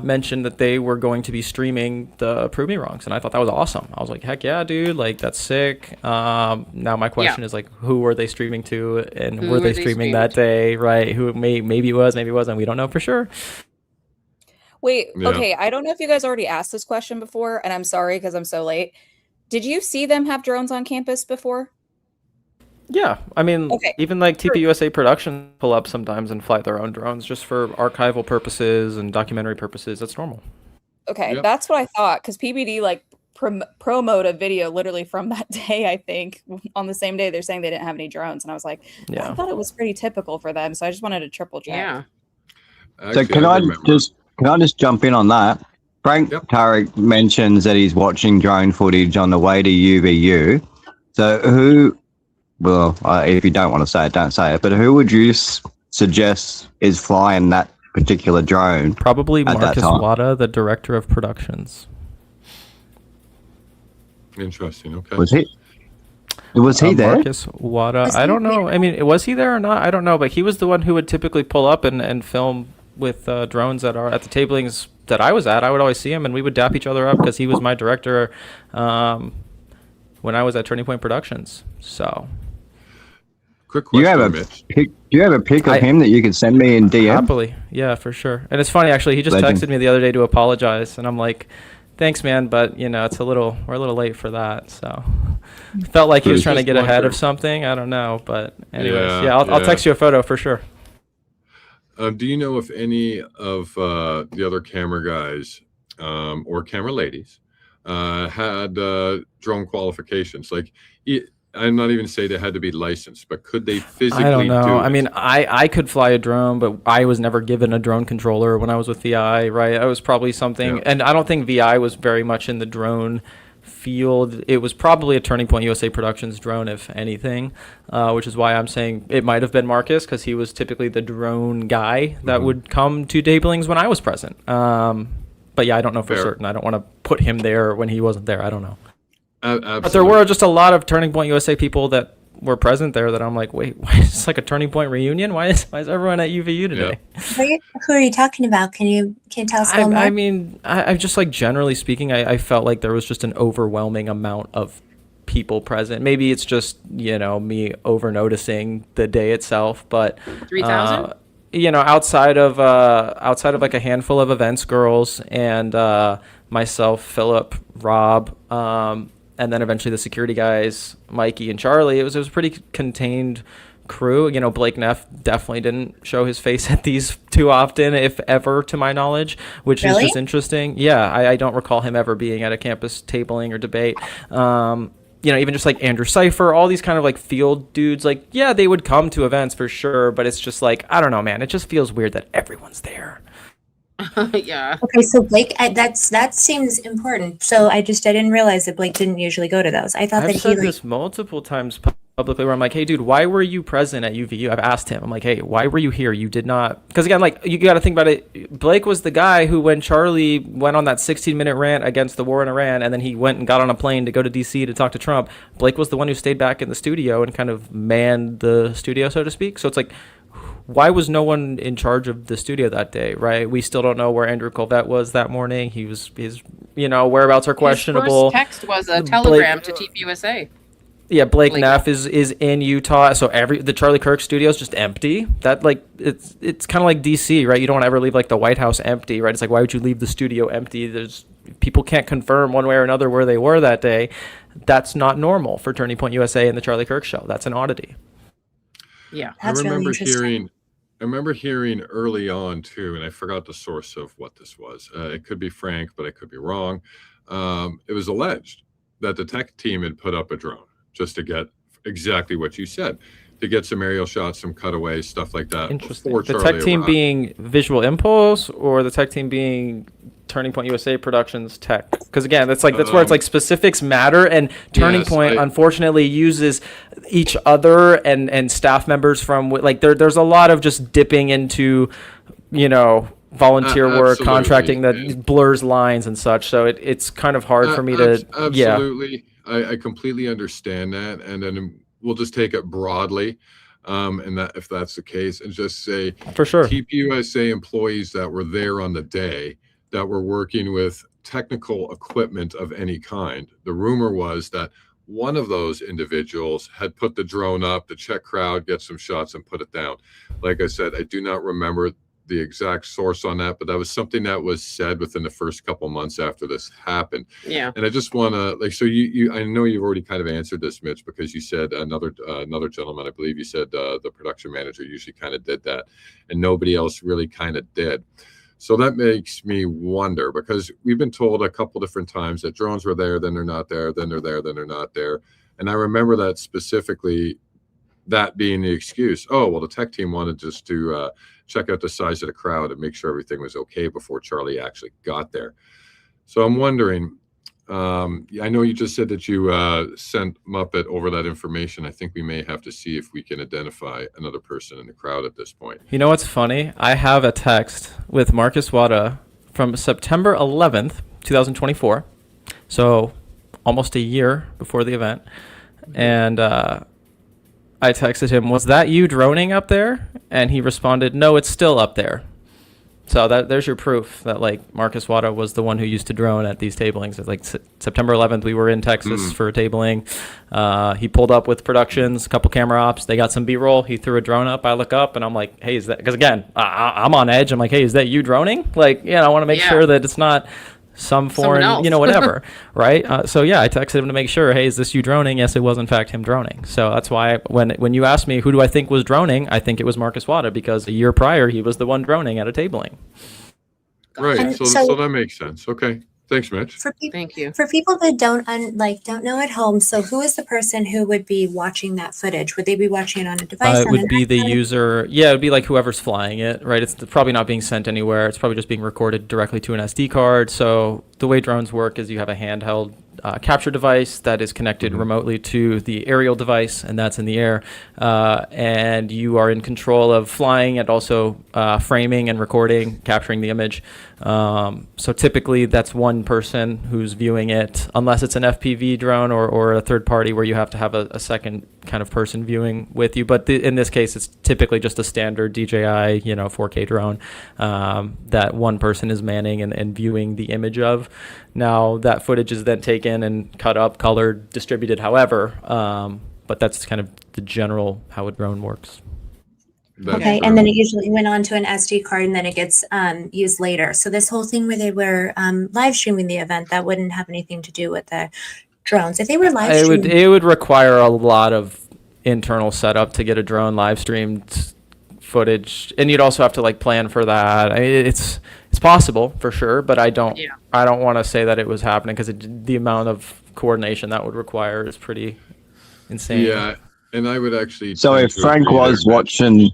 mentioned that they were going to be streaming the Prove Me Wrongs. And I thought that was awesome. I was like, heck yeah, dude, like that's sick. Now my question is like, who were they streaming to, and Who were they streaming that day, right? Who maybe it was, maybe it wasn't. We don't know for sure. Wait, Yeah. okay. I don't know if you guys already asked this question before, and I'm sorry because I'm so late. Did you see them have drones on campus before? Yeah, I mean, Okay. even like TPUSA Production pull up sometimes and fly their own drones just for archival purposes and documentary purposes. That's normal. Okay, Yep. that's what I thought because PBD like promoted a video literally from that day. I think on the same day they're saying they didn't have any drones, and I was like, Yeah. I thought it was pretty typical for them. So I just wanted to triple check. Yeah. Actually, So can I remember. just jump in on that? Frank Yep. Turek mentions that he's watching drone footage on the way to UVU. So if you don't want to say it, don't say it. But who would you suggest is flying that particular drone? Probably At that Marcus time. Wada, the director of productions. Interesting. Okay. Was he? Was he there? Marcus Wada. Was I he don't know. there? I mean, was he there or not? I don't know. But he was the one who would typically pull up and film with drones at the tablings that I was at. I would always see him, and we would dap each other up because he was my director when I was at Turning Point Productions. So Quick Do you question, have a Mitch. pic? Do you have a pic of I- him that you could send me in DM? happily, yeah, for sure. And it's funny actually. He just Legend. texted me the other day to apologize, and I'm like, "Thanks, man, but you know, we're a little late for that." So felt like he was Just trying to get ahead wondered. of something. I don't know, but anyways, Yeah, I'll yeah. text you a photo for sure. Do you know if any of the other camera guys or camera ladies had drone qualifications? Like, I'm not even saying they had to be licensed, but could they physically I don't know. do I it? mean, I could fly a drone, but I was never given a drone controller when I was with VI, right? I was probably something, Yeah. and I don't think VI was very much in the drone field. It was probably a Turning Point USA Productions drone, if anything, which is why I'm saying it might have been Marcus, because he was typically the drone guy that would come to tablings when I was present. But yeah, I don't know for certain. I don't want to put him there when he wasn't there. I don't know. But there were just a lot of Turning Point USA people that were present there that I'm like, wait, why is this like a Turning Point reunion? Why is everyone at UVU today? Yeah. Who are you talking about? Can you tell us a little more? I mean, I just like generally speaking, I felt like there was just an overwhelming amount of people present. Maybe it's just, me over noticing the day itself, but 3,000? Outside of like a handful of events girls and myself, Philip, Rob, and then eventually the security guys, Mikey and Charlie, it was a pretty contained crew. Blake Neff definitely didn't show his face at these too often, if ever, to my knowledge, which is just interesting. Yeah, I don't recall him ever being at a campus tabling or debate. Even just like Andrew Cypher, all these kind of like field dudes, like, yeah, they would come to events for sure, but it's just like, I don't know, man. It just feels weird that everyone's there. Yeah. Okay, so Blake, that seems important. So I didn't realize that Blake didn't usually go to those. I thought I've that said this multiple times publicly where I'm like, hey, dude, why were you present at UVU? I've asked him. I'm like, hey, why were you here? You did not. Because again, like, you got to think about it. Blake was the guy who, when Charlie went on that 16-minute rant against the war in Iran, and then he went and got on a plane to go to D.C. to talk to Trump, Blake was the one who stayed back in the studio and kind of manned the studio, so to speak. So it's like, why was no one in charge of the studio that day, right? We still don't know where Andrew Colvette was that morning. His whereabouts are questionable. His first text was a telegram to TPUSA. Yeah, Blake Neff is in Utah, so the Charlie Kirk studio is just empty. That, like, it's kind of like DC, right? You don't want to ever leave like the White House empty, right? It's like, why would you leave the studio empty? People can't confirm one way or another where they were that day. That's not normal for Turning Point USA and the Charlie Kirk show. That's an oddity. Yeah, that's really interesting. I remember hearing early on too, and I forgot the source of what this was. It could be Frank, but I could be wrong. It was alleged that the tech team had put up a drone just to get exactly what you said, to get some aerial shots, some cutaways, stuff like that. Interesting. The tech team being Visual Impulse, or the tech team being Turning Point USA Productions tech? Because again, that's where it's like specifics matter, and Turning Point unfortunately uses each other and staff members from like there's a lot of just dipping into volunteer work, contracting that blurs lines and such. So it's kind of hard for me to absolutely. I completely understand that, and then we'll just take it broadly. And that if that's the case, and just say for sure TPUSA employees that were there on the day that were working with technical equipment of any kind. The rumor was that one of those individuals had put the drone up to check crowd, get some shots, and put it down. Like I said, I do not remember the exact source on that, but that was something that was said within the first couple months after this happened. Yeah. And I just want to so you I know you've already kind of answered this, Mitch, because you said another gentleman, I believe you said the production manager usually kind of did that, and nobody else really kind of did. So that makes me wonder, because we've been told a couple different times that drones were there, then they're not there, then they're there, then they're not there. And I remember that specifically, that being the excuse. Oh, well, the tech team wanted just to check out the size of the crowd and make sure everything was okay before Charlie actually got there. So I'm wondering, I know you just said that you sent Muppet over that information. I think we may have to see if we can identify another person in the crowd at this point. You know what's funny? I have a text with Marcus Wada from September 11th, 2024. So almost a year before the event. And I texted him, was that you droning up there? And he responded, no, it's still up there. So there's your proof that like Marcus Wada was the one who used to drone at these tablings. It's like September 11th, we were in Texas for a tabling. He pulled up with productions, a couple camera ops. They got some B-roll. He threw a drone up. I look up and I'm like, hey, is that? Because again, I'm on edge. I'm like, hey, is that you droning? Like, I want to make sure that it's not some foreign, whatever, right? So yeah, I texted him to make sure, hey, is this you droning? Yes, it was in fact him droning. So that's why when you asked me who do I think was droning, I think it was Marcus Wada, because a year prior he was the one droning at a tabling. Right. So that makes sense. Okay. Thanks, Mitch. Thank you. For people that don't know at home, so who is the person who would be watching that footage? Would they be watching it on a device? It would be the user. Yeah, it would be like whoever's flying it, right? It's probably not being sent anywhere. It's probably just being recorded directly to an SD card. So the way drones work is you have a handheld capture device that is connected remotely to the aerial device, and that's in the air. And you are in control of flying and also framing and recording, capturing the image. So typically that's one person who's viewing it, unless it's an FPV drone or a third party where you have to have a second kind of person viewing with you. But in this case, it's typically just a standard DJI, 4K drone that one person is manning and viewing the image of. Now that footage is then taken and cut up, colored, distributed, however. But that's kind of the general how a drone works. Okay, and then it usually went on to an SD card, and then it gets used later. So this whole thing where they were live streaming the event, that wouldn't have anything to do with the drones. If they were live streaming, it would require a lot of internal setup to get a drone live streamed footage, and you'd also have to like plan for that. I mean, it's possible for sure, but I don't want to say that it was happening because the amount of coordination that would require is pretty insane. Yeah, and I would actually. So if Frank was watching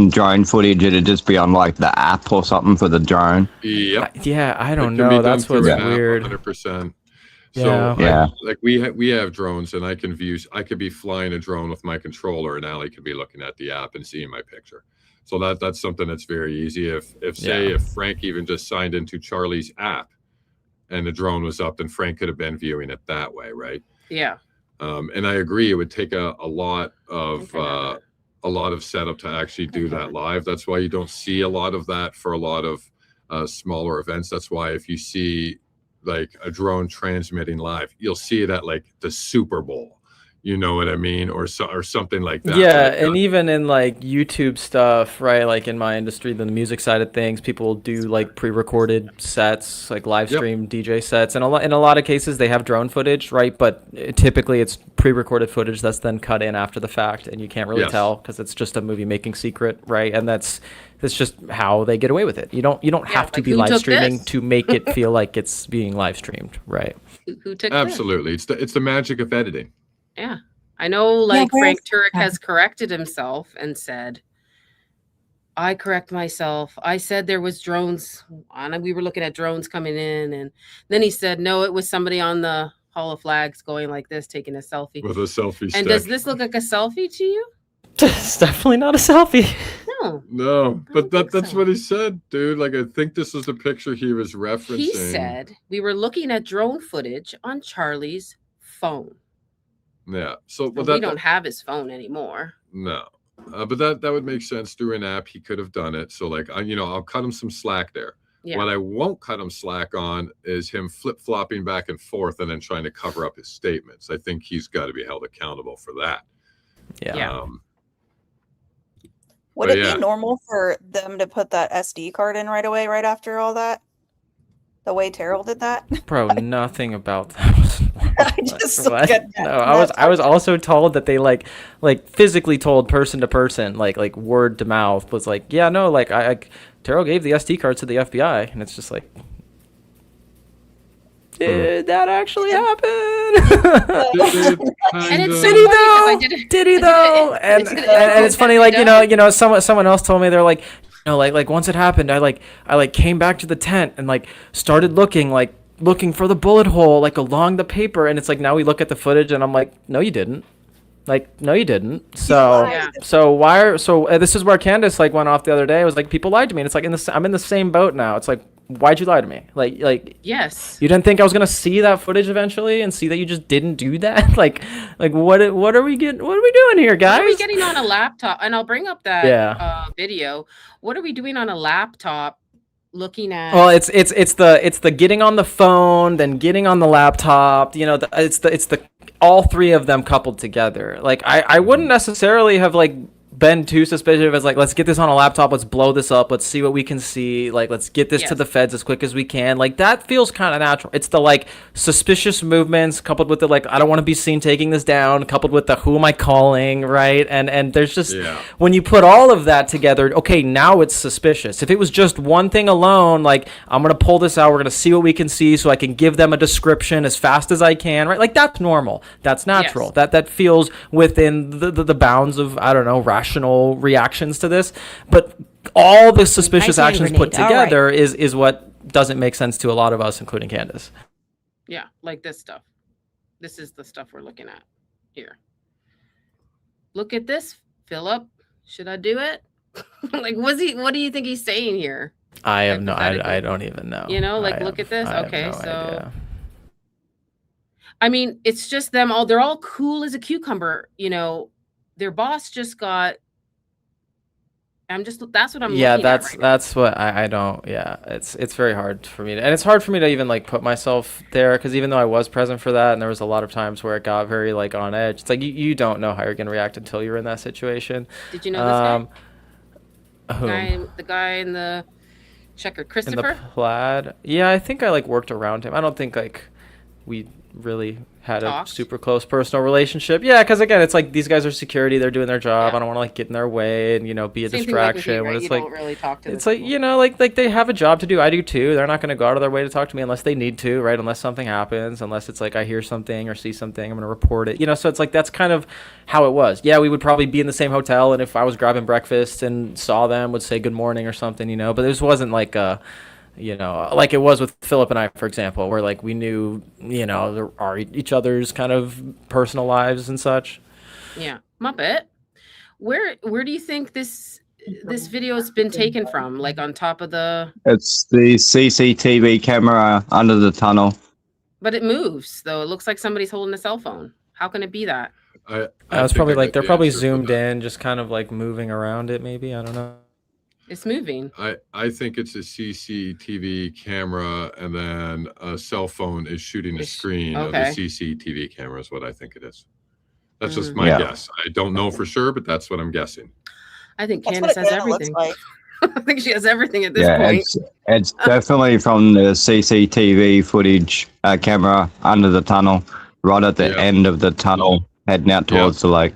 drone footage, it'd just be on like the app or something for the drone. Yep. Yeah, I don't know. That's what's weird. 100%. Yeah. So we have drones, and I could be flying a drone with my controller, and Ali could be looking at the app and seeing my picture. So that's something that's very easy. If Frank even just signed into Charlie's app, and the drone was up, then Frank could have been viewing it that way, right? Yeah. And I agree, it would take a lot of setup to actually do that live. That's why you don't see a lot of that for a lot of smaller events. That's why if you see like a drone transmitting live, you'll see it at like the Super Bowl. You know what I mean? Or something like that. Yeah, and even in like YouTube stuff, right? Like in my industry, the music side of things, people do like pre-recorded sets, like live stream DJ sets, and in a lot of cases they have drone footage, right? But typically it's pre-recorded footage that's then cut in after the fact, and you can't really tell because it's just a movie making secret, right? And that's just how they get away with it. You don't have to be live streaming to make it feel like it's being live streamed, right? Who took Absolutely, it's the magic of editing. Yeah. I know, like, Frank Turek has corrected himself and said, I correct myself. I said there was drones we were looking at drones coming in. And then he said, no, it was somebody on the Hall of Flags going like this, taking a selfie. With a selfie stick. And does this look like a selfie to you? It's definitely not a selfie. No, but that's what he said, dude. Like, I think this is the picture he was referencing. He said, we were looking at drone footage on Charlie's phone. Yeah, so we don't have his phone anymore. No, but that would make sense through an app. He could have done it. So like, I'll cut him some slack there. Yeah. What I won't cut him slack on is him flip-flopping back and forth and then trying to cover up his statements. I think he's got to be held accountable for that. Yeah. Would it be normal for them to put that SD card in right away, right after all that? The way Terrell did that? Bro, nothing about that. I just get that. No, I was also told that they like physically told person to person, like word to mouth was like, yeah, no, like I Terrell gave the SD cards to the FBI, and it's just like, did that actually happen? And it's did he though? And it's funny, like someone else told me, they're like, like once it happened, I came back to the tent and like started looking for the bullet hole like along the paper, and it's like now we look at the footage and I'm like, no you didn't. Like, no you didn't. So this is where Candace like went off the other day. It was like, people lied to me, and it's like I'm in the same boat now. It's like, why'd you lie to me? Like yes, you didn't think I was gonna see that footage eventually and see that you just didn't do that? like what are we doing here, guys? What are we getting on a laptop? And I'll bring up that video. What are we doing on a laptop? Looking at, well, it's the getting on the phone, then getting on the laptop. It's the all three of them coupled together. Like I wouldn't necessarily have like been too suspicious as like, let's get this on a laptop, let's blow this up, let's see what we can see, like let's get this to the feds as quick as we can. Like that feels kind of natural. It's the like suspicious movements coupled with the like, I don't want to be seen taking this down, coupled with the who am I calling, right? And there's just when you put all of that together, okay, now it's suspicious. If it was just one thing alone, like I'm gonna pull this out, we're gonna see what we can see so I can give them a description as fast as I can, right? Like that's normal, that's natural, that feels within the bounds of, I don't know, rational reactions to this. But all the suspicious actions put together is what doesn't make sense to a lot of us, including Candace. Yeah, like this stuff. This is the stuff we're looking at here. Look at this, Philip. Should I do it? Like, what do you think he's saying here? I have no, I don't even know. You know, like, look at this. Okay, no so idea. I mean, it's just them all. They're all cool as a cucumber. You know, their boss just got. That's what I'm. Yeah, looking at right now. that's what I don't. Yeah, it's very hard for me and it's hard for me to even like put myself there, because even though I was present for that and there was a lot of times where it got very like on edge, it's like you don't know how you're gonna react until you're in that situation. Did you know this guy? The guy in the checkered, Christopher? In the plaid. Yeah, I think I like worked around him. I don't think like we really had a super close personal relationship. Yeah, because again, it's like these guys are security, they're doing their job. I don't want to like get in their way and be a distraction. When it's you don't really talk to it's like like they have a job to do. I do too. They're not going to go out of their way to talk to me unless they need to, right? Unless something happens, unless it's like I hear something or see something, I'm going to report it. So it's like that's kind of how it was. Yeah, we would probably be in the same hotel, and if I was grabbing breakfast and saw them, would say good morning or something, but this wasn't like like it was with Philip and I, for example, where like we knew, each other's kind of personal lives and such. Yeah. Muppet, where do you think this video has been taken from? Like on top of the... It's the CCTV camera under the tunnel. But it moves, though. It looks like somebody's holding a cell phone. How can it be that? I was probably like, they're probably zoomed in, just kind of like moving around it, maybe. I don't know. It's moving. I think it's a CCTV camera, and then a cell phone is shooting the screen of the CCTV camera is what I think it is. That's just my guess. I don't know for sure, but that's what I'm guessing. I think Candace has everything. Like. I think she has everything at this point. It's definitely from the CCTV footage camera under the tunnel, right at the end of the tunnel, heading out towards the lake.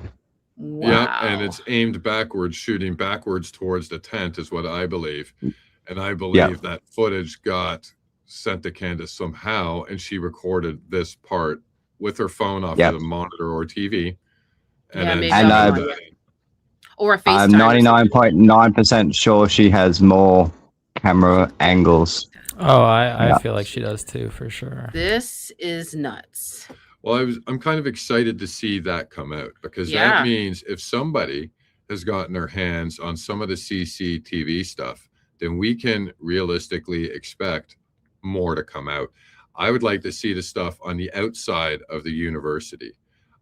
Wow. Yeah, and it's aimed backwards, shooting backwards towards the tent is what I believe. And I believe that footage got sent to Candace somehow, and she recorded this part with her phone off of the monitor or TV. And or a FaceTime. I'm 99.9% sure she has more camera angles. Oh, I feel like she does too, for sure. This is nuts. Well, I'm kind of excited to see that come out, because that means if somebody has gotten their hands on some of the CCTV stuff, then we can realistically expect more to come out. I would like to see the stuff on the outside of the university.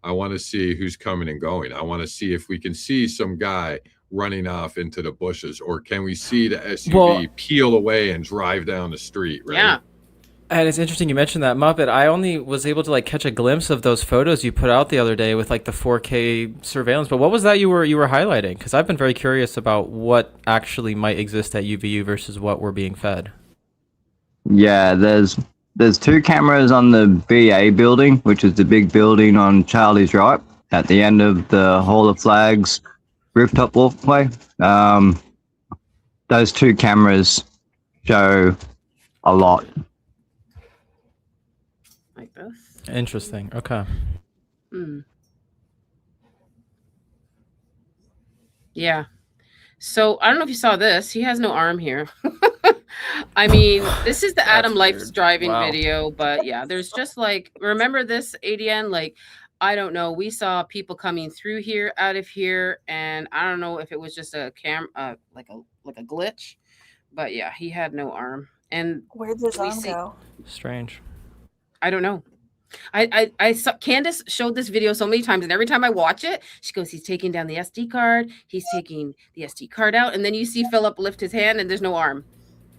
I want to see who's coming and going. I want to see if we can see some guy running off into the bushes, or can we see the SUV peel away and drive down the street, right? Yeah. And it's interesting you mentioned that, Muppet. I only was able to like catch a glimpse of those photos you put out the other day with like the 4K surveillance. But what was that you were highlighting? Because I've been very curious about what actually might exist at UVU versus what we're being fed. Yeah, there's two cameras on the BA building, which is the big building on Charlie's right at the end of the Hall of Flags rooftop walkway. Those two cameras show a lot. Like this? Interesting. Okay. Yeah. So I don't know if you saw this. He has no arm here. I mean, this is the Adam Life's driving video, but yeah, there's just like, remember this, ADN? Like, I don't know. We saw people coming through here, out of here, and I don't know if it was just a like a glitch, but yeah, he had no arm. And where'd his arm go? Strange. I don't know. I saw Candace showed this video so many times, and every time I watch it, she goes, he's taking down the SD card, he's taking the SD card out, and then you see Philip lift his hand and there's no arm.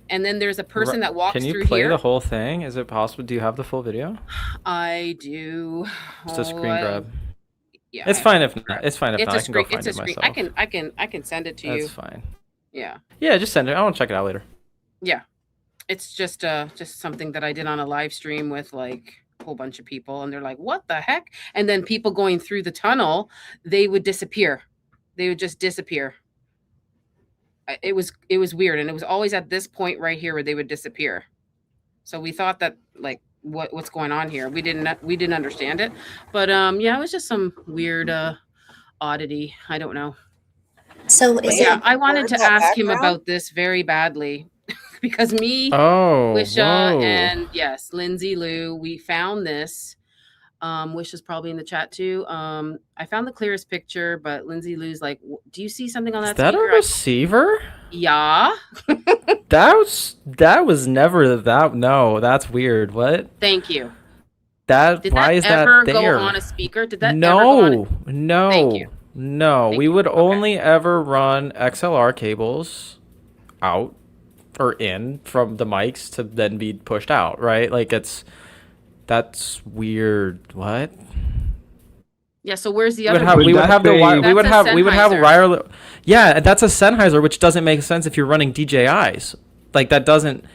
And then there's a person that walks through here. Can you play the whole thing? Is it possible? Do you have the full video? I do. Just a screen grab. Yeah. It's fine if not. It's fine if not. I can go find it myself. I can send it to you. That's fine. Yeah. Yeah, just send it. I want to check it out later. Yeah. It's just something that I did on a live stream with like a whole bunch of people, and they're like, what the heck? And then people going through the tunnel, they would disappear. They would just disappear. It was weird, and it was always at this point right here where they would disappear. So we thought that like what's going on here? We didn't understand it, but yeah, it was just some weird oddity. I don't know. So I wanted to ask him about this very badly. because me, Oh, Wisha, whoa. and yes, Lindsay Lou, we found this. Wish is probably in the chat too. I found the clearest picture, but Lindsay Lou's like, "Do you see something on Is that that a speaker?" receiver? Yeah. That was never that. No, that's weird. What? Thank you. That, Did why that is that ever there? go on a speaker? Did that ever go on? No, Thank you. no. Thank We you. would Okay. only ever run XLR cables out or in from the mics to then be pushed out, right? Like that's weird. What? Yeah. So where's the We would other have one? we would have the be- we would That's a have Sennheiser. wireless. Yeah, that's a Sennheiser, which doesn't make sense if you're running DJIs. Like that doesn't.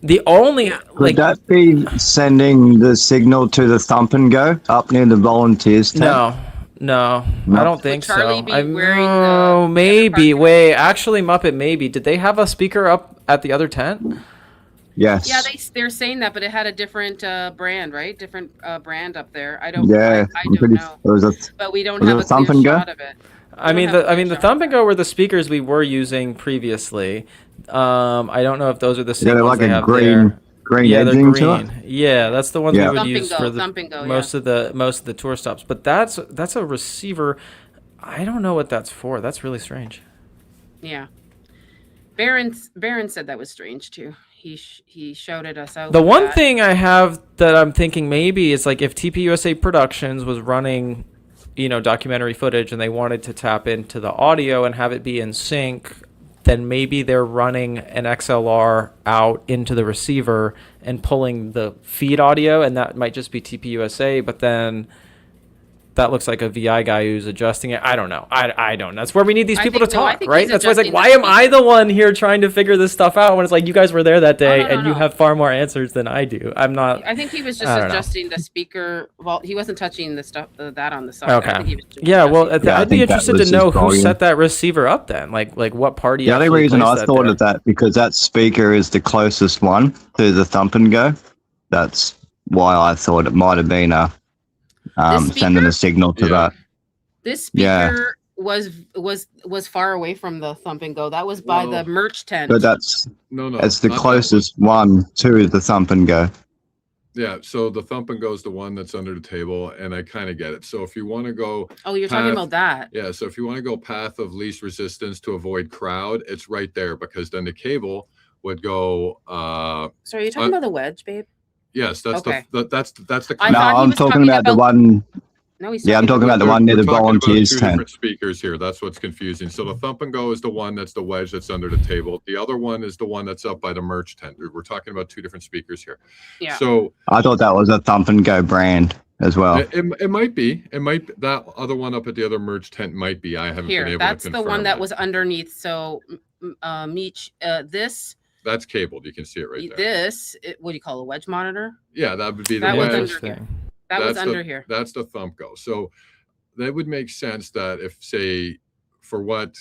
The only Could that be sending the signal to the thump and go up near the volunteers tent? No, No. I don't think Charlie so. be wearing the Maybe. other part? Wait, actually, Muppet, maybe. Did they have a speaker up at the other tent? Yes. Yeah, they're saying that, but it had a different brand, right? Different brand up there. I don't. Yeah, I I'm don't pretty. know. It was a. But we don't Was it have a a clear thump and go? shot of it. I mean, don't have a the clear shot Thump of and Go were the speakers we were using previously. I don't know if those are the same Yeah, they're ones like they a have green, there. green Yeah, they're edging to it. green. Yeah, that's the ones Yeah. we would Thump and use Go, for the Thump and Go, most of the tour stops. But that's a receiver. I don't know what that's for. That's really strange. Yeah. Baron said that was strange too. He shouted us out. The for one that. thing I have that I'm thinking maybe is like if TPUSA Productions was running, documentary footage and they wanted to tap into the audio and have it be in sync, then maybe they're running an XLR out into the receiver and pulling the feed audio, and that might just be TPUSA, but then that looks like a VI guy who's adjusting it. I don't know. I don't know. That's where we need these I people to think- no, I talk, think right? he's That's why it's like, adjusting why the am I speaker. the one here trying to figure this stuff out when it's like you guys were there that day no, and you no. have far more answers than I do? I'm not. I think he was I just don't know. adjusting the speaker. Well, he wasn't touching the stuff that on the side. I think Okay. he was just Yeah, well, adjusting Yeah, I I'd be think that interested was to know his who volume. set that receiver up then. Like what party? The only actually reason placed I that thought there? of that because that speaker is the closest one to the thump and go. That's why I thought it might have been This sending speaker? a signal to Yeah. that. This Yeah. speaker was far away from the Thump and Go. That was by Well, the merch tent. But that's No, it's the not that closest one to the thump and go. Yeah, so the thump and go is the one that's under the table, and I kind of get it. So if you want to go, Oh, you're talking about that. yeah, so if you want to go path of least resistance to avoid crowd, it's right there because then the cable would go. So are you talking about the wedge, babe? Yes, that's Okay. that's the. I No, thought he I'm was talking talking about the about- one. No, he's Yeah, I'm talking about the one near We're the talking about volunteers two tent. different speakers here. That's what's confusing. So the thump and go is the one that's the wedge that's under the table. The other one is the one that's up by the merch tent. We're talking about two different speakers here. Yeah. So I thought that was a thump and go brand as well. it might be. It might that other one up at the other merch tent might be. I haven't been Here, able that's to the confirm one that was underneath. So, Meech, this, That's cabled. You can see it right there. this, what do you call a wedge monitor? Yeah, that would be the That was wedge. under here. That was under here. That's the thump go. So that would make sense that if, say, for what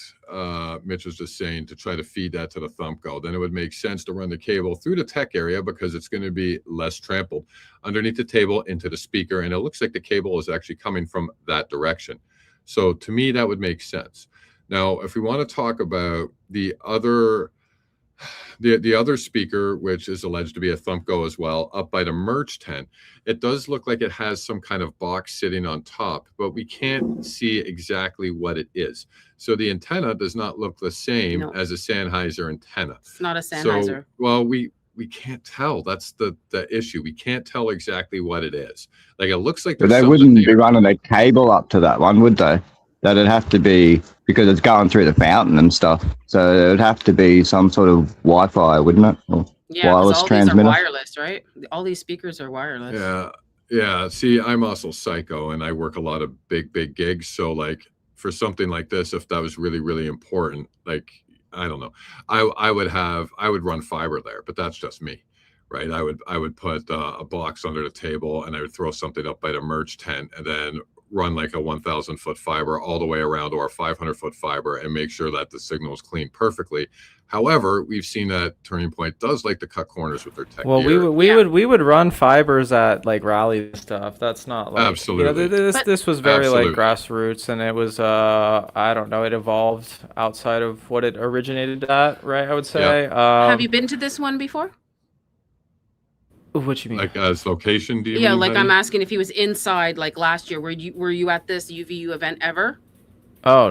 Mitch was just saying, to try to feed that to the thump go, then it would make sense to run the cable through the tech area because it's going to be less trampled underneath the table into the speaker. And it looks like the cable is actually coming from that direction. So to me, that would make sense. Now, if we want to talk about the other speaker, which is alleged to be a thump go as well, up by the merch tent, it does look like it has some kind of box sitting on top, but we can't see exactly what it is. So the antenna does not look the same No. as a Sennheiser antenna. It's not a Sennheiser. So, well, we can't tell. That's the issue. We can't tell exactly what it is. Like it looks like But there's they something wouldn't be there. running a cable up to that one, would they? That'd have to be because it's going through the fountain and stuff. So it would have to be some sort of Wi-Fi, wouldn't it? Or Yeah, wireless because all transmitter. these are wireless, right? All these speakers are wireless. Yeah. See, I'm also psycho and I work a lot of big gigs. So like for something like this, if that was really, really important, like, I don't know, I would run fiber there, but that's just me, right? I would put a box under the table and I would throw something up by the merch tent and then run like a 1,000 foot fiber all the way around or a 500 foot fiber and make sure that the signal is clean perfectly. However, we've seen that Turning Point does like to cut corners with their tech Well, gear. we would run fibers at like rally stuff. That's not like Absolutely. This was very like Absolutely. grassroots, and it was I don't know, it evolved outside of what it originated at, right? I would say. Have you been to this one before? What you mean? Like as location? Do you Yeah, mean, like I'm Heidi? asking if he was inside like last year. Were you at this UVU event ever? Oh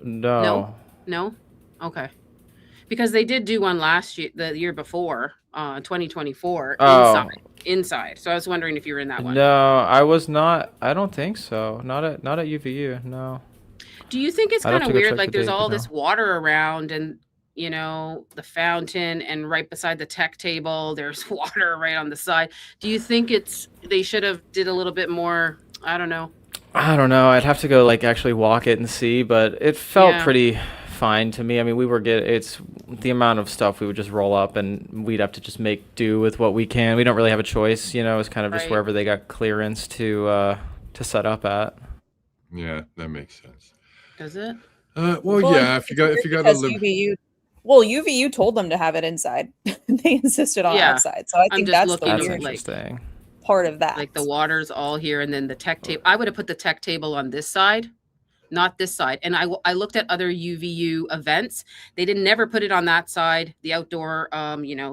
no. No? Okay. Because they did do one last year, the year before, 2024, inside. So I was wondering if you were in that one. No, I was not. I don't think so. Not at UVU. No. Do you think it's I'd have kind of to go weird? check Like the there's date, all but this no. water around, and you know the fountain, and right beside the tech table, there's water right on the side. Do you think they should have did a little bit more? I don't know. I'd have to go like actually walk it and see, but it felt Yeah. pretty fine to me. I mean, it's the amount of stuff we would just roll up and we'd have to just make do with what we can. We don't really have a choice, you know. It's kind of just Right. wherever they got clearance to set up at. Yeah, that makes sense. Does it? Well, yeah. If you got to because live. UVU told them to have it inside. They insisted on Yeah. outside. So I I'm think just that's the looking That's at, weird like, interesting. part of that. Like the water's all here, and then the tech table. I would have put the tech table on this side, not this side. And I looked at other UVU events. They didn't never put it on that side. The outdoor,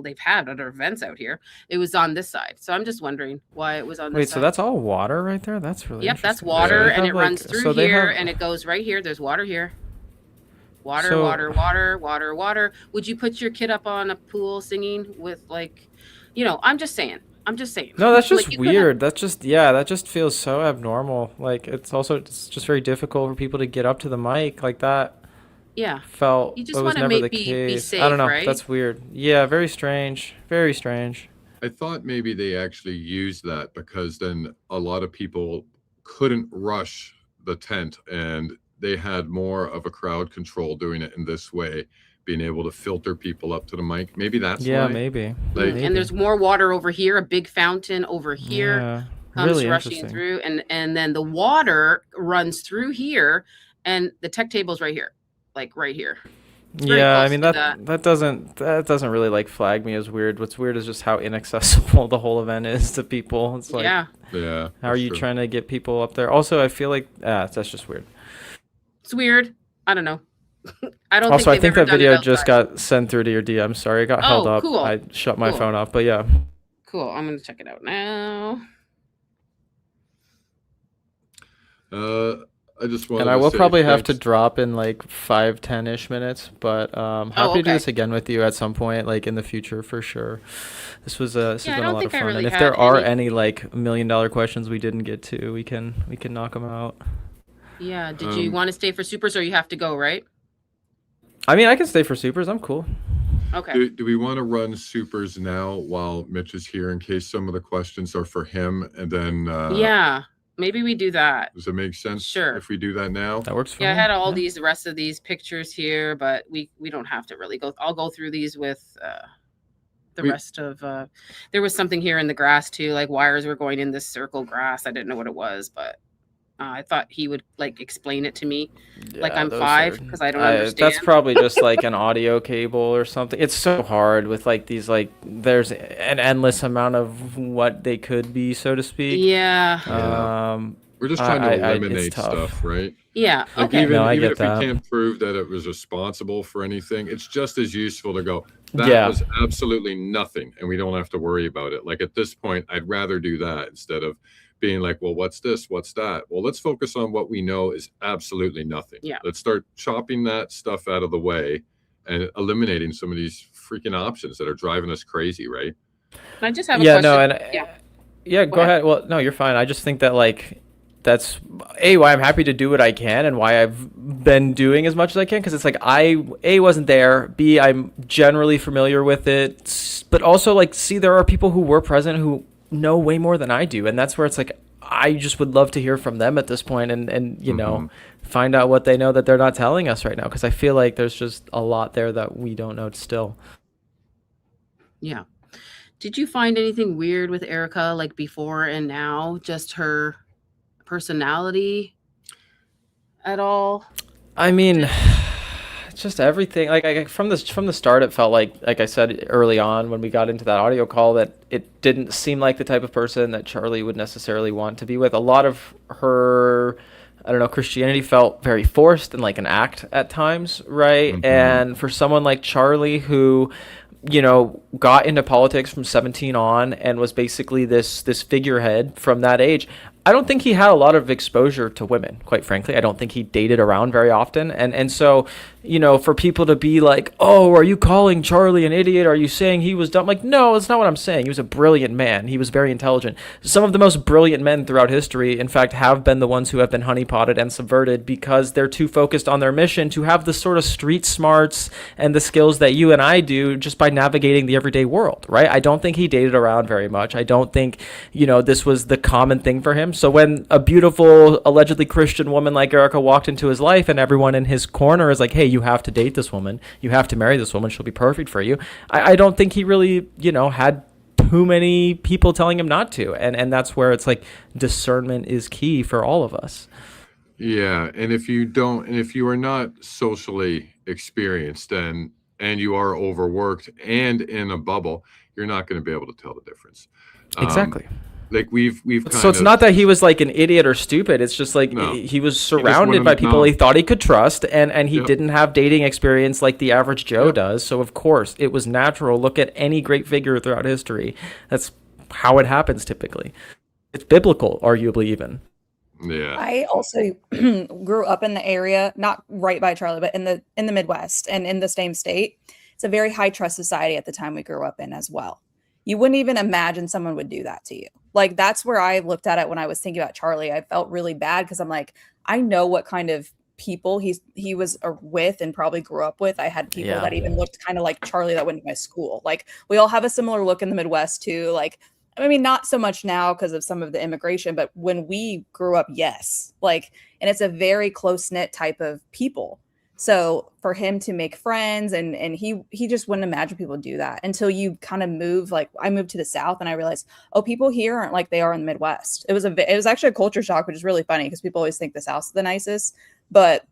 they've had other events out here. It was on this side. So I'm just wondering why it was on this Wait, side. so that's all water right there? That's really Yep, that's interesting. water, They and have, it like- runs through so they here, have- and it goes right here. There's water here. Water, So- water. Would you put your kid up on a pool singing with I'm just saying. No, that's just Like, you could have- weird. That just feels so abnormal. Like it's just very difficult for people to get up to the mic like that. Yeah. Felt You just it was wanna never be the case. safe, I don't know. right? That's weird. Yeah, very strange. Very strange. I thought maybe they actually used that because then a lot of people couldn't rush the tent and they had more of a crowd control doing it in this way, being able to filter people up to the mic. Maybe that's Yeah, why. maybe. Like, And there's more water over here, a big fountain over here. Yeah, Comes really rushing interesting. through, and then the water runs through here, and the tech table's right here, like right here. It's very Yeah, I close mean to that doesn't really like flag me as weird. What's weird is just how inaccessible the whole event is to people. It's like, Yeah, yeah. how are you trying to get people up there? Also, I feel like that's just weird. it's weird. I don't know. I don't. Also, I they've think ever that done it video just outside. got sent through to your DM. Sorry, it got held Oh, up. cool. I shut my Cool. phone off, but yeah. Cool. I'm gonna check it out now. I just wanted And I to will say probably have to thanks. drop in like 5-10-ish minutes, but happy to do okay. this again with you at some point, like in the future for sure. This has Yeah, I been a don't lot of think I fun. really And if had there are any- any like $1 million questions we didn't get to, we can knock them out. Yeah. Did you Um, want to stay for supers, or you have to go? Right. I mean, I can stay for supers. I'm cool. Okay. Do we want to run supers now while Mitch is here in case some of the questions are for him? And then Yeah. Maybe we do that. does it make sense Sure. if we do that now? That works for Yeah, I me. had all Yeah. these rest of these pictures here, but we don't have to really go. I'll go through these with the We- rest of. There was something here in the grass too, like wires were going in this circle grass. I didn't know what it was, but I thought he would like explain it to me. Like I'm those 5 are- because I don't understand. That's probably just like an audio cable or something. It's so hard with like these there's an endless amount of what they could be, so to speak. Yeah. We're just trying to it's eliminate tough. stuff, right? Yeah. Like Okay. even, No, I even get if that. we can't prove that it was responsible for anything, it's just as useful to go, that Yeah. was absolutely nothing, and we don't have to worry about it. Like at this point, I'd rather do that instead of being like, well, what's this? What's that? Well, let's focus on what we know is absolutely nothing. Yeah. Let's start chopping that stuff out of the way and eliminating some of these freaking options that are driving us crazy, right? I just have a Yeah, question. no, and Yeah. go ahead. Well, no, you're fine. I just think that like that's why I'm happy to do what I can and why I've been doing as much as I can, because it's like I wasn't there, B, I'm generally familiar with it, but also like there are people who were present who know way more than I do, and that's where it's like I just would love to hear from them at this point and you know, find out what they know that they're not telling us right now, because I feel like there's just a lot there that we don't know still. Yeah. Did you find anything weird with Erica, like before and now? Just her personality at all? I mean, it's just everything. Like from the start, it felt like I said early on when we got into that audio call, that it didn't seem like the type of person that Charlie would necessarily want to be with. A lot of her, I don't know, Christianity felt very forced and like an act at times, right? Mhm. And for someone like Charlie, who, you know, got into politics from 17 on and was basically this figurehead from that age, I don't think he had a lot of exposure to women, quite frankly. I don't think he dated around very often. And so, you know, for people to be like, oh, are you calling Charlie an idiot? Are you saying he was dumb? Like, no, that's not what I'm saying. He was a brilliant man. He was very intelligent. Some of the most brilliant men throughout history, in fact, have been the ones who have been honeypotted and subverted because they're too focused on their mission to have the sort of street smarts and the skills that you and I do just by navigating the everyday world, right? I don't think he dated around very much. I don't think, you know, this was the common thing for him. So when a beautiful, allegedly Christian woman like Erica walked into his life and everyone in his corner is like, hey, you have to date this woman. You have to marry this woman. She'll be perfect for you. I don't think he really, you know, had too many people telling him not to. And that's where it's like discernment is key for all of us. Yeah, and if you are not socially experienced and you are overworked and in a bubble, you're not going to be able to tell the difference. Exactly. Like we've So it's not that he was like an idiot or stupid. It's just like he was surrounded by people he thought he could trust, and he didn't have dating experience like the average Joe does. So of course it was natural. Look at any great figure throughout history. That's how it happens typically. It's biblical, arguably even. Yeah. I also grew up in the area, not right by Charlie, but in the Midwest and in the same state. It's a very high trust society at the time we grew up in as well. You wouldn't even imagine someone would do that to you. Like, that's where I looked at it when I was thinking about Charlie. I felt really bad because I'm like, I know what kind of people he was with and probably grew up with. I had people that even looked kind of like Charlie that went to my school. Like, we all have a similar look in the Midwest too. Like, I mean, not so much now because of some of the immigration, but when we grew up, yes. Like, and it's a very close-knit type of people. So for him to make friends and he just wouldn't imagine people do that until you kind of move. Like, I moved to the South and I realized, oh, people here aren't like they are in the Midwest. It was actually a culture shock, which is really funny because people always think the South's the nicest, but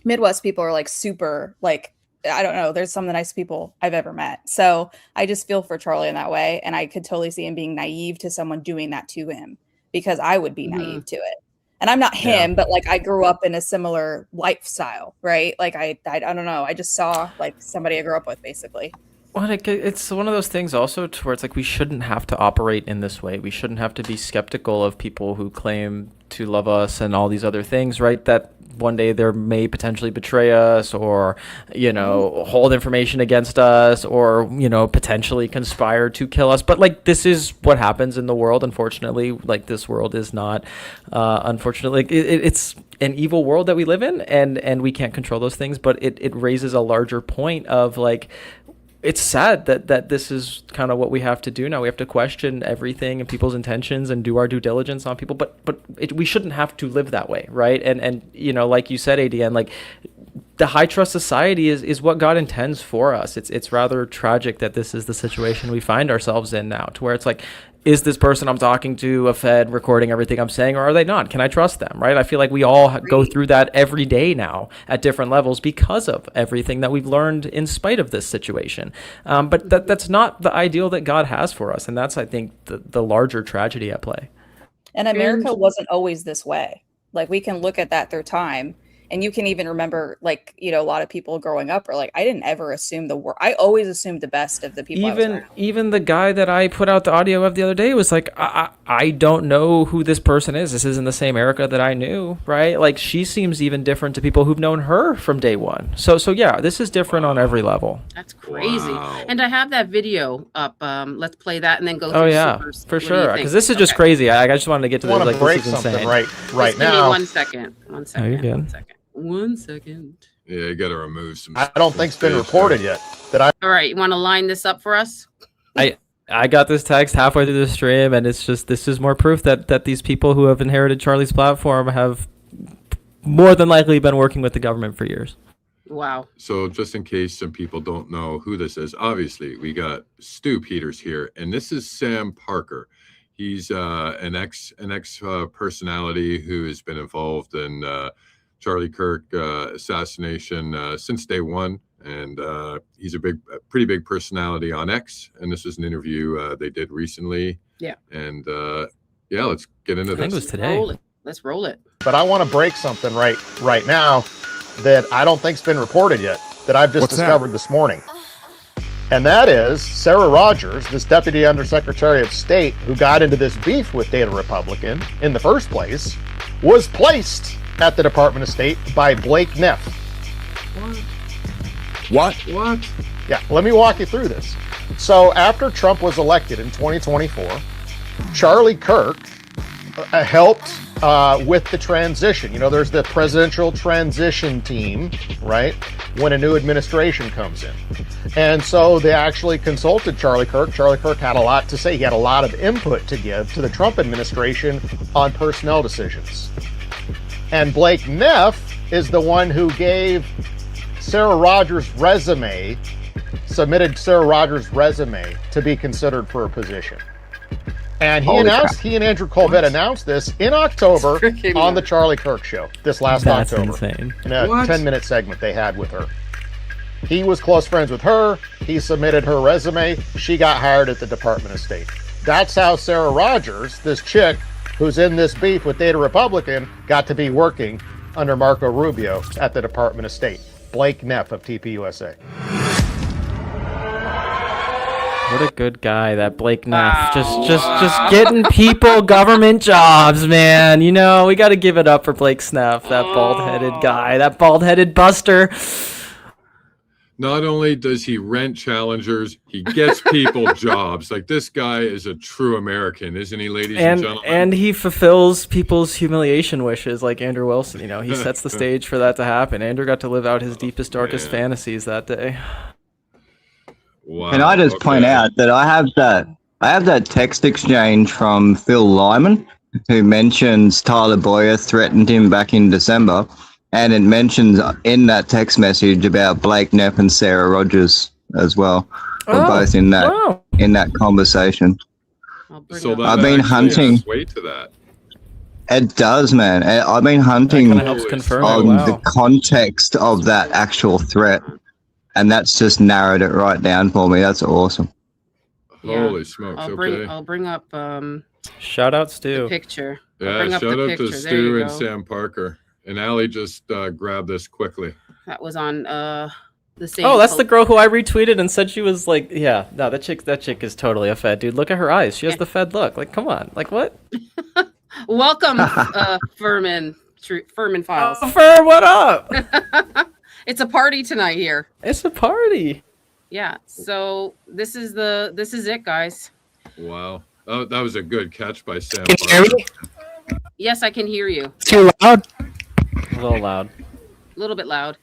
Midwest people are like super, like, I don't know, there's some of the nicest people I've ever met. So I just feel for Charlie in that way. And I could totally see him being naive to someone doing that to him because I would be naive to it. And I'm not him, but like I grew up in a similar lifestyle, right? Like I don't know. I just saw like somebody I grew up with, basically. Well, it's one of those things also to where it's like we shouldn't have to operate in this way. We shouldn't have to be skeptical of people who claim to love us and all these other things, right? That one day they may potentially betray us or, you know, hold information against us or, you know, potentially conspire to kill us. But like, this is what happens in the world. Unfortunately, like, this world is not, unfortunately, it's an evil world that we live in, and we can't control those things. But it raises a larger point of like, it's sad that this is kind of what we have to do now. We have to question everything and people's intentions and do our due diligence on people. But we shouldn't have to live that way, right? And you know, like you said, ADN, like the high trust society is what God intends for us. It's rather tragic that this is the situation we find ourselves in now, to where it's like, is this person I'm talking to a Fed recording everything I'm saying, or are they not? Can I trust them, right? I feel like we all go through that every day now at different levels because of everything that we've learned in spite of this situation. But that's not the ideal that God has for us. And that's, I think, the larger tragedy at play. And America wasn't always this way. Like, we can look at that through time. And you can even remember, like, you know, a lot of people growing up are like, I didn't ever assume the worst. I always assumed the best of the people. Even the guy that I put out the audio of the other day was like, I don't know who this person is. This isn't the same Erica that I knew, right? Like, she seems even different to people who've known her from day one. So yeah, this is different on every level. That's crazy. Wow. And I have that video up. Let's play that and then go through. Oh yeah, for sure. Because this is just crazy. I just wanted to get to this. Like, break this is something insane. right now. Give me 1 second. 1 second. Oh, you're good. 1 second. 1 second. Yeah, you got to remove some. I don't think it's been reported yet. All right, you want to line this up for us? I got this text halfway through the stream, and it's just, this is more proof that these people who have inherited Charlie's platform have more than likely been working with the government for years. Wow. So just in case some people don't know who this is, obviously we got Stu Peters here, and this is Sam Parker. He's an ex personality who has been involved in Charlie Kirk assassination since day one, and he's a pretty big personality on X. And this is an interview they did recently. Yeah. And yeah, let's get into I think it was this. today. Roll it. Let's roll it. But I want to break something right now that I don't think's been reported yet, that I've just discovered this morning. And that is Sarah Rogers, this Deputy Undersecretary of State who got into this beef with Data Republican in the first place, was placed at the Department of State by Blake Neff. What? Yeah, let me walk you through this. So after Trump was elected in 2024, Charlie Kirk helped with the transition. You know, there's the presidential transition team, right? When a new administration comes in. And so they actually consulted Charlie Kirk. Charlie Kirk had a lot to say. He had a lot of input to give to the Trump administration on personnel decisions. And Blake Neff is the one who gave Sarah Rogers' resume, submitted Sarah Rogers' resume to be considered for a position. And he and Andrew Colvett announced this in October on the Charlie Kirk show this last October. That's insane. In a 10-minute segment they had with her. He was close friends with her. He submitted her resume. She got hired at the Department of State. That's how Sarah Rogers, this chick who's in this beef with Data Republican, got to be working under Marco Rubio at the Department of State. Blake Neff of TPUSA. What a good guy, that Blake Neff. Just getting people government jobs, man. You know, we got to give it up for Blake Neff, that bald-headed guy, that bald-headed buster. Not only does he rent challengers, he gets people jobs. Like, this guy is a true American, isn't he, ladies and gentlemen? And he fulfills people's humiliation wishes, like Andrew Wilson. You know, he sets the stage for that to happen. Andrew got to live out his deepest, darkest fantasies that day. Wow. Can I just point out that I have that text exchange from Phil Lyman, who mentions Tyler Boyer threatened him back in December, and it mentions in that text message about Blake Neff and Sarah Rogers as well. We're both in that conversation. So that I've been hunting. Weight to that. It does, man. I've been hunting That kinda helps confirm it. on Wow. the context of that actual threat. And that's just narrowed it right down for me. That's awesome. Yeah. Holy smokes! I'll bring up Shout out Stu. the picture. I'll Yeah, bring up shout the out picture. to There Stu you and go. Sam Parker. And Allie just grabbed this quickly. That was on the same. Oh, that's the girl who I retweeted and said she was like, yeah, no, that chick is totally a Fed, dude. Look at her eyes. She has the Fed look. Like, come on. Like, what? Welcome, Furman Files. Oh, Fur, what up? It's a party tonight here. It's a party. Yeah. So this is it, guys. Wow. Oh, that was a good catch by Sam Can you hear Parker. me? Yes, I can hear you. Too loud? A little loud. A little bit loud.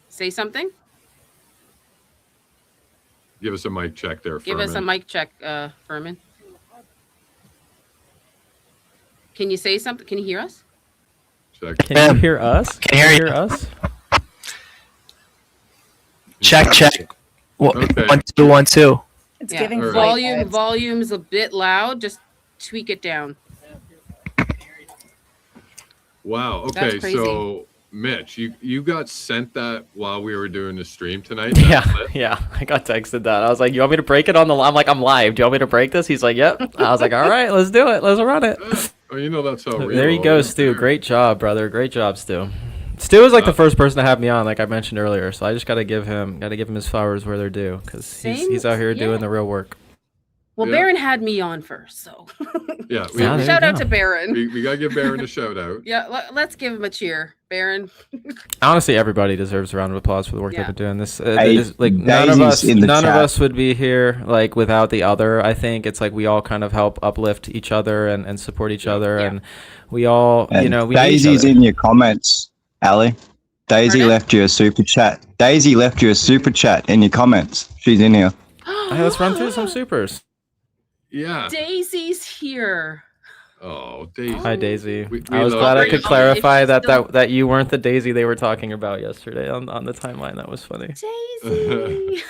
Say something. Give us a mic check there, Give us a Furman. mic check, Furman. Can you say something? Can you hear us? Check. Can you hear us? Can you hear us? Check. Okay. 1 2 1 2. It's Yeah. giving All right. Volume's a bit loud. Just tweak it down. Wow. That's Okay, crazy. so Mitch, you got sent that while we were doing the stream tonight? Yeah, I got texted that. I was like, you want me to break it on the I'm like, I'm live. Do you want me to break this? He's like, yep. I was like, all right, let's do it. Let's run it. Oh, you know that's how. There you go, Stu. Great job, brother. Great job, Stu. Stu was like the first person to have me on, like I mentioned earlier. So I just gotta give him his flowers where they're due, because he's out here doing the real work. Well, Yeah. Baron had me on first, so Yeah. shout out to Baron. We gotta give Baron a shout out. Yeah, let's give him a cheer, Baron. Honestly, everybody deserves a round of applause for the work Yeah. they've been doing. This Hey, is, like none of Daisy's in the us chat. would be here like without the other. I think it's like we all kind of help uplift each other and support each other, and we all we need each Daisy's other. in your comments, Ali. Daisy Pardon? left you a super chat. Daisy left you a super chat in your comments. She's in here. Hey, let's run through some supers. Yeah. Daisy's here. Oh, Daisy. Hi, Daisy. We I was love glad I Daisy. could clarify If she's still- that you weren't the Daisy they were talking about yesterday on the timeline. That was funny. Daisy.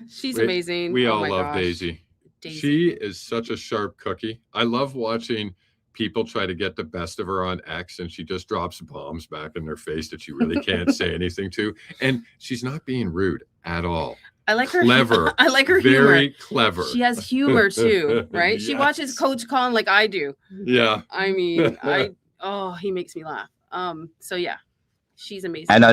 She's amazing. We Oh all my love gosh. Daisy. Daisy. She is such a sharp cookie. I love watching people try to get the best of her on X, and she just drops bombs back in their face that you really can't say anything to. And she's not being rude at all. I like her. Clever. I like her Very humor. clever. She has humor too, right? She Yes. watches Coach Con like I do. Yeah. I mean, he makes me laugh. So yeah, she's amazing. And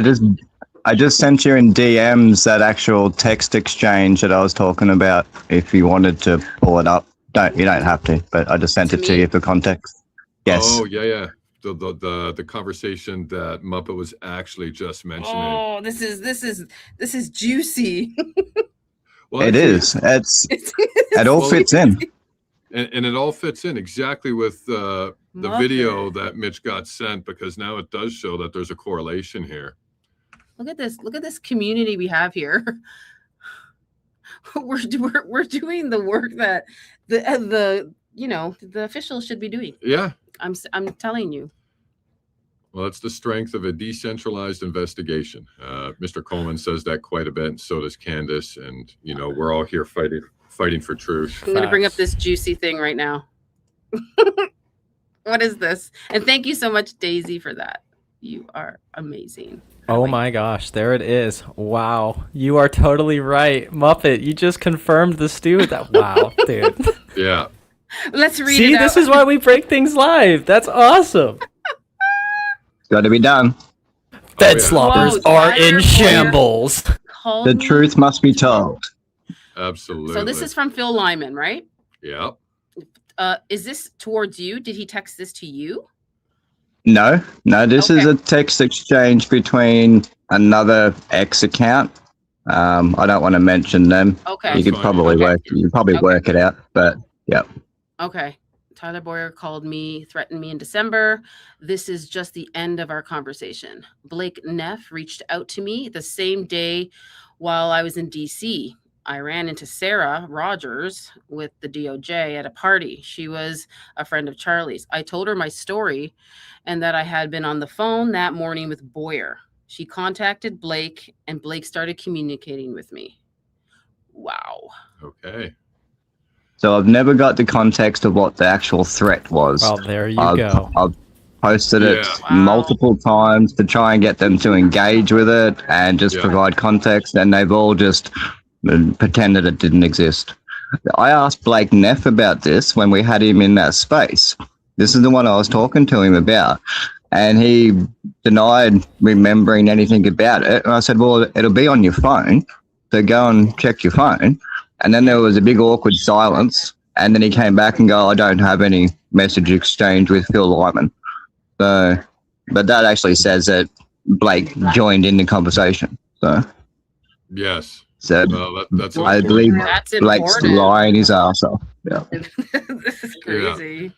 I just sent you in DMs that actual text exchange that I was talking about. If you wanted to pull it up, you don't have to, but I just sent it to you for context. Yes. Oh yeah. The conversation that Muppet was actually just mentioning. Oh, this is juicy. Well, it is. It all fits in. And it all fits in exactly with the video that Mitch got sent, because now it does show that there's a correlation here. Look at this. Look at this community we have here. We're doing the work that the officials should be doing. Yeah. I'm telling you. Well, it's the strength of a decentralized investigation. Mr. Coleman says that quite a bit, and so does Candace. And we're all here fighting for truth. I'm going to bring up this juicy thing right now. What is this? And thank you so much, Daisy, for that. You are amazing. Oh my gosh, there it is. Wow. You are totally right. Muppet, you just confirmed the stew. Wow, dude. Yeah. Let's read See, it out. this is why we break things live. That's awesome. Got to be done. Bed sloppers are in shambles. The truth must be told. Absolutely. So this is from Phil Lyman, right? Yeah. Is this towards you? Did he text this to you? No. This is a text exchange between another X account. I don't want to mention them. Okay. You could probably work it out, but yeah. Okay. Tyler Boyer called me, threatened me in December. This is just the end of our conversation. Blake Neff reached out to me the same day while I was in DC. I ran into Sarah Rogers with the DOJ at a party. She was a friend of Charlie's. I told her my story and that I had been on the phone that morning with Boyer. She contacted Blake, and Blake started communicating with me. Wow. Okay. So I've never got the context of what the actual threat was. Well, there you go. I've posted it multiple times to try and get them to engage with it and just provide context, and they've all just pretended it didn't exist. I asked Blake Neff about this when we had him in that space. This is the one I was talking to him about, and he denied remembering anything about it. And I said, well, it'll be on your phone, so go and check your phone. And then there was a big awkward silence, and then he came back and go, I don't have any message exchange with Phil Lyman. So, but that actually says that Blake joined in the conversation. So yes. So that's I believe Blake's lying his ass off. Yeah. This is crazy.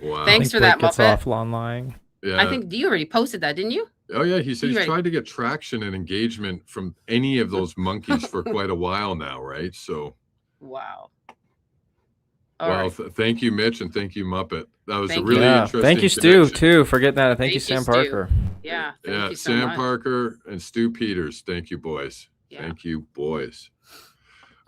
Wow. Thanks for that, Blake gets Muppet. off on lying. Yeah. I think you already posted that, didn't you? Oh yeah, he said he's Right. tried to get traction and engagement from any of those monkeys for quite a while now, right? So wow. Thank you, Mitch, and thank you, Muppet. That was a really Yeah. interesting Thank you, Stu, connection. too, for getting that. Thank you, Thank you, Sam Stu. Parker. Yeah. Thank you so Sam much. Parker and Stu Peters. Thank you, boys. Yeah. Thank you, boys.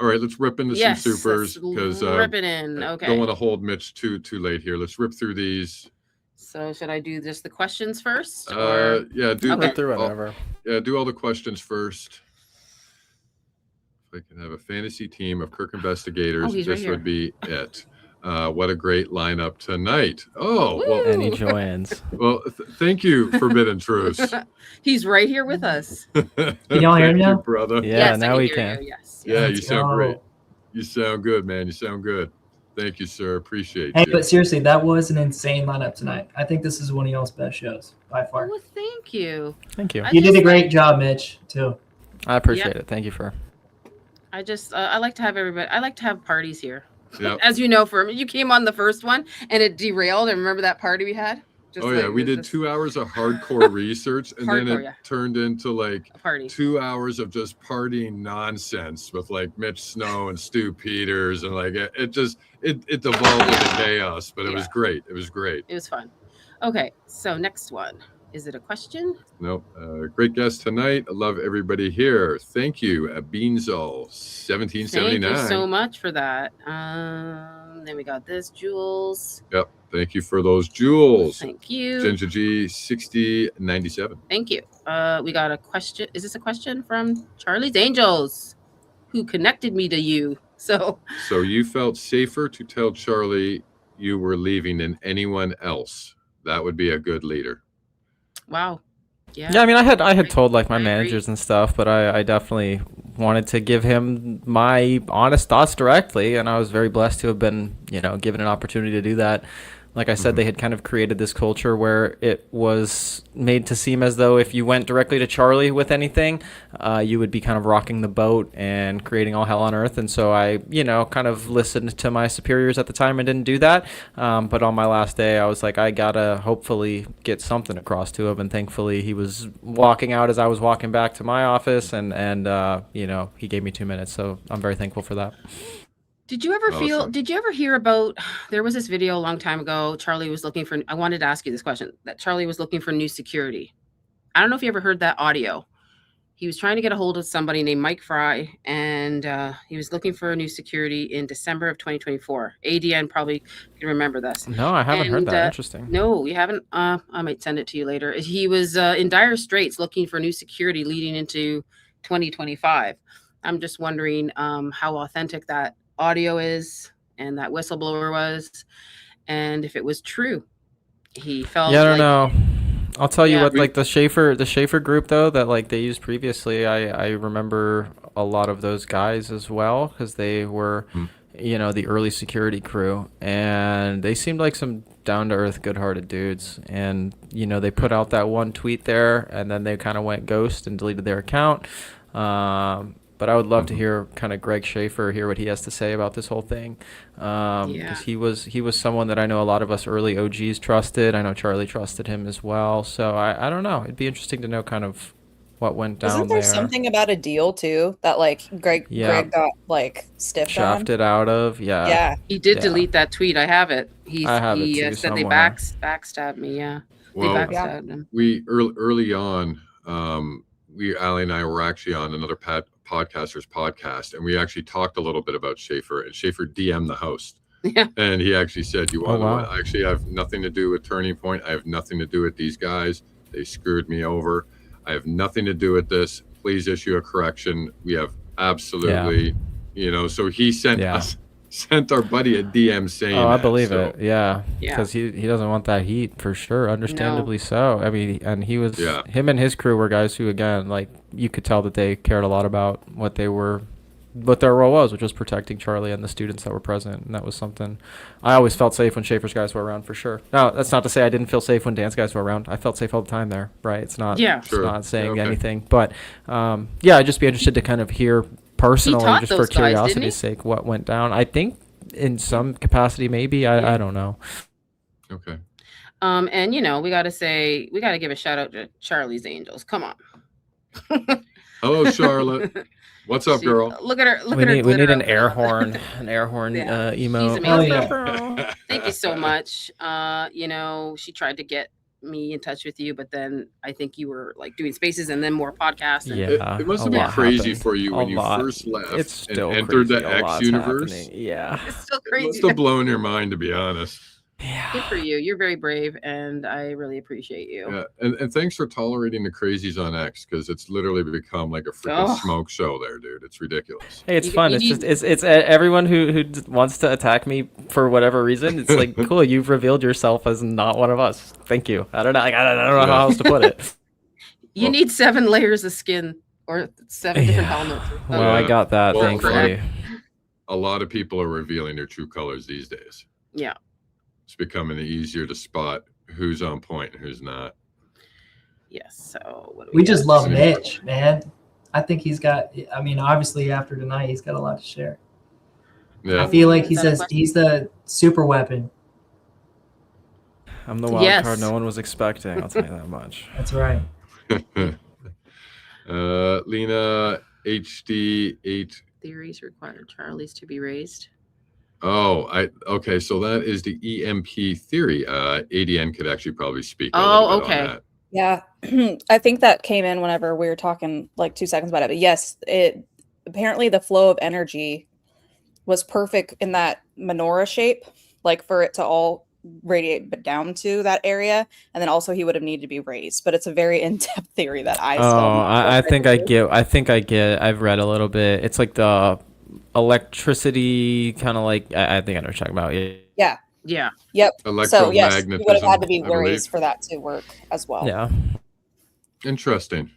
All right, let's rip into Yes, some supers let's because rip it in. Okay. don't want to hold Mitch too late here. Let's rip through these. So should I do just the questions first? Yeah, Okay. Rip through whatever. do all the questions first. If I can have a fantasy team of Kirk investigators, he's right this here. would be it. What a great lineup tonight. Oh, well, And he joins. well thank you, Forbidden Truths. He's right here with us. Can y'all hear Thank me you, now? brother. Yeah, Yes, I now we hear can. you, Yes. Yeah, you Let's sound go. great. You sound good, man. You sound good. Thank you, sir. Appreciate Hey, you. but seriously, that was an insane lineup tonight. I think this is one of y'all's best shows by far. Oh, thank you. Thank you. I You did just a great like- job, Mitch, too. I appreciate it. Thank you for. I just I like to have everybody. I like to have parties here. Yep. As you know, you came on the first one and it derailed. And remember that party we had? Just Oh like, yeah, we it was did just 2 hours of hardcore research, and then Hardcore, it yeah. turned into like a party. 2 hours of just partying nonsense with like Mitch Snow and Stu Peters, and like it devolved into chaos, but it was great. It was great. It was fun. Okay, so next one. Is it a question? Nope. Great guest tonight. I love everybody here. Thank you, Beanzo, 1779. Thank you so much for that. Then we got this, Jules. Yep. Thank you for those jewels. Thank you. Ginger G, 6097. Thank you. We got a question. Is this a question from Charlie's Angels, who connected me to you? So you felt safer to tell Charlie you were leaving than anyone else. That would be a good leader. Wow. Yeah, I mean, I had told like my managers and stuff, but I definitely wanted to give him my honest thoughts directly, and I was very blessed to have been, given an opportunity to do that. Like I said, they had kind of created this culture where it was made to seem as though if you went directly to Charlie with anything, you would be kind of rocking the boat and creating all hell on earth. And so I, kind of listened to my superiors at the time and didn't do that. But on my last day, I was like, I gotta hopefully get something across to him. And thankfully, he was walking out as I was walking back to my office, and he gave me 2 minutes. So I'm very thankful for that. did you ever hear about, there was this video a long time ago, Charlie was looking for, I wanted to ask you this question, that Charlie was looking for new security. I don't know if you ever heard that audio. He was trying to get a hold of somebody named Mike Fry, and he was looking for a new security in December of 2024. ADN probably can remember this. No, I haven't heard that. Interesting. No, you haven't? I might send it to you later. He was in dire straits looking for new security leading into 2025. I'm just wondering how authentic that audio is and that whistleblower was, and if it was true. He felt I don't know. I'll tell you what, like the Schaefer group though, that like they used previously, I remember a lot of those guys as well, because they were the early security crew, and they seemed like some down-to-earth, good-hearted dudes. And they put out that one tweet there, and then they kind of went ghost and deleted their account. But I would love to hear kind of Greg Schaefer, hear what he has to say about this whole thing. Because he was someone that I know a lot of us early OGs trusted. I know Charlie trusted him as well. So I don't know. It'd be interesting to know kind of what went down Isn't there something about a deal too that like Greg got like stiffed shafted out of? Yeah. He did delete that tweet. I have it. I have it he too, said they somewhere. backstabbed me. Yeah. Well, they backstabbed him. We early on, Ali and I were actually on another podcaster's podcast, and we actually talked a little bit about Schaefer, and Schaefer DM'd the host. Yeah. And he actually said, you want to know what? I actually have nothing to do with Turning Point. I have nothing to do with these guys. They screwed me over. I have nothing to do with this. Please issue a correction. We have absolutely, so he sent our buddy a DM saying I believe it. Yeah. Because he doesn't want that heat for sure. Understandably so. I mean, and he was, him and his crew were guys who, again, like you could tell that they cared a lot about what their role was, which was protecting Charlie and the students that were present. And that was something I always felt safe when Schaefer's guys were around, for sure. Now, that's not to say I didn't feel safe when Dan's guys were around. I felt safe all the time there, right? It's not, it's not saying anything. But I'd just be interested to kind of hear personally, just for curiosity's sake, what went down. I think in some capacity, maybe. I don't know. Okay. And we got to give a shout out to Charlie's Angels. Come on. Hello, Charlotte. What's up, girl? Look at her. We need an air horn, emote. She's amazing. Thank you so much. She tried to get me in touch with you, but then I think you were like doing spaces and then more podcasts. And it must have been crazy for you when you first left and entered the X universe. Yeah, it's still crazy. It must have blown your mind, to be honest. Yeah. Good for you. You're very brave, and I really appreciate you. Yeah, and thanks for tolerating the crazies on X, because it's literally become like a freaking smoke show there, dude. It's ridiculous. Hey, it's fun. It's everyone who wants to attack me for whatever reason. It's like, cool. You've revealed yourself as not one of us. Thank you. I don't know. I don't know how else to put it. You need 7 layers of skin or 7 different helmets. Well, I got that. Thankfully. A lot of people are revealing their true colors these days. Yeah. It's becoming easier to spot who's on point and who's not. Yes. So we just love Mitch, man. I think he's got. I mean, obviously after tonight, he's got a lot to share. Yeah. I feel like he's the super weapon. I'm the wild card no one was expecting. I'll tell you that much. That's right. Lena HD8. Theories require Charlie's to be raised. Okay, so that is the EMP theory. ADN could actually probably speak. Okay. On that. Yeah, I think that came in whenever we were talking like 2 seconds about it. But yes, it apparently the flow of energy was perfect in that menorah shape, like for it to all radiate down to that area, and then also he would have needed to be raised. But it's a very in-depth theory that I still Oh, am not I ready think I to. get. I think I get. I've read a little bit. It's like the electricity kind of like. I think I know what you're talking about. Yeah. Yeah. Yeah. Yep. So yes, he would have had to be Electromagnetism, I believe. raised for that to work as well. Yeah. Interesting.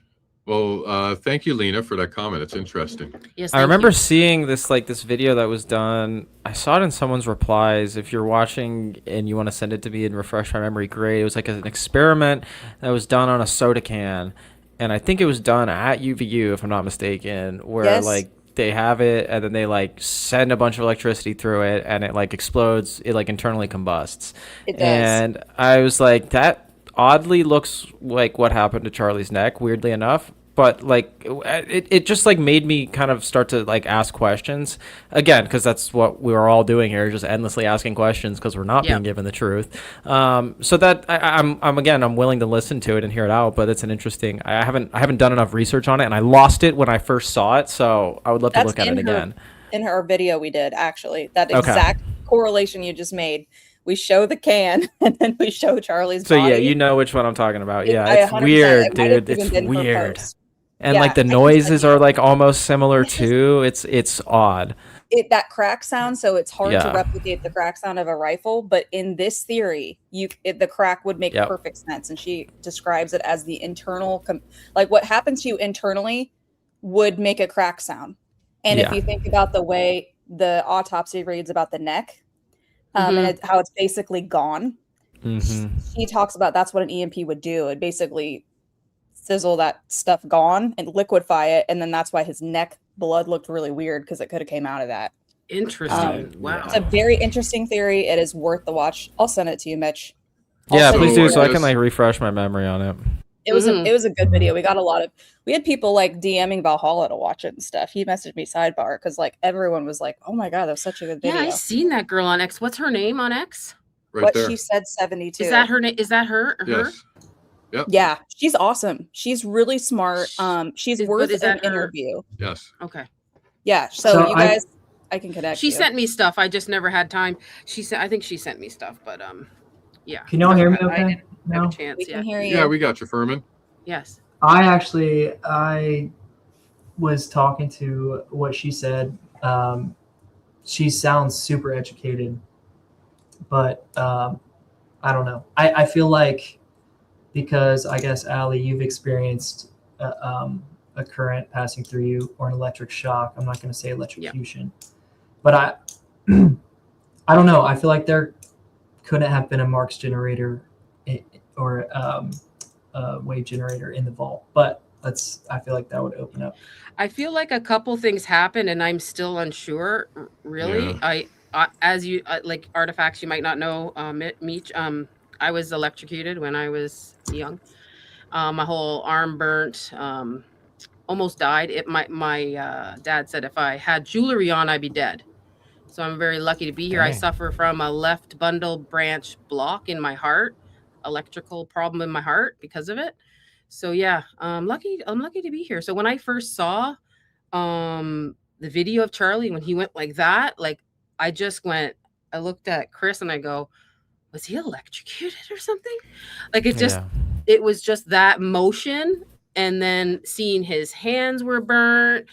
Well, thank you, Lena, for that comment. It's interesting. Yes, I remember seeing this video that was done. I saw it in someone's replies. If you're watching and you want to send it to me and refresh my memory, great. It was like an experiment that was done on a soda can, and I think it was done at UVU, if I'm not mistaken, where Yes. like they have it and then they like send a bunch of electricity through it and it like explodes. It like internally combusts. It does. And I was like, that oddly looks like what happened to Charlie's neck, weirdly enough. But like it just like made me kind of start to like ask questions again, because that's what we were all doing here, just endlessly asking questions because we're not being given the truth. So that I'm willing to listen to it and hear it out, but it's an interesting. I haven't done enough research on it, and I lost it when I first saw it, so I would love to look at it again. In her video we did, actually, that Okay. exact correlation you just made. We show the can and then we show Charlie's So body. yeah, you know which one I'm talking about. Yeah, I it's 100%, weird, it might have dude. even It's been her weird. post. And Yeah, like the I can noises tell you. are like almost similar too. It's odd. That crack sound, so it's hard to Yeah. replicate the crack sound of a rifle, but in this theory the crack would make Yep. perfect sense, and she describes it as the internal like what happens to you internally would make a crack sound. And if Yeah. you think about the way the autopsy reads about the neck, Mhm. and how it's basically gone, Mm-hmm. he talks about that's what an EMP would do. It basically sizzle that stuff gone and liquefy it, and then that's why his neck blood looked really weird, because it could have came out of that. Interesting. Wow. It's a very interesting theory. It is worth the watch. I'll send it to you, Mitch. Yeah, Also, please do, so I can Yes. like refresh my memory on it. it was a good video. We got we had people like DMing Valhalla to watch it and stuff. He messaged me sidebar because like everyone was like, "Oh my god, that was such a good video." Yeah, I seen that girl on X. What's her name on X? Right What there. she said, 72. Is that her name? Is that her? Yes. Yep. Yeah, she's awesome. She's really smart. She's worth is an that her? interview. Yes. Okay. Yeah, so So you I- guys, I can connect. She you. sent me stuff. I just never had time. I think she sent me stuff, but yeah. Can y'all hear me I okay? didn't have No? a chance We yet. can hear you. Yeah, we got you, Furman. Yes. I was talking to what she said. She sounds super educated, but I don't know. I feel like, because I guess, Allie, you've experienced a current passing through you or an electric shock. I'm not going to say electrocution, but I don't know. I feel like there couldn't have been a Marx generator or a wave generator in the vault, but I feel like that would open up. I feel like a couple things happened, and I'm still unsure. Really, Yeah. As you like artifacts, you might not know. Meech, I was electrocuted when I was young. My whole arm burnt. Almost died. My dad said if I had jewelry on, I'd be dead. So I'm very lucky to be here. I Dang. suffer from a left bundle branch block in my heart, electrical problem in my heart because of it. So yeah, I'm lucky to be here. So when I first saw the video of Charlie when he went like that, like I looked at Chris and I go, was he electrocuted or something? Like it was just that motion, and then seeing his hands were burnt.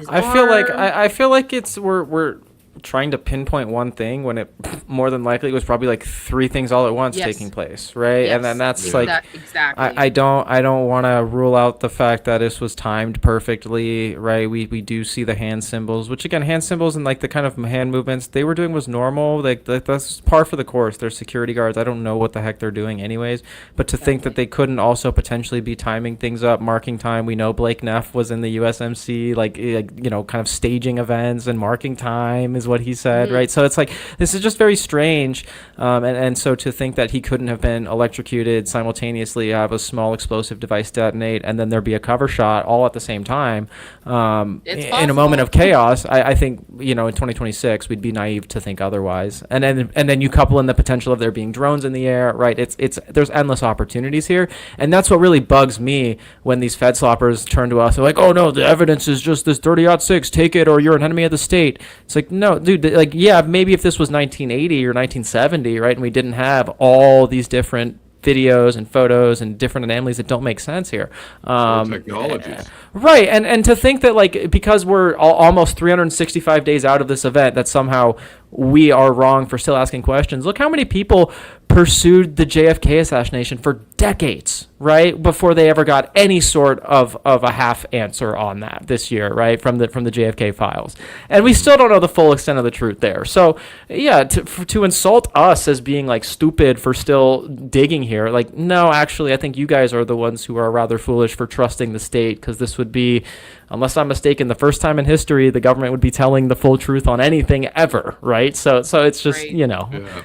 I feel like it's we're trying to pinpoint one thing when it more than likely was probably like three things all at once Yes. taking place, right? And then that's Yes, like exactly. I don't want to rule out the fact that this was timed perfectly, right? We do see the hand symbols, which again, hand symbols and like the kind of hand movements they were doing was normal. Like that's par for the course. They're security guards. I don't know what the heck they're doing anyways. But to think that they couldn't also potentially be timing things up, marking time. We know Blake Neff was in the USMC, like kind of staging events and marking time is what he said, right? So it's like, this is just very strange. And so to think that he couldn't have been electrocuted simultaneously, have a small explosive device detonate, and then there be a cover shot all at the same time, in a moment of chaos, I think, in 2026, we'd be naive to think otherwise. And then you couple in the potential of there being drones in the air, right? There's endless opportunities here. And that's what really bugs me when these Fed sloppers turn to us. They're like, oh no, the evidence is just this 30-06, take it or you're an enemy of the state. It's like, no, dude, like, yeah, maybe if this was 1980 or 1970, right, and we didn't have all these different videos and photos and different anomalies that don't make sense here. Technologies. Right, and to think that, like, because we're almost 365 days out of this event, that somehow we are wrong for still asking questions. Look how many people pursued the JFK assassination for decades, right, before they ever got any sort of a half answer on that this year, right, from the JFK files. And we still don't know the full extent of the truth there. So, yeah, to insult us as being, like, stupid for still digging here, like, no, actually, I think you guys are the ones who are rather foolish for trusting the state, because this would be, unless I'm mistaken, the first time in history the government would be telling the full truth on anything ever, right? So it's just,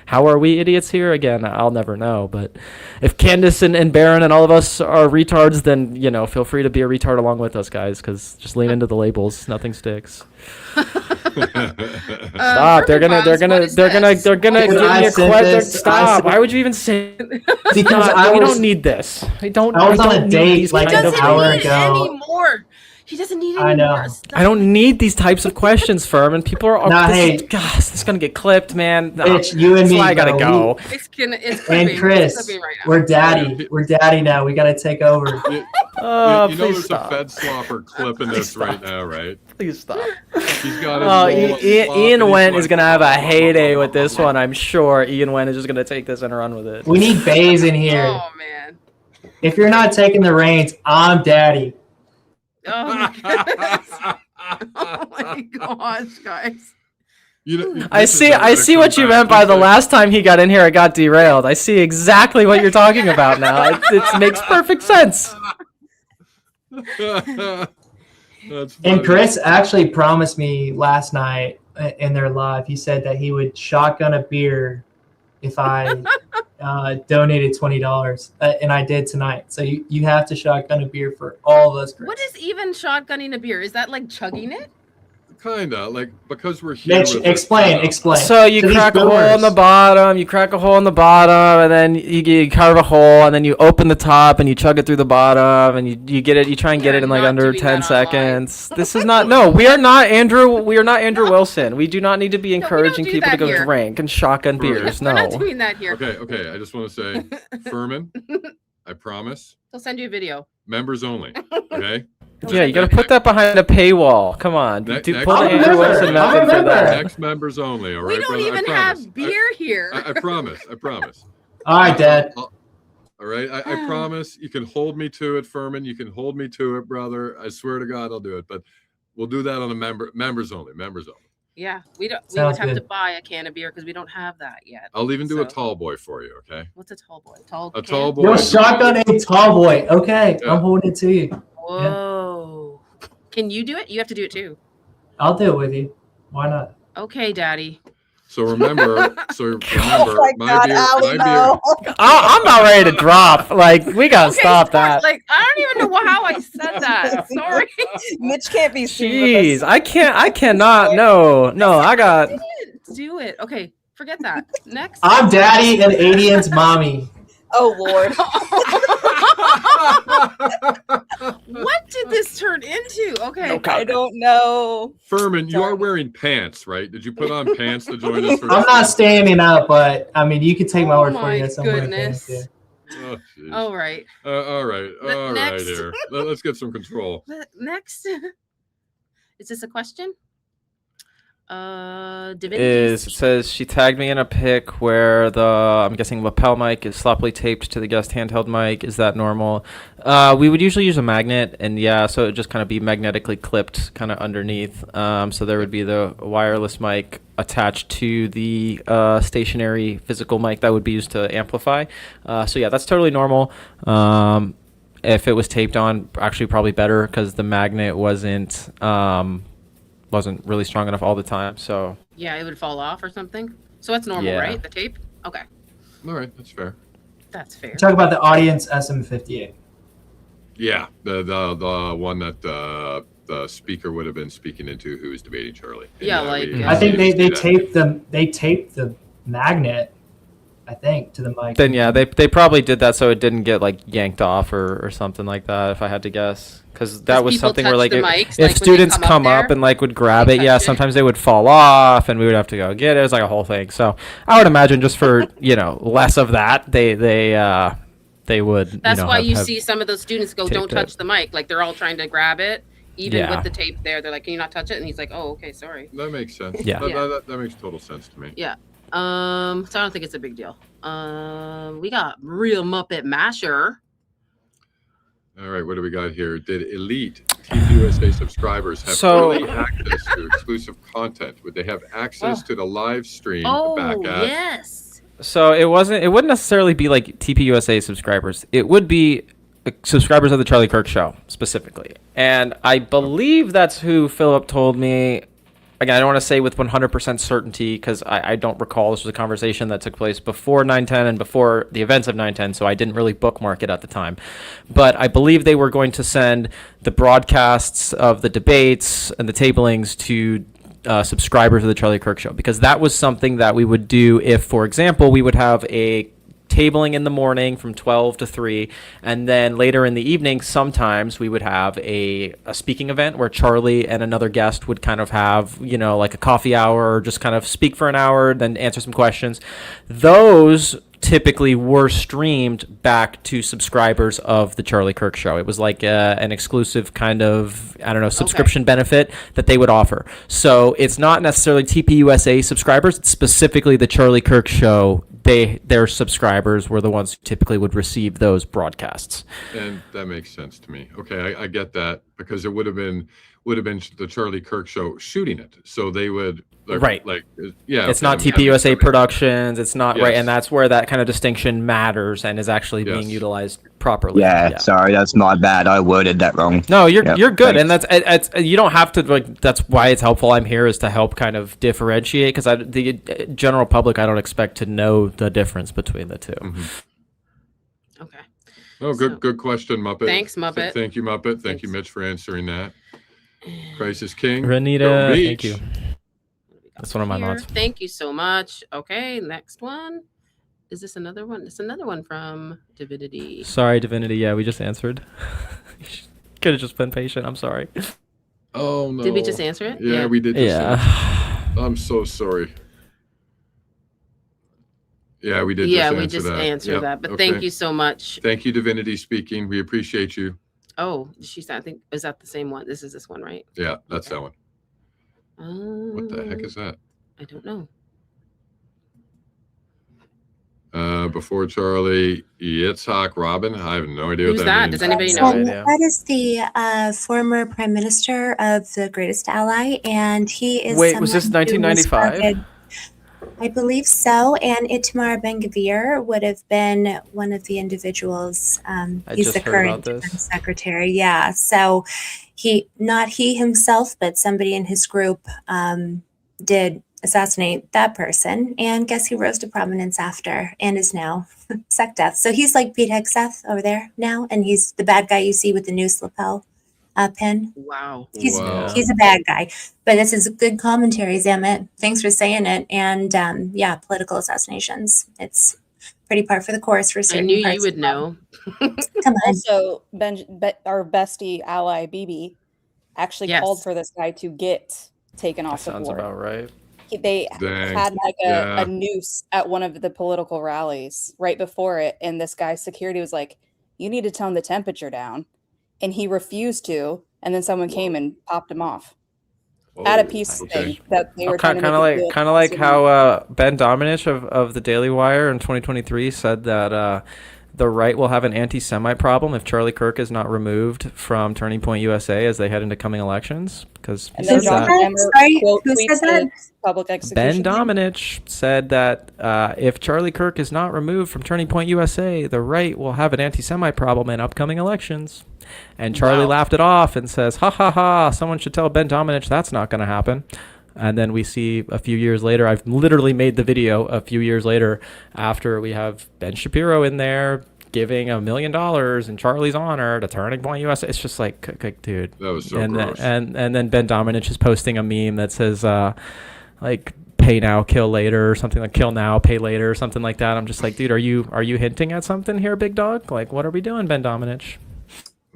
how are we idiots here? Again, I'll never know. But if Candace and Baron and all of us are retards, then, feel free to be a retard along with us, guys, because just lean into the labels. Nothing sticks. Stop. They're gonna give me a question. Stop. Why would you even say Because we don't need this. I was on a date like an hour ago. Anymore. He doesn't need any more stuff. I don't need these types of questions, Furman. People are. This is gonna get clipped, man. Bitch, you and me. I gotta go. And Chris, we're daddy. We're daddy now. We gotta take over. Please there's a Fed slopper clip in this right now, right? Please stop. He's got Ian Wendt is gonna have a heyday with this one, I'm sure. Ian Wendt is just gonna take this and run with it. We need Bays in here. Oh man. If you're not taking the reins, I'm daddy. Oh my goodness. Oh my gosh, guys. I see what you meant by the last time he got in here, it got derailed. I see exactly what you're talking about now. It makes perfect sense. And Chris actually promised me last night in their live, he said that he would shotgun a beer if I donated $20, and I did tonight. So you have to shotgun a beer for all of us, Chris. What is even shotgunning a beer? Is that like chugging it? Kinda, like, because we're here. Mitch, explain. So you crack a hole in the bottom, and then you carve a hole, and then you open the top, and you chug it through the bottom, and you get it. You try and get it in like under 10 seconds. This is not. No, we are not Andrew. We are not Andrew Wilson. We do not need to be encouraging people to go drink and shotgun beers. No, we're not doing that here. Okay. I just want to say, Furman, I promise. He'll send you a video. Members only. Okay. Yeah, you gotta put that behind a paywall. Come on, pull the Andrew Wilson method for that. Next members only. All right, we don't even have beer here. I promise. All right, Dad. All right, I promise. You can hold me to it, Furman. You can hold me to it, brother. I swear to God, I'll do it. But we'll do that on a members only. Yeah, we would have to buy a can of beer because we don't have that yet. I'll even do a tall boy for you. Okay. What's a tall boy? A tall boy. You'll shotgun a tall boy. Okay, yeah. I'm holding it to you. Whoa. Yeah. Can you do it? You have to do it too. I'll do it with you. Why not? Okay, Daddy. So remember, oh my beer. I'm about ready to drop. Like, we gotta stop that. Like, I don't even know how I said that. Sorry. Mitch can't be seen. Jeez, I cannot. No, I got. Do it. Okay, forget that. Next. I'm Daddy and Adian's mommy. Oh Lord. What did this turn into? Okay. I don't know. Furman, you are wearing pants, right? Did you put on pants to join us? I'm not standing up, but I mean, you can take my word for it. Oh my goodness. Oh, all right. All right. Here. Let's get some control. Next. Is this a question? It says she tagged me in a pic where I'm guessing lapel mic is sloppily taped to the guest handheld mic. Is that normal? We would usually use a magnet, and so it would just kind of be magnetically clipped kind of underneath. So there would be the wireless mic attached to the stationary physical mic that would be used to amplify. That's totally normal. If it was taped on, actually probably better because the magnet wasn't wasn't really strong enough all the time. So Yeah, it would fall off or something. So that's normal, Yeah. right? The tape. Okay, All right, that's fair. that's fair. Talk about the audience SM58. Yeah, the one that the speaker would have been speaking into, who was debating Charlie. And Yeah, like, I think see they that. taped the magnet, I think, to the mic. then yeah, they probably did that so it didn't get like yanked off or something like that. If I had to guess, because that was people something where touch like the if, mics, if like, when they students come up come up there, and like would grab they it, yeah, touch it. sometimes they would fall off and we would have to go get it. It was like a whole thing. So I would imagine just for less of that, they would. That's why have, you have see some of those students go, "Don't taped it. touch the mic." Like they're all trying to grab it, even Yeah. with the tape there. They're like, "Can you not touch it?" And he's like, "Oh, okay, sorry." That makes sense. Yeah. That makes total sense to me. Yeah. So I don't think it's a big deal. We got Real Muppet Masher. All right, what do we got here? Did Elite TPUSA subscribers have So- early access to exclusive content? Would they have access to the live stream back at? yes. So it wouldn't necessarily be like TPUSA subscribers. It would be subscribers of the Charlie Kirk Show specifically. And I believe that's who Philip told me. Again, I don't want to say with 100% certainty because I don't recall. This was a conversation that took place before 9/10 and before the events of 9/10, so I didn't really bookmark it at the time. But I believe they were going to send the broadcasts of the debates and the tablings to subscribers of the Charlie Kirk Show, because that was something that we would do if, for example, we would have a tabling in the morning from 12 to 3, and then later in the evening sometimes we would have a speaking event where Charlie and another guest would kind of have like a coffee hour or just kind of speak for an hour, then answer some questions. Those typically were streamed back to subscribers of the Charlie Kirk Show. It was like an exclusive kind of, I don't know, subscription benefit that they would offer. So it's not necessarily TPUSA subscribers, it's specifically the Charlie Kirk Show. Their subscribers were the ones who typically would receive those broadcasts. And that makes sense to me. Okay, I get that, because it would have been the Charlie Kirk Show shooting it, so they would Right. Like, yeah, It's okay, not I'm TPUSA having- Productions. It's not right, Yes. and that's where that kind of distinction matters and is actually being Yes. utilized properly. Yeah, sorry, that's my bad. I worded that wrong. No, you're Yep, you're good, thanks. and that's you don't have to like. That's why it's helpful. I'm here is to help kind of differentiate, because the general public I don't expect to know the difference between the two. Okay. Oh, good question, Muppet. Thanks, Muppet. Thank you, Muppet. Thank you, Mitch, for answering that. Crisis King. Renita, Go thank Beach. you. That's one of my Here. mods. Thank you so much. Okay, next one. Is this another one? It's another one from Divinity. Sorry, Divinity. Yeah, we just answered. Could have just been patient. I'm sorry. Oh no. Did we just answer it? Yeah, we did. Just Yeah. I'm so sorry. Yeah, we did. Yeah, just we answer just that. answered Yep, that. But okay. thank you so much. Thank you, Divinity speaking. We appreciate you. Oh, she said, I think, is that the same one? This is this one, right? Yeah, that's that one. What the heck is that? I don't know. Before Charlie, Yitzhak Robin. I have no idea Who's what that? means. Does anybody So know? that is the former prime minister of the greatest ally, and he is. Wait, was this someone who was 1995? rugged. I believe so. And Itamar Ben-Gvir would have been one of the individuals. He's just the heard about current this. defense secretary. Yeah. So not he himself, but somebody in his group did assassinate that person. And guess who rose to prominence after and is now Sekdeth. So he's like Pete Hegseth over there now. And he's the bad guy you see with the noose lapel pin. Wow. He's Wow. he's a bad guy, but this is a good commentary, Zamet. Thanks for saying it. And yeah, political assassinations. It's pretty par for the course for I certain knew you parts would of the world. know. Come on. Also, our bestie ally BB actually Yes. called for this guy to get taken off the Sounds board. about right. They Dang. had like Yeah. a noose at one of the political rallies right before it, and this guy's security was like, "You need to tone the temperature down," and he refused to. And then someone came and popped him off at a Oh, peace okay. thing that they were trying Kind to of make a deal like with how Ben Domenech of the Daily Wire in 2023 said that the right will have an anti-Semite problem if Charlie Kirk is not removed from Turning Point USA as they head into coming elections? Because he And then says John that. Cameron Sorry, quote who tweets said that? his public Ben execution. Domenech said that if Charlie Kirk is not removed from Turning Point USA, the right will have an anti-Semite problem in upcoming elections. And Charlie laughed it off and says, ha ha ha, someone should tell Ben Domenech that's not going to happen. And then we see a few years later, I've literally made the video a few years later after we have Ben Shapiro in there giving $1 million in Charlie's honor to Turning Point USA. It's just like dude. That was so gross. And then Ben Domenech is posting a meme that says, like, pay now, kill later, or something like kill now, pay later, or something like that. I'm just like, dude, are you hinting at something here, big dog? Like, what are we doing, Ben Domenech?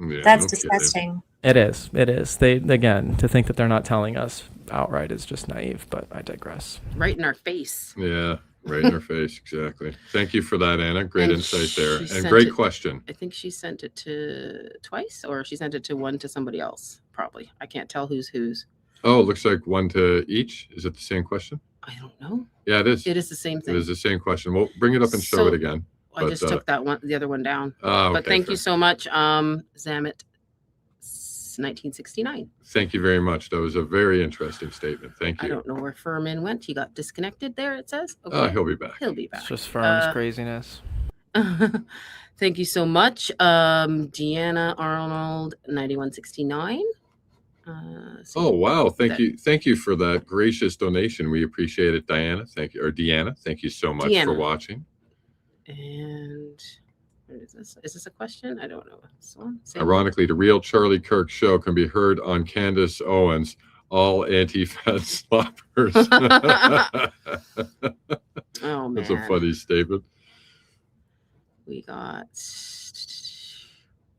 Yeah, That's no disgusting. It is. They, again, to think that they're not telling us outright is just naive, but I digress. Right in our face. Yeah, right in our face. Exactly. Thank you for that, Anna. Great And insight there. she And sent great it- question. I think she sent it to twice, or she sent it to one to somebody else. Probably. I can't tell who's whose. Oh, it looks like one to each. Is it the same question? I don't know. Yeah, it is. It is the same It thing. is the same question. We'll bring it up and show So, it again. I just took that one, the other one down. Oh, But okay, thank fair. you so much, Zamet, 1969. Thank you very much. That was a very interesting statement. Thank I you. don't know where Furman went. He got disconnected there, it says. He'll be back. He'll be back. It's just Firm's Uh, craziness. Thank you so much. Deanna Arnold, 9169. Oh wow! Thank you for that gracious donation. We appreciate it, Diana. Thank you, or Deanna. Thank you so much for Deanna. watching. And what is this? Is this a question? I don't know. This one? Same Ironically, the real Charlie Kirk show can be heard on Candace Owens, all anti-fat sloppers. Oh man. That's a funny statement. We got.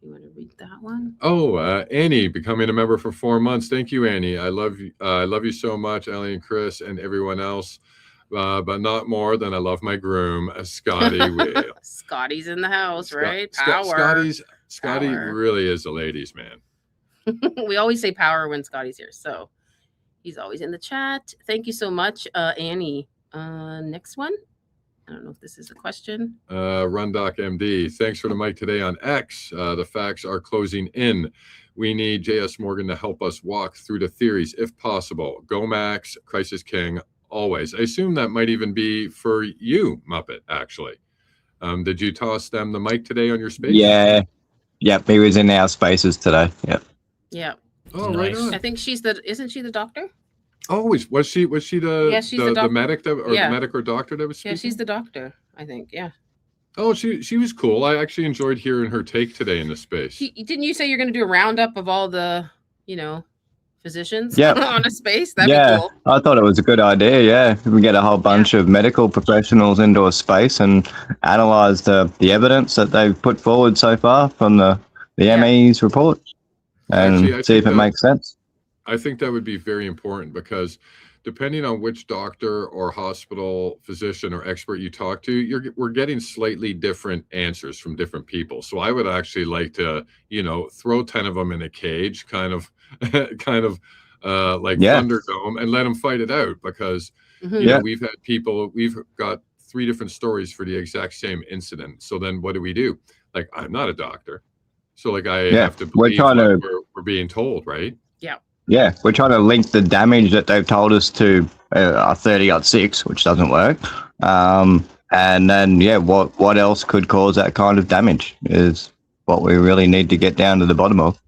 You want to read that one? Oh, Annie becoming a member for 4 months. Thank you, Annie. I love you. I love you so much, Ellie and Chris and everyone else. But not more than I love my groom, Scotty Whale. Scotty's in the house, right? Scotty Power. really is a ladies' man. We always say power when Scotty's here, so he's always in the chat. Thank you so much, Annie. Next one. I don't know if this is a question. Rundoc MD, thanks for the mic today on X. The facts are closing in. We need JS Morgan to help us walk through the theories, if possible. Go Max, Crisis King, always. I assume that might even be for you, Muppet, actually. Did you toss them the mic today on your space? Yeah. Yep, he was in our spaces today. Yep. Yeah. Oh, right on. I think isn't she the doctor? Oh, was she the Yeah, she's the doctor. medic that, or Yeah. the medic or doctor that was speaking? Yeah, she's the doctor, I think. Yeah. Oh, she was cool. I actually enjoyed hearing her take today in the space. Didn't you say you're going to do a roundup of all the, physicians Yep. on a space? That'd be Yeah, cool. I thought it was a good idea. Yeah, we get a whole bunch of medical professionals into a space and analyze the evidence that they've put forward so far from the ME's report and Actually, I see if think it makes sense. I think that would be very important because depending on which doctor or hospital physician or expert you talk to, we're getting slightly different answers from different people. So I would actually like to, throw 10 of them in a cage, kind of like Yeah. Thunderdome, and let them fight it out because Yeah. we've got 3 different stories for the exact same incident. So then what do? Like, I'm not a doctor. So like I Yeah, have to we're believe trying what to- we're being told, right? Yeah, we're trying to link the damage that they've told us to 30-6, which doesn't work. And then, what else could cause that kind of damage is what we really need to get down to the bottom of.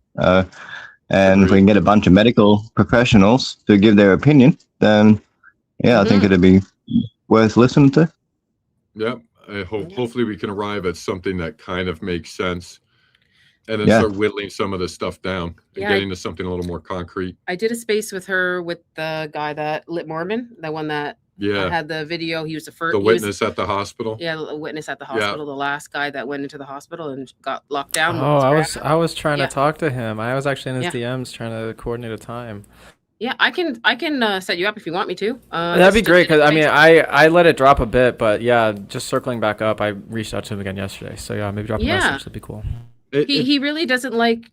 And if we can get a bunch of medical professionals to give their opinion, then, I think it'd be worth listening to. Yeah, hopefully we can arrive at something that kind of makes sense and then Yeah. start whittling some of this stuff down and Yeah, getting to something a little more concrete. I did a space with her with the guy that Lit Mormon, the one that Yeah. had the video. He was the first. The witness at the hospital. Yeah, the witness at the Yeah. hospital. The last guy that went into the hospital and got locked down. Oh, I was trying Yeah. to talk to him. I was actually in his Yeah. DMs trying to coordinate a time. Yeah, I can set you up if you want me to. That'd be just great because I mean Facebook. I let it drop a bit, but yeah, just circling back up, I reached out to him again yesterday. So yeah, maybe drop a Yeah. message. That'd be cool. He really doesn't like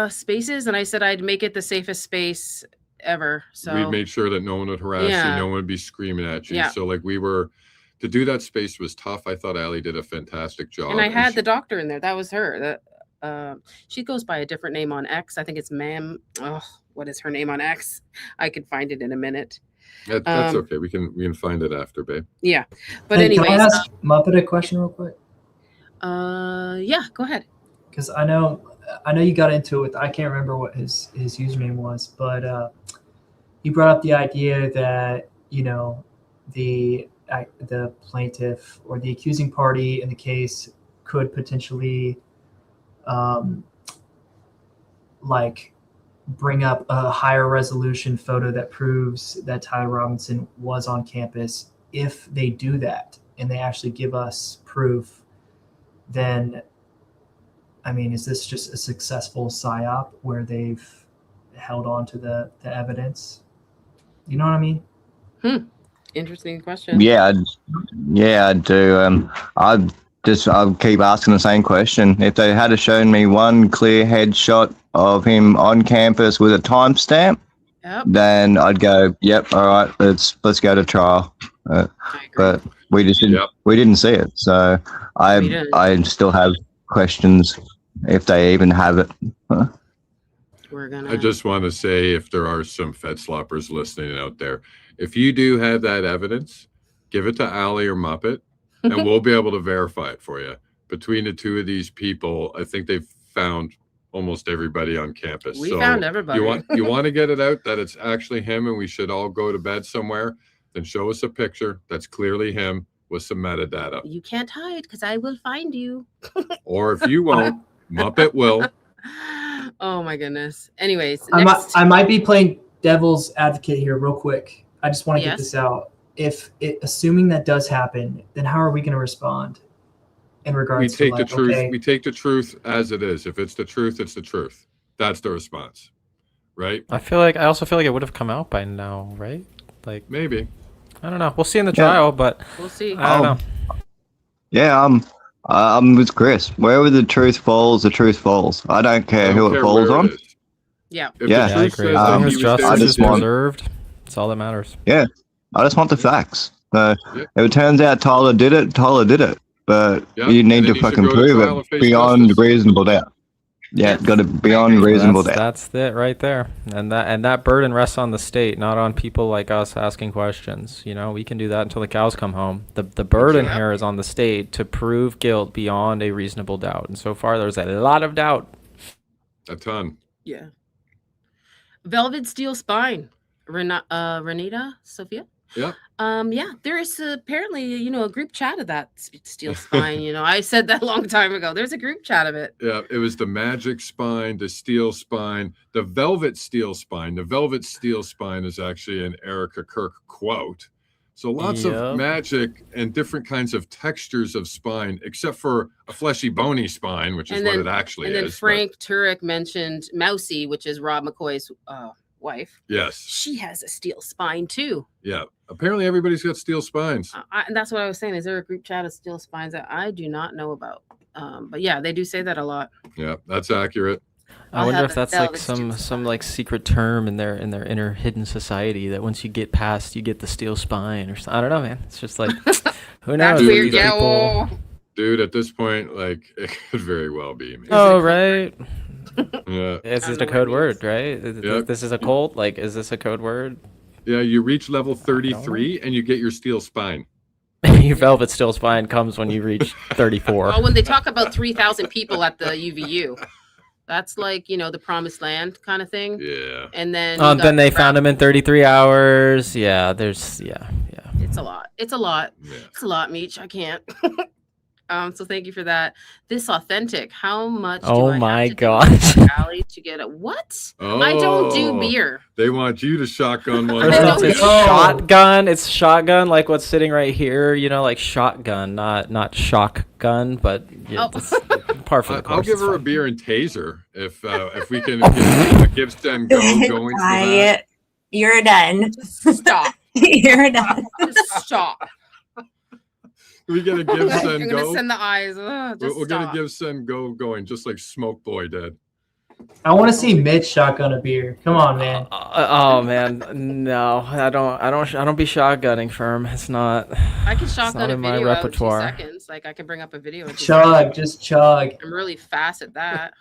spaces, and I said I'd make it the safest space ever. So We made sure that no one would harass Yeah. you, no one would be screaming at you. Yeah. So like we were to do that space was tough. I thought Ali did a fantastic job. And I had the doctor in there. That was her. She goes by a different name on X. I think it's Ma'am. Oh, what is her name on X? I could find it in a minute. That's okay. We can find it after, babe. Yeah, but Hey, anyways, can I ask Muppet a question real quick? yeah, go ahead. Because I know you got into it with, I can't remember what his username was, but you brought up the idea that, you know, the plaintiff or the accusing party in the case could potentially like bring up a higher resolution photo that proves that Tyler Robinson was on campus. If they do that and they actually give us proof, then I mean, is this just a successful PSYOP where they've held on to the evidence? You know what I mean? Interesting question. Yeah, I do. I'll keep asking the same question. If they had shown me one clear headshot of him on campus with a timestamp, then I'd go, "Yep, all right, let's go to trial." But we just didn't. We didn't see it, so I still have questions if they even have it. I just want to say, if there are some Fed sloppers listening out there, if you do have that evidence, give it to Ali or Muppet, and we'll be able to verify it for you. Between the two of these people, I think they've found almost everybody on campus. We found everybody. You want to get it out that it's actually him, and we should all go to bed somewhere. Then show us a picture that's clearly him with some metadata. You can't hide because I will find you. Or if you won't, Muppet will. Oh my goodness. Anyways, I might be playing devil's advocate here real quick. I just want to get this out. Assuming that does happen, then how are we going to respond in regards to the truth? Okay. We take the truth as it is. If it's the truth, it's the truth. That's the response, right? I also feel like it would have come out by now, right? Like maybe. I don't know. We'll see in the trial, but we'll see. I don't know. Yeah, I'm with Chris. Wherever the truth falls, the truth falls. I don't care who it falls on. Yeah. I agree. As long as justice is preserved, that's all that matters. Yeah, I just want the facts. If it turns out Tyler did it, Tyler did it. But you need to fucking prove it beyond reasonable doubt. Yeah, got to beyond reasonable doubt. That's it right there. And that burden rests on the state, not on people like us asking questions. You know, we can do that until the cows come home. The burden here is on the state to prove guilt beyond a reasonable doubt. And so far, there's a lot of doubt. A ton. Yeah. Velvet Steel Spine. Renita, Sophia? Yeah. Yeah, there is apparently, a group chat of that steel spine. I said that a long time ago. There's a group chat of it. Yeah, it was the magic spine, the steel spine, the velvet steel spine. The velvet steel spine is actually an Erica Kirk quote. So lots of magic and different kinds of textures of spine, except for a fleshy, bony spine, which is what it actually is. And then Frank Turek mentioned Mousy, which is Rob McCoy's wife. Yes. She has a steel spine too. Yeah. Apparently everybody's got steel spines. And that's what I was saying. Is there a group chat of steel spines that I do not know about? But yeah, they do say that a lot. Yeah, that's accurate. I wonder if that's like some like secret term in their inner hidden society that once you get past, you get the steel spine or something. I don't know, man. It's just like, who knows? That's weird. Yeah. Dude, at this point, like, it could very well be. Man. Oh, right. Yeah. Is this a code word, right? This is a cult? Like, is this a code word? Yeah, you reach level 33 and you get your steel spine. Your velvet steel spine comes when you reach 34. Well, when they talk about 3,000 people at the UVU, that's like, the promised land kind of thing. Yeah. And then then they found him in 33 hours. Yeah, yeah. It's a lot. It's a lot. Yeah. It's a lot, Meech. I can't. So thank you for that. This authentic. How much? Oh my God! To get it? What? Oh, I don't do beer. They want you to shotgun one. It's shotgun. It's shotgun, like what's sitting right here. Like shotgun, not shotgun, but it's par for the course. I'll give her a beer and taser if we can get a Gibson going. Quiet. You're done. Stop. You're done. Just stop. We get a give, send, I'm go. Gonna send the eyes. We're gonna give, send, go going, just like Smoke Boy did. I want to see Mitch shotgun a beer. Come on, man. Oh man, no, I don't be shotgunning firm. It's not. I can It's shotgun not a in my video out in 2 repertoire. seconds. Like I can bring up a video. In 2 Chug, seconds. just chug. I'm really fast at that.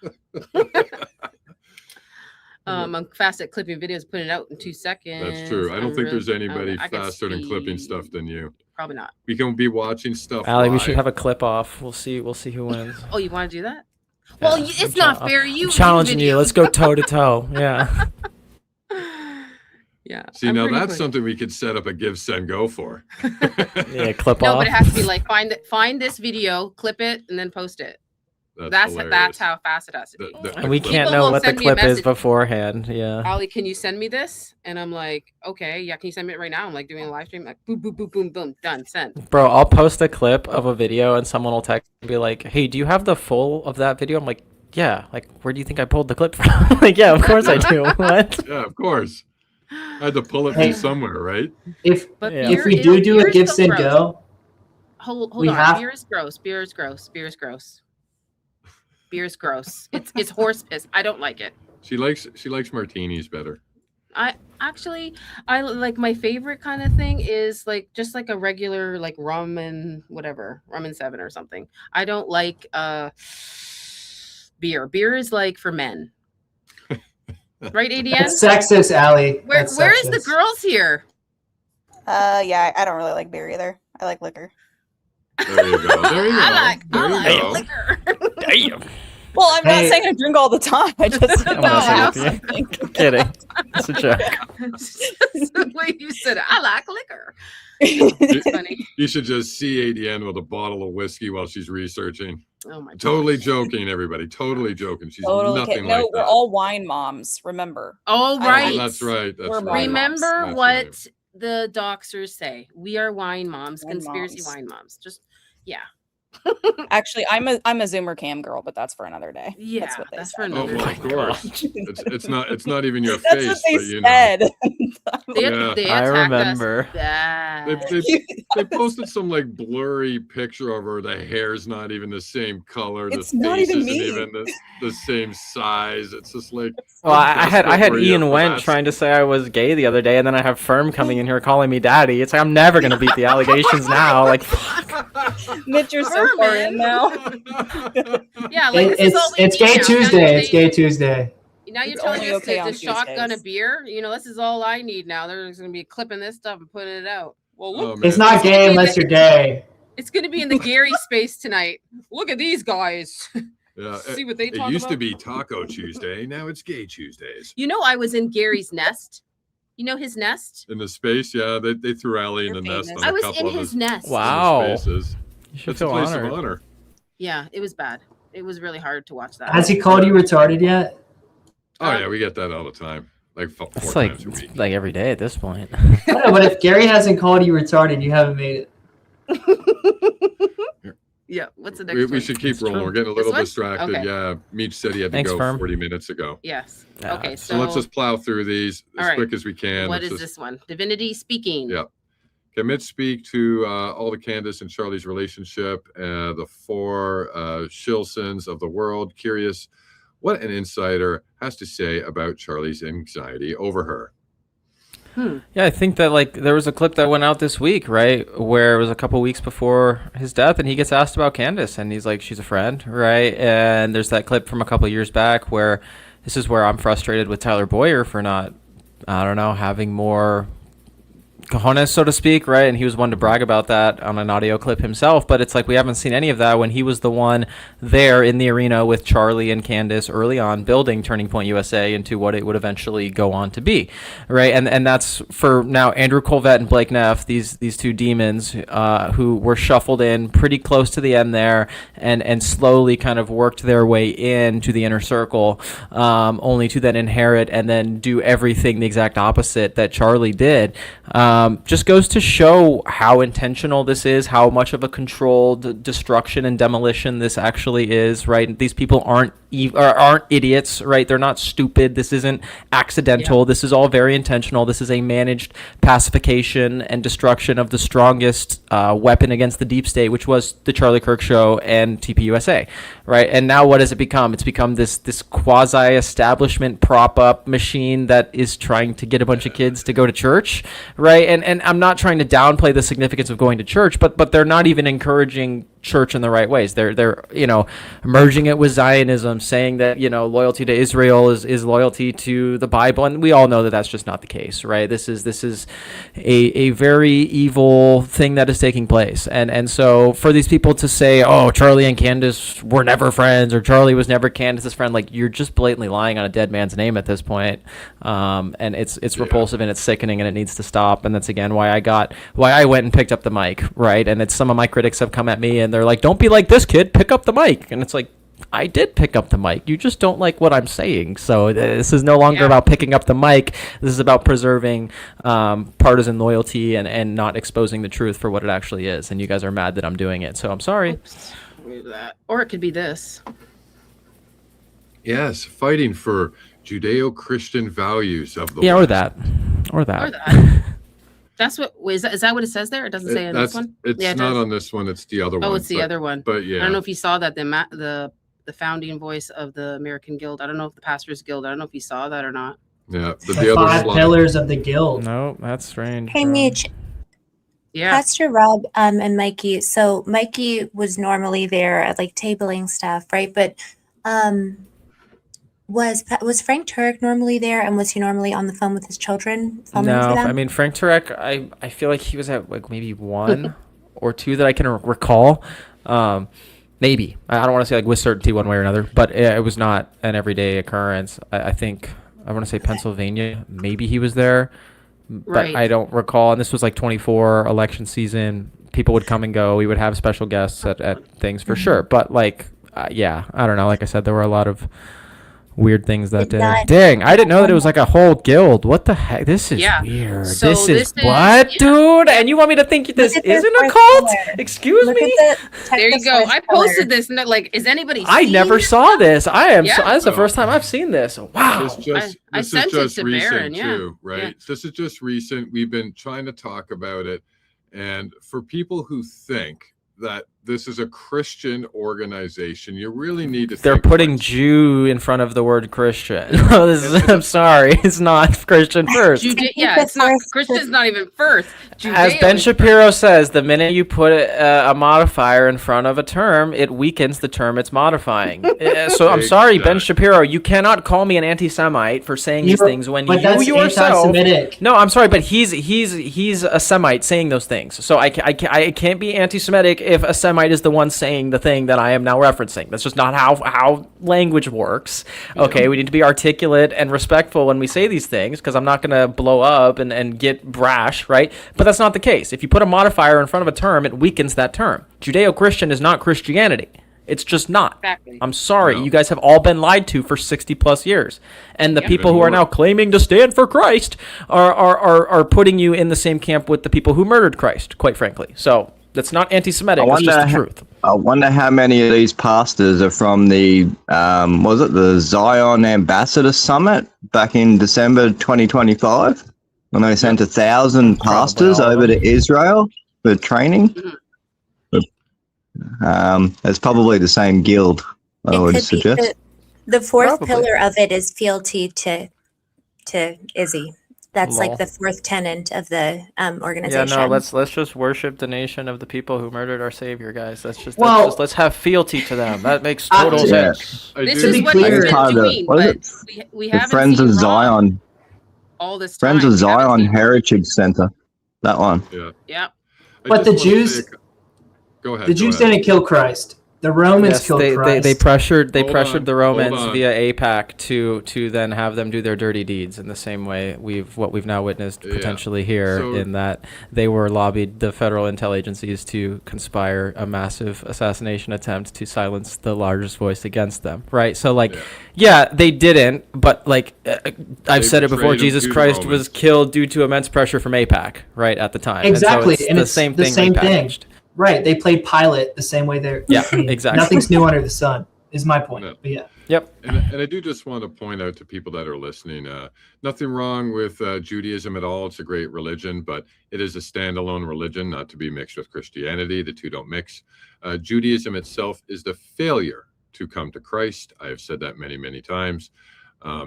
I'm fast at clipping videos, putting it out in 2 seconds. That's true. I don't think there's anybody I got faster than clipping speed. stuff than you. Probably not. We can be watching stuff. Allie, we live. should have a clip off. We'll see who wins. Oh, you want to do that? Well, Yeah, it's not fair. You I'm challenging you. videos. Let's go toe to toe. Yeah. Yeah. See, I'm now pretty that's quick. something we could set up a give, send, go for. Yeah, clip No, off. but it has to be like find this video, clip it, and then post it. That's hilarious. how fast it has to be. And we can't People know will what the send me a clip is message. beforehand. Yeah. Ollie, can you send me this? And I'm like, okay, yeah, can you send me it right now? I'm like doing a live stream, like boom, boom, boom, boom, boom, done, sent. Bro, I'll post a clip of a video and someone will text and be like, "Hey, do you have the full of that video?" I'm like, "Yeah." Like, where do you think I pulled the clip from? Like, yeah, of course I do. What? Yeah, of course. I had to pull it Hey. from somewhere, right? If Yeah. if we do a give, send, go, Hold we on. have- Beer is gross. Beer is gross. Beer is gross. Beer is gross. It's horse piss. I don't like it. She likes martinis better. I like my favorite kind of thing is like just like a regular like rum and whatever, rum and 7 or something. I don't like beer. Beer is like for men. Right, ADN? that's sexist, Allie. Where That's is the sexist. girls here? Yeah, I don't really like beer either. I like liquor. There you go. There you go. I There you like go. liquor. Damn. Well, I'm Hey. not saying I drink all the time. I just I'm No, messing I with you. I'm kidding. It's a joke. That's the way you said it. I like liquor. It's funny. You should just see ADN with a bottle of whiskey while she's researching. Oh my god. Totally joking, everybody. Totally joking. She's totally nothing kidding. like No, that. we're all wine moms. Remember. Oh I right. Oh, that's right. That's We're right. wine moms. Remember That's what right. the doxers say. We are wine moms, Wine conspiracy moms. wine moms. Just yeah. Actually, I'm a Zoomer cam girl, but that's for another day. Yeah, that's what they that's said. for Oh, another well, day. of course. It's not even your That's face, what they but you know. said. They, Yeah. they I attacked remember. us bad. They posted some like blurry picture of her. The hair's not even the same color. It's the not face even isn't me. even the same size. It's just like. Well, I had desperate were you Ian for Wendt that? trying to say I was gay the other day, and then I have Firm coming in here calling me daddy. It's like I'm never gonna beat the allegations now. Like, fuck. Mitch, you're so far in now. Yeah, like this is all we It's need Gay now. Now Tuesday. you're It's saying- Gay Tuesday. Now you're It's telling only us okay to on shotgun a Tuesdays. beer. You know, this is all I need now. They're just gonna be clipping this stuff and putting it out. Well, look, Oh, man. It's not gay unless you're gay. it's gonna be in the Gary space tonight. Look at these guys. Yeah, See what they it talk used to about? be Taco Tuesday. Now it's Gay Tuesdays. You know, I was in Gary's nest. You know his nest? In the space, yeah, they threw Allie in the You're nest famous. on I a was couple in of his nest. Wow. spaces. You should It's a feel place honored. of honor. Yeah, it was bad. It was really hard to watch that. Has he called you retarded yet? Oh yeah, we get that all the time, like four It's like times a week. it's like every day at this point. I don't know, but if Gary hasn't called you retarded, you haven't made it. Yeah. What's the next We one? should keep It's rolling. true. We're getting a This little one? distracted. Okay. Yeah, Meech said he had to Thanks, go Firm. 40 minutes ago. Yes. Yeah, Okay. So let's just plow through these as All right. quick as we can. What Let's is just- this one? Divinity speaking. Yeah. Can Mitch speak to all the Candace and Charlie's relationship, the four Shilsons of the world? Curious what an insider has to say about Charlie's anxiety over her. Yeah, I think that like there was a clip that went out this week, right, where it was a couple weeks before his death, and he gets asked about Candace, and he's like, "She's a friend," right? And there's that clip from a couple years back where this is where I'm frustrated with Tyler Boyer for not, I don't know, having more cojones, so to speak, right? And he was one to brag about that on an audio clip himself, but it's like we haven't seen any of that when he was the one there in the arena with Charlie and Candace early on building Turning Point USA into what it would eventually go on to be, right? And that's for now Andrew Colvett and Blake Neff, these two demons who were shuffled in pretty close to the end there and slowly kind of worked their way into the inner circle, only to then inherit and then do everything the exact opposite that Charlie did. just goes to show how intentional this is, how much of a controlled destruction and demolition this actually is, right? These people aren't idiots, right? They're not stupid. This isn't accidental. Yeah. This is all very intentional. This is a managed pacification and destruction of the strongest weapon against the deep state, which was the Charlie Kirk Show and TPUSA, right? And now what has it become? It's become this quasi-establishment prop-up machine that is trying to get a bunch of kids to go to church, right? And I'm not trying to downplay the significance of going to church, but they're not even encouraging church in the right ways. They're merging it with Zionism, saying that loyalty to Israel is loyalty to the Bible, and we all know that that's just not the case, right? This is a very evil thing that is taking place, and so for these people to say, oh, Charlie and Candace were never friends, or Charlie was never Candace's friend, like, you're just blatantly lying on a dead man's name at this point, and it's repulsive and it's sickening and it needs to stop. And that's again why I went and picked up the mic, right? And it's some of my critics have come at me and they're like, don't be like this kid, pick up the mic. And it's like, I did pick up the mic. You just don't like what I'm saying. So this is no longer about picking up the mic. This is about preserving partisan loyalty and not exposing the truth for what it actually is. And you guys are mad that I'm doing it. So I'm sorry. Oops. Or it could be this. Yes, fighting for Judeo-Christian values of the West. Or that. That's what is that what it says there? It doesn't say on this one. It's not on this one. It's the other one. Oh, it's the other one. But yeah, I don't know if you saw that the founding voice of the American Guild. I don't know if the Pastors Guild. I don't know if you saw that or not. Yeah, the five pillars of the Guild. No, that's strange. Hey, Mitch. Yeah. Pastor Rob and Mikey. So Mikey was normally there at like tabling stuff, right? But was Frank Turek normally there, and was he normally on the phone with his children? No, I mean Frank Turek. I feel like he was at like maybe one or two that I can recall. Maybe I don't want to say like with certainty one way or another, but it was not an everyday occurrence. I think I want to say Pennsylvania. Maybe he was there, but I don't recall. And this was like 24 election season. People would come and go. We would have special guests at things for sure. But like, I don't know. Like I said, there were a lot of weird things that day. Dang, I didn't know that it was like a whole guild. What the heck? This is weird. So this is what, dude? And you want me to think this isn't a cult? Excuse me? There you go. I posted this. Like, is anybody? I never saw this. That's the first time I've seen this. Wow. I sent it to Baron. Too, right? Yeah. This is just recent. We've been trying to talk about it, and for people who think that this is a Christian organization, you really need to. They're putting Jew in front of the word Christian. I'm sorry, it's not Christian first. It's not. Christian's not even first. As Ben Shapiro says, the minute you put a modifier in front of a term, it weakens the term it's modifying. So I'm sorry, Ben Shapiro, you cannot call me an anti-Semite for saying these things when you yourself. No, I'm sorry, but he's a Semite saying those things. So I can't be anti-Semitic if a Semite is the one saying the thing that I am now referencing. That's just not how language works. Okay, we need to be articulate and respectful when we say these things, because I'm not going to blow up and get brash, right? But that's not the case. If you put a modifier in front of a term, it weakens that term. Judeo-Christian is not Christianity. It's just not. Exactly. I'm sorry. You guys have all been lied to for 60 plus years. And the people who are now claiming to stand for Christ are putting you in the same camp with the people who murdered Christ, quite frankly. So that's not anti-Semitic. It's just the truth. I wonder how many of these pastors are from the, the Zion Ambassador Summit back in December 2025? When they sent 1,000 pastors over to Israel for training? It's probably the same guild, I would suggest. The fourth pillar of it is fealty to Izzy. That's like the fourth tenet of the organization. Yeah, no, let's just worship the nation of the people who murdered our Savior, guys. Let's have fealty to them. That makes total sense. This is what he's been doing, but we haven't Friends of Zion. All this time. Friends of Zion Heritage Center. That one. Yeah. But the Jews. Go ahead. The Jews didn't kill Christ. The Romans Yes, killed Christ. they pressured Hold on, the hold Romans on. via APAC to then have them do their dirty deeds in the same way we've now witnessed Yeah. potentially here, So- in that they were lobbied the federal intel agencies to conspire a massive assassination attempt to silence the largest voice against them, right? So like, yeah, they didn't, but like I've said it before, betrayed them Jesus to the Christ Romans. was killed due to immense pressure from APAC, right, at the time. Exactly, and so it's and the it's same the thing same thing. repackaged. Right. They played Pilate the same way they're. Yeah, I mean, exactly. Nothing's new under the sun, is my point. No. But yeah. Yep. And I do just want to point out to people that are listening, nothing wrong with Judaism at all. It's a great religion, but it is a standalone religion, not to be mixed with Christianity. The two don't mix. Judaism itself is the failure to come to Christ. I have said that many, many times.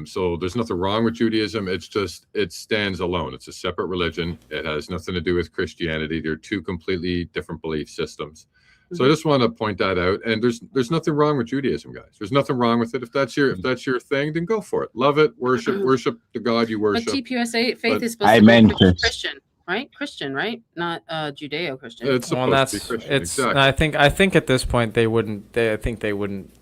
So there's nothing wrong with Judaism. It's just, it stands alone. It's a separate religion. It has nothing to do with Christianity. They're two completely different belief systems. So I just want to point that out. And there's nothing wrong with Judaism, guys. There's nothing wrong with it. If that's your thing, then go for it. Love it. Worship the God you But worship. TPUSA faith But- is supposed Amen, to be Chris. Christian, right? Christian, right? Not Judeo-Christian. It's Well, supposed that's to be Christian. it's. Exactly. I think at this point they wouldn't. I think they wouldn't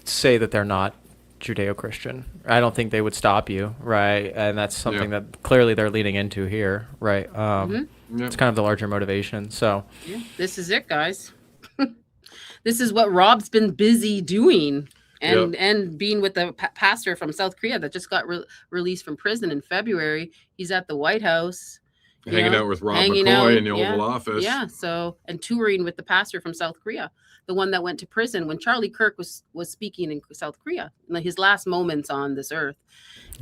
say that they're not Judeo-Christian. I don't think they would stop you, right? And that's something that clearly they're leading into here, right? It's kind of the larger motivation. So Yeah, this is it, guys. This is what Rob's been busy doing, and being with the pastor from South Korea that just got released from prison in February. He's at the White House, Hanging out with Rob hanging McCoy out, in the Oval Office. Yeah, so and touring with the pastor from South Korea, the one that went to prison when Charlie Kirk was speaking in South Korea, like his last moments on this earth.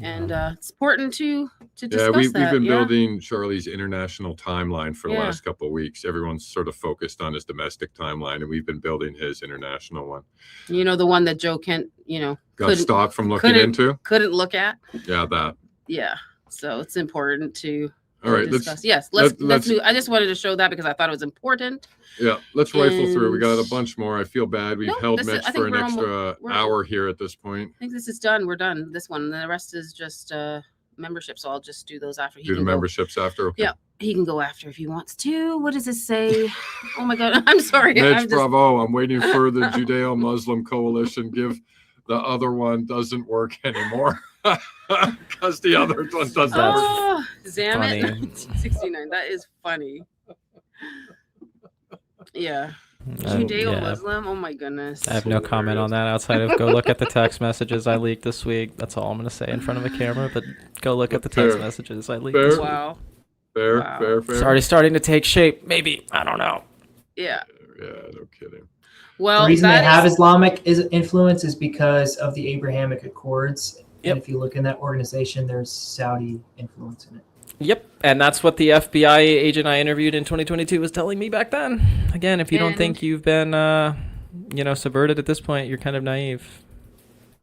And it's important to discuss we've that. been building Charlie's international timeline for the Yeah. last couple of weeks. Everyone's sort of focused on his domestic timeline, and we've been building his international one. You know, the one that Joe Kent, Got couldn't- stopped from looking into. couldn't look at. Yeah, that. Yeah, so it's important to All right, discuss. let's Yes, let's let's do. I just wanted to show that because I thought it was important. let's rifle through. We got And- a bunch more. I feel bad. We've No, held this is- Mitch I think for an we're extra we're- hour here at this point. I think this is done. We're done. This one. The rest is just membership. So I'll just do those after. He Do the can go. memberships after. Okay. Yeah, he can go after if he wants to. What does it say? Oh my god, I'm sorry. Mitch, I'm just- bravo. I'm waiting for the Judeo-Muslim coalition. Give the other one doesn't work anymore because the other one doesn't work. Oh, damn funny. it. 69. That is funny. Yeah. Um, Judeo-Muslim. Oh my goodness. I have no comment on that outside of go look at the text messages I leaked this week. That's all I'm going to say in front of a camera, but go look at the text Fair. messages I leaked Fair. this week. Wow. Fair, Wow. fair, fair. It's already starting to take shape. Maybe. I don't know. Yeah. Yeah, no kidding. Well, The reason they that have is- Islamic influence is because of the Abrahamic Accords. Yep. And if you look in that organization, there's Saudi influence in it. Yep, and that's what the FBI agent I interviewed in 2022 was telling me back then. Again, if you don't And- think you've been, subverted at this point, you're kind of naive.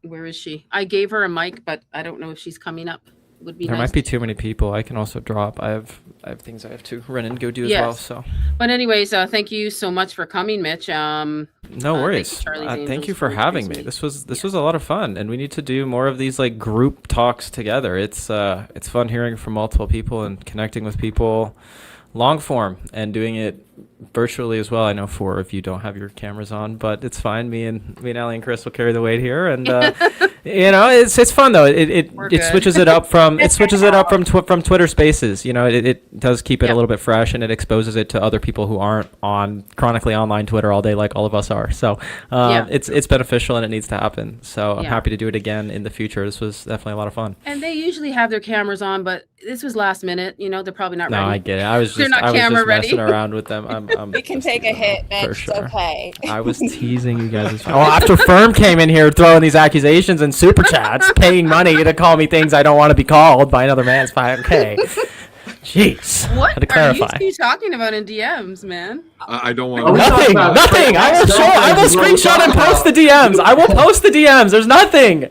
Where is she? I gave her a mic, but I don't know if she's coming up. Would be There nice. might be too many people. I can also drop. I have things I have to run and go do as Yes. well. So But anyways, thank you so much for coming, Mitch. no thank you, worries. Charlie's Thank Angels, you for for having me. introducing This was a lot of fun, and we need to do more of these like group talks together. It's fun hearing from multiple people and connecting with people, long form, and doing it virtually as well. I know 4 of you don't have your cameras on, but it's fine. Me and Allie and Chris will carry the weight here, and it's fun though. It good. switches it up from from Twitter Spaces. It does keep it a little bit fresh, and it exposes it to other people who aren't on chronically online Twitter all day like all of us are. So it's beneficial, and it needs to happen. So I'm Yeah. happy to do it again in the future. This was definitely a lot of fun. And they usually have their cameras on, but this was last minute. They're probably not No, ready. I get it. I was They're just not camera ready. messing around with them. We can take a hit, Mitch. For It's sure. okay. I was teasing you guys. Well, after Firm came in here throwing these accusations and super chats, paying money to call me things I don't want to be called by another man's 5K. Jeez. What Had to are clarify. you talking about in DMs, man? I don't want Are we to. talking Nothing. about Nothing. I will show. I will screenshot and post the DMs. I will post the DMs. There's nothing.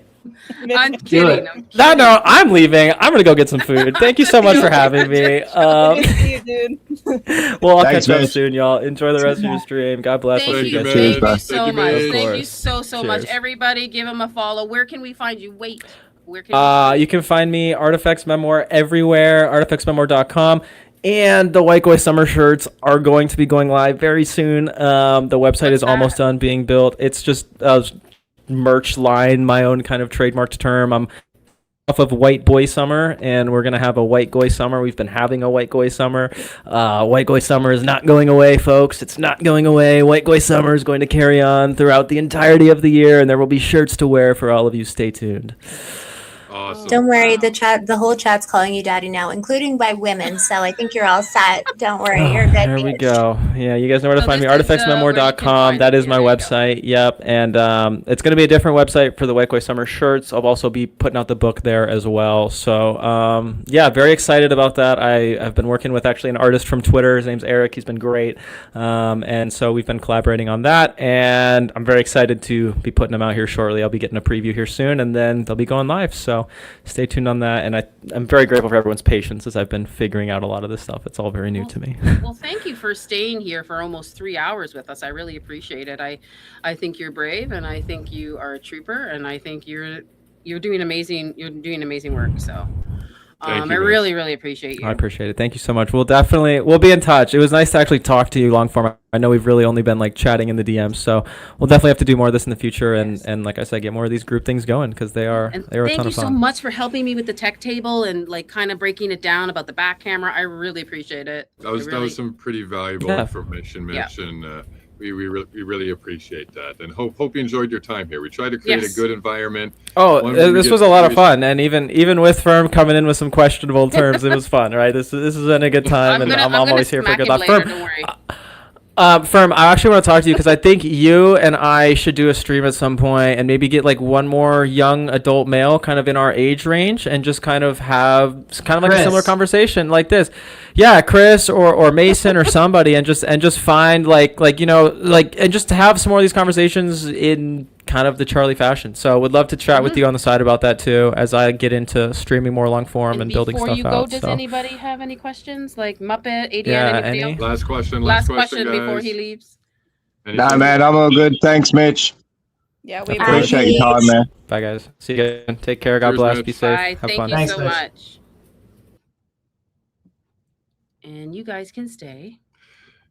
I'm it. kidding. I'm That no, I'm leaving. I'm gonna go get some food. Thank you so much for having me. Good to see you, dude. Well, I'll Thanks, catch up Mitch. soon, y'all. Enjoy the rest of your stream. God bless. Thank We'll see you, guys Mitch. soon. thank you Thank so you, much. Mitch. Thank you Of so course. much, Cheers. everybody. Give them a follow. Where can we find you? Wait, where can? You can find me Artifacts Memoir everywhere. Artifactsmemoir.com. And the White Goy Summer shirts are going to be going live very soon. The website is almost done being built. It's just a merch line, my own kind of trademarked term. I'm off of White Boy Summer, and we're going to have a White Goy Summer. We've been having a White Goy Summer. White Goy Summer is not going away, folks. It's not going away. White Goy Summer is going to carry on throughout the entirety of the year, and there will be shirts to wear for all of you. Stay tuned. Awesome. Don't worry, the whole chat's calling you daddy now, including by women. So I think you're all set. Don't worry, you're good. There we go. Yeah, you guys know where to So find me. this is, where you can Artifactsmemoir.com. find That it. is my There you go. website. Yep. And it's going to be a different website for the White Goy Summer shirts. I'll also be putting out the book there as well. So, yeah, very excited about that. I've been working with actually an artist from Twitter. His name's Eric. He's been great. And so we've been collaborating on that. And I'm very excited to be putting them out here shortly. I'll be getting a preview here soon, and then they'll be going live. So stay tuned on that. And I'm very grateful for everyone's patience as I've been figuring out a lot of this stuff. It's all very new to me. Well, thank you for staying here for almost 3 hours with us. I really appreciate it. I think you're brave, and I think you are a trooper, and I think you're doing amazing. You're doing amazing work. So. Thank you, I Liz. really, really appreciate you. I appreciate it. Thank you so much. We'll be in touch. It was nice to actually talk to you long form. I know we've really only been like chatting in the DMs, so we'll definitely have to do more of this in the future. And like I said, get more of these group things going because they are a Thank ton you of so fun. much for helping me with the tech table and like kind of breaking it down about the back camera. I really appreciate it. That was some pretty valuable Yeah. information, Mitch, and we really appreciate that. And hope you enjoyed your time here. We try to create Yes. a good environment. Oh, One where we this get was a lot of serious- fun, and even with Firm coming in with some questionable terms, it was fun, right? This is in a good time, and I'm always here for a good laugh. Later, Firm, don't worry. Firm, I actually want to talk to you because I think you and I should do a stream at some point and maybe get like one more young adult male kind of in our age range and just kind of have kind of like a Chris. similar conversation like this. Yeah, Chris or Mason or somebody and just find and just to have some more of these conversations in kind of the Charlie fashion. So would love to chat with you on the side about that too as I get into streaming more long form and building Before stuff you go, out. does so. anybody have any questions? Like Muppet, ADN, Yeah, anybody any? else? Last question. Last question before guys. he leaves. Nah, man, I'm all good. Thanks, Mitch. Yeah, we Appreciate your time, man. Bye, guys. See you again. Take care. God Cheers, bless. Mitch. Be safe. Bye. Have Thank fun. you Thanks, so Mitch. much. And you guys can stay.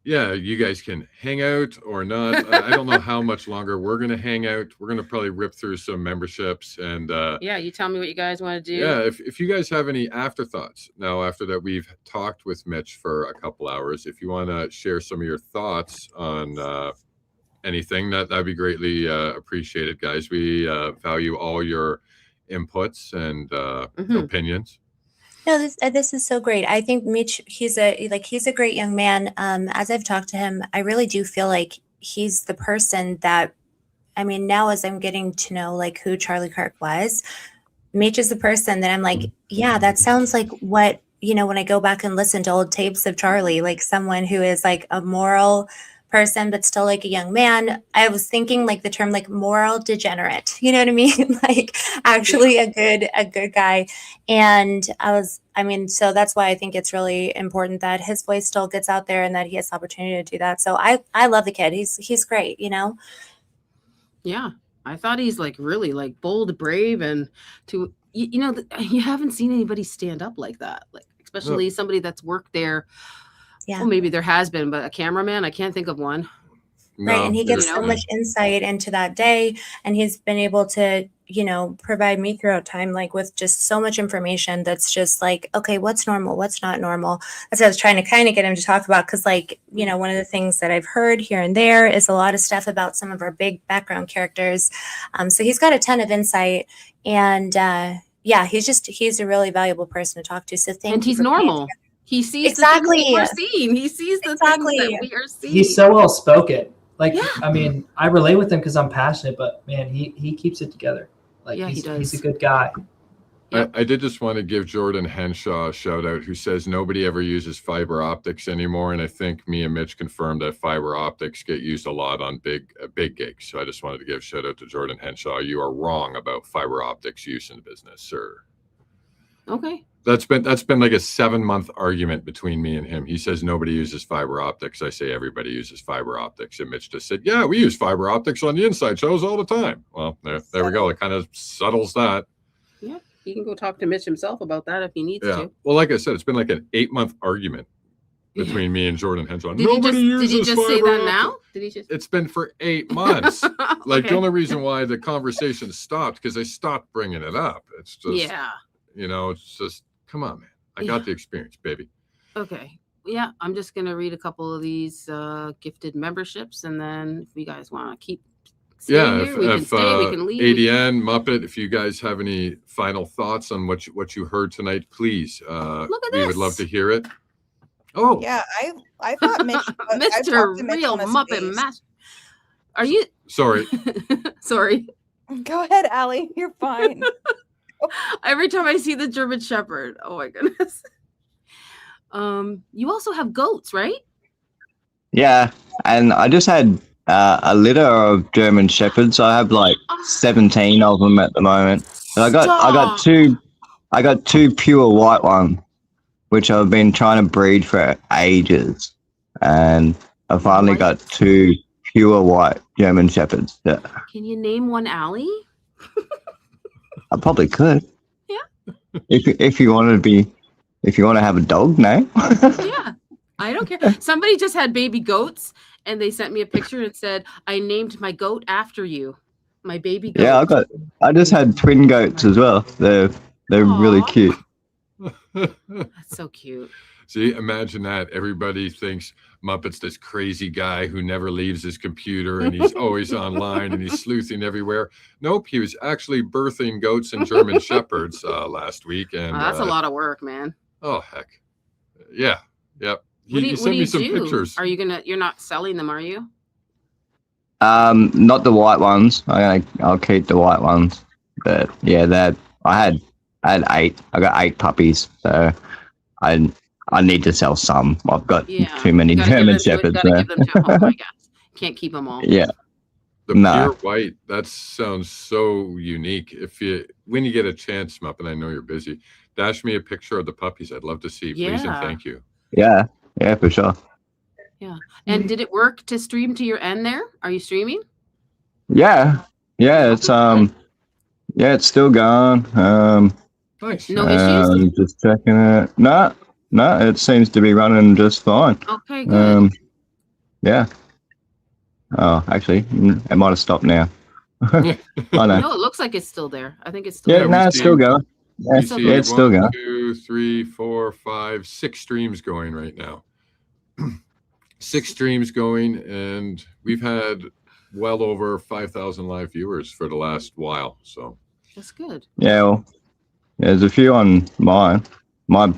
Yeah, you guys can hang out or not. I don't know how much longer we're going to hang out. We're going to probably rip through some memberships and Yeah, you tell me what you guys want to do. yeah, if you guys have any afterthoughts now after that we've talked with Mitch for a couple hours, if you want to share some of your thoughts on anything, that'd be greatly appreciated, guys. We value all your inputs and opinions. No, this is so great. I think Mitch, he's a great young man. As I've talked to him, I really do feel like he's the person that, I mean, now as I'm getting to know like who Charlie Kirk was, Mitch is the person that I'm like, yeah, that sounds like what, when I go back and listen to old tapes of Charlie, like someone who is like a moral person, but still like a young man. I was thinking like the term like moral degenerate, you know what I mean? Like actually a good guy. And so that's why I think it's really important that his voice still gets out there and that he has the opportunity to do that. So I love the kid. He's great, Yeah, I thought he's like really like bold, brave, and you haven't seen anybody stand up like that, like especially somebody that's worked there. Yeah. Well, maybe there has been, but a cameraman, I can't think of one. Right. And he gets you so know? much insight into that day. And he's been able to, provide me throughout time, like with just so much information that's just like, okay, what's normal? What's not normal? That's what I was trying to kind of get him to talk about. Cause like, one of the things that I've heard here and there is a lot of stuff about some of our big background characters. So he's got a ton of insight and, yeah, he's a really valuable person to talk to. So thank you. And he's for being normal. here. He sees Exactly. the things that we're seeing. He sees the things that we are seeing. He's so well spoken. Like, Yeah. I mean, I relate with him because I'm passionate, but man, he keeps it together. Like, Yeah, he he's does. a good guy. I did just want to give Jordan Henshaw a shout out, who says nobody ever uses fiber optics anymore. And I think me and Mitch confirmed that fiber optics get used a lot on big gigs. So I just wanted to give a shout out to Jordan Henshaw. You are wrong about fiber optics use in the business, sir. Okay. That's been like a 7-month argument between me and him. He says nobody uses fiber optics. I say everybody uses fiber optics. And Mitch just said, yeah, we use fiber optics on the inside shows all the time. Well, there we go. It kind of settles that. Yeah. You can go talk to Mitch himself about that if he needs Yeah. to. Well, like I said, it's been like an 8-month argument between me and Jordan Henshaw. Did he Nobody uses just say fiber that optic. now? Did he just? It's been for 8 months. Like, Okay. the only reason why the conversation stopped, because I stopped bringing it up. It's just, Yeah. it's just, come on, man. I got the experience, baby. Okay. Yeah, I'm just gonna read a couple of these gifted memberships, and then if you guys want to keep staying here, we can stay. We can leave. ADN, Muppet, if you guys have any final thoughts on what you heard tonight, please. Look at we this. would love to hear it. Oh, Yeah, I thought Mitch, I've Mr. talked to Mitch Real on his Muppet face. Master. Are you? sorry. Sorry. Go ahead, Allie. You're fine. Every time I see the German Shepherd, oh my goodness. You also have goats, right? Yeah, and I just had a litter of German Shepherds. I have like 17 of them at the moment. And I got two pure white ones, which I've been trying to breed for ages, and I finally got 2 pure white German Shepherds. Yeah, Can you name one Allie? I probably could. Yeah. If you want to have a dog name. Yeah. I don't care. Somebody just had baby goats, and they sent me a picture and said, "I named my goat after you, my baby goat." Yeah, I just had twin goats as well. They're really cute. That's so cute. See, imagine that. Everybody thinks Muppet's this crazy guy who never leaves his computer and he's always online and he's sleuthing everywhere. Nope, he was actually birthing goats and German Shepherds last week. And That's a lot of work, man. Oh, heck. Yeah. Yep. What do He you sent me some do? pictures. Are you you're not selling them, are you? Not the white ones. I'll keep the white ones. But yeah, I had 8. I got 8 puppies, so I need to sell some. I've got too many German Shepherds. Gotta give them to home, I guess. Can't keep them all. Yeah. The pure white, that sounds so unique. When you get a chance, Muppet, I know you're busy, dash me a picture of the puppies. I'd love to see. Please and Yeah. thank you. Yeah, for sure. Yeah. And did it work to stream to your end there? Are you streaming? Yeah, it's it's still going. Nice. No issues? Just checking it. No, it seems to be running just fine. Okay, good. Yeah. Oh, actually, it might have stopped now. Oh no. No, it looks like it's still there. I think it's still Yeah, there. no, it's still going. Yeah, it's still going. 1, 2, 3, 4, 5, 6 streams going right now. 6 streams going, and we've had well over 5,000 live viewers for the last while. So that's good. Yeah, well, there's a few on mine. My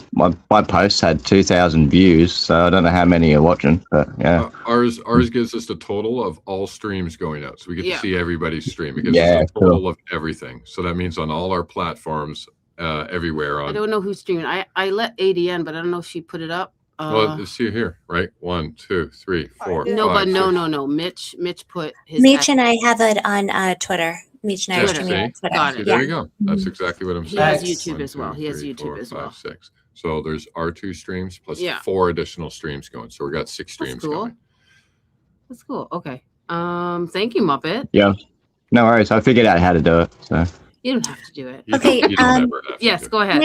post had 2,000 views, so I don't know how many are watching, but yeah. Ours gives us the total of all streams going out, so we get to see everybody's stream. It gives us a total of everything. So that means on all our platforms, everywhere. I don't know who's streaming. I let ADN, but I don't know if she put it up. Well, let's see here, right? 1, 2, 3, 4. No, 5, but 6. no. Mitch put his. Mitch and I have it on Twitter. Mitch and I are Just streaming on see? Twitter. Got See, it. there you go. That's exactly what I'm He saying. has YouTube 1, as well. 2, He has 3, YouTube 4, as well. 5, 6. So there's our 2 streams plus Yeah. 4 additional streams going. So we got 6 streams cool. going. That's cool. Okay. Thank you, Muppet. Yeah. No worries. I figured out how to do it. So You don't have to do it. Okay, You don't ever have to Yes, do it. go ahead.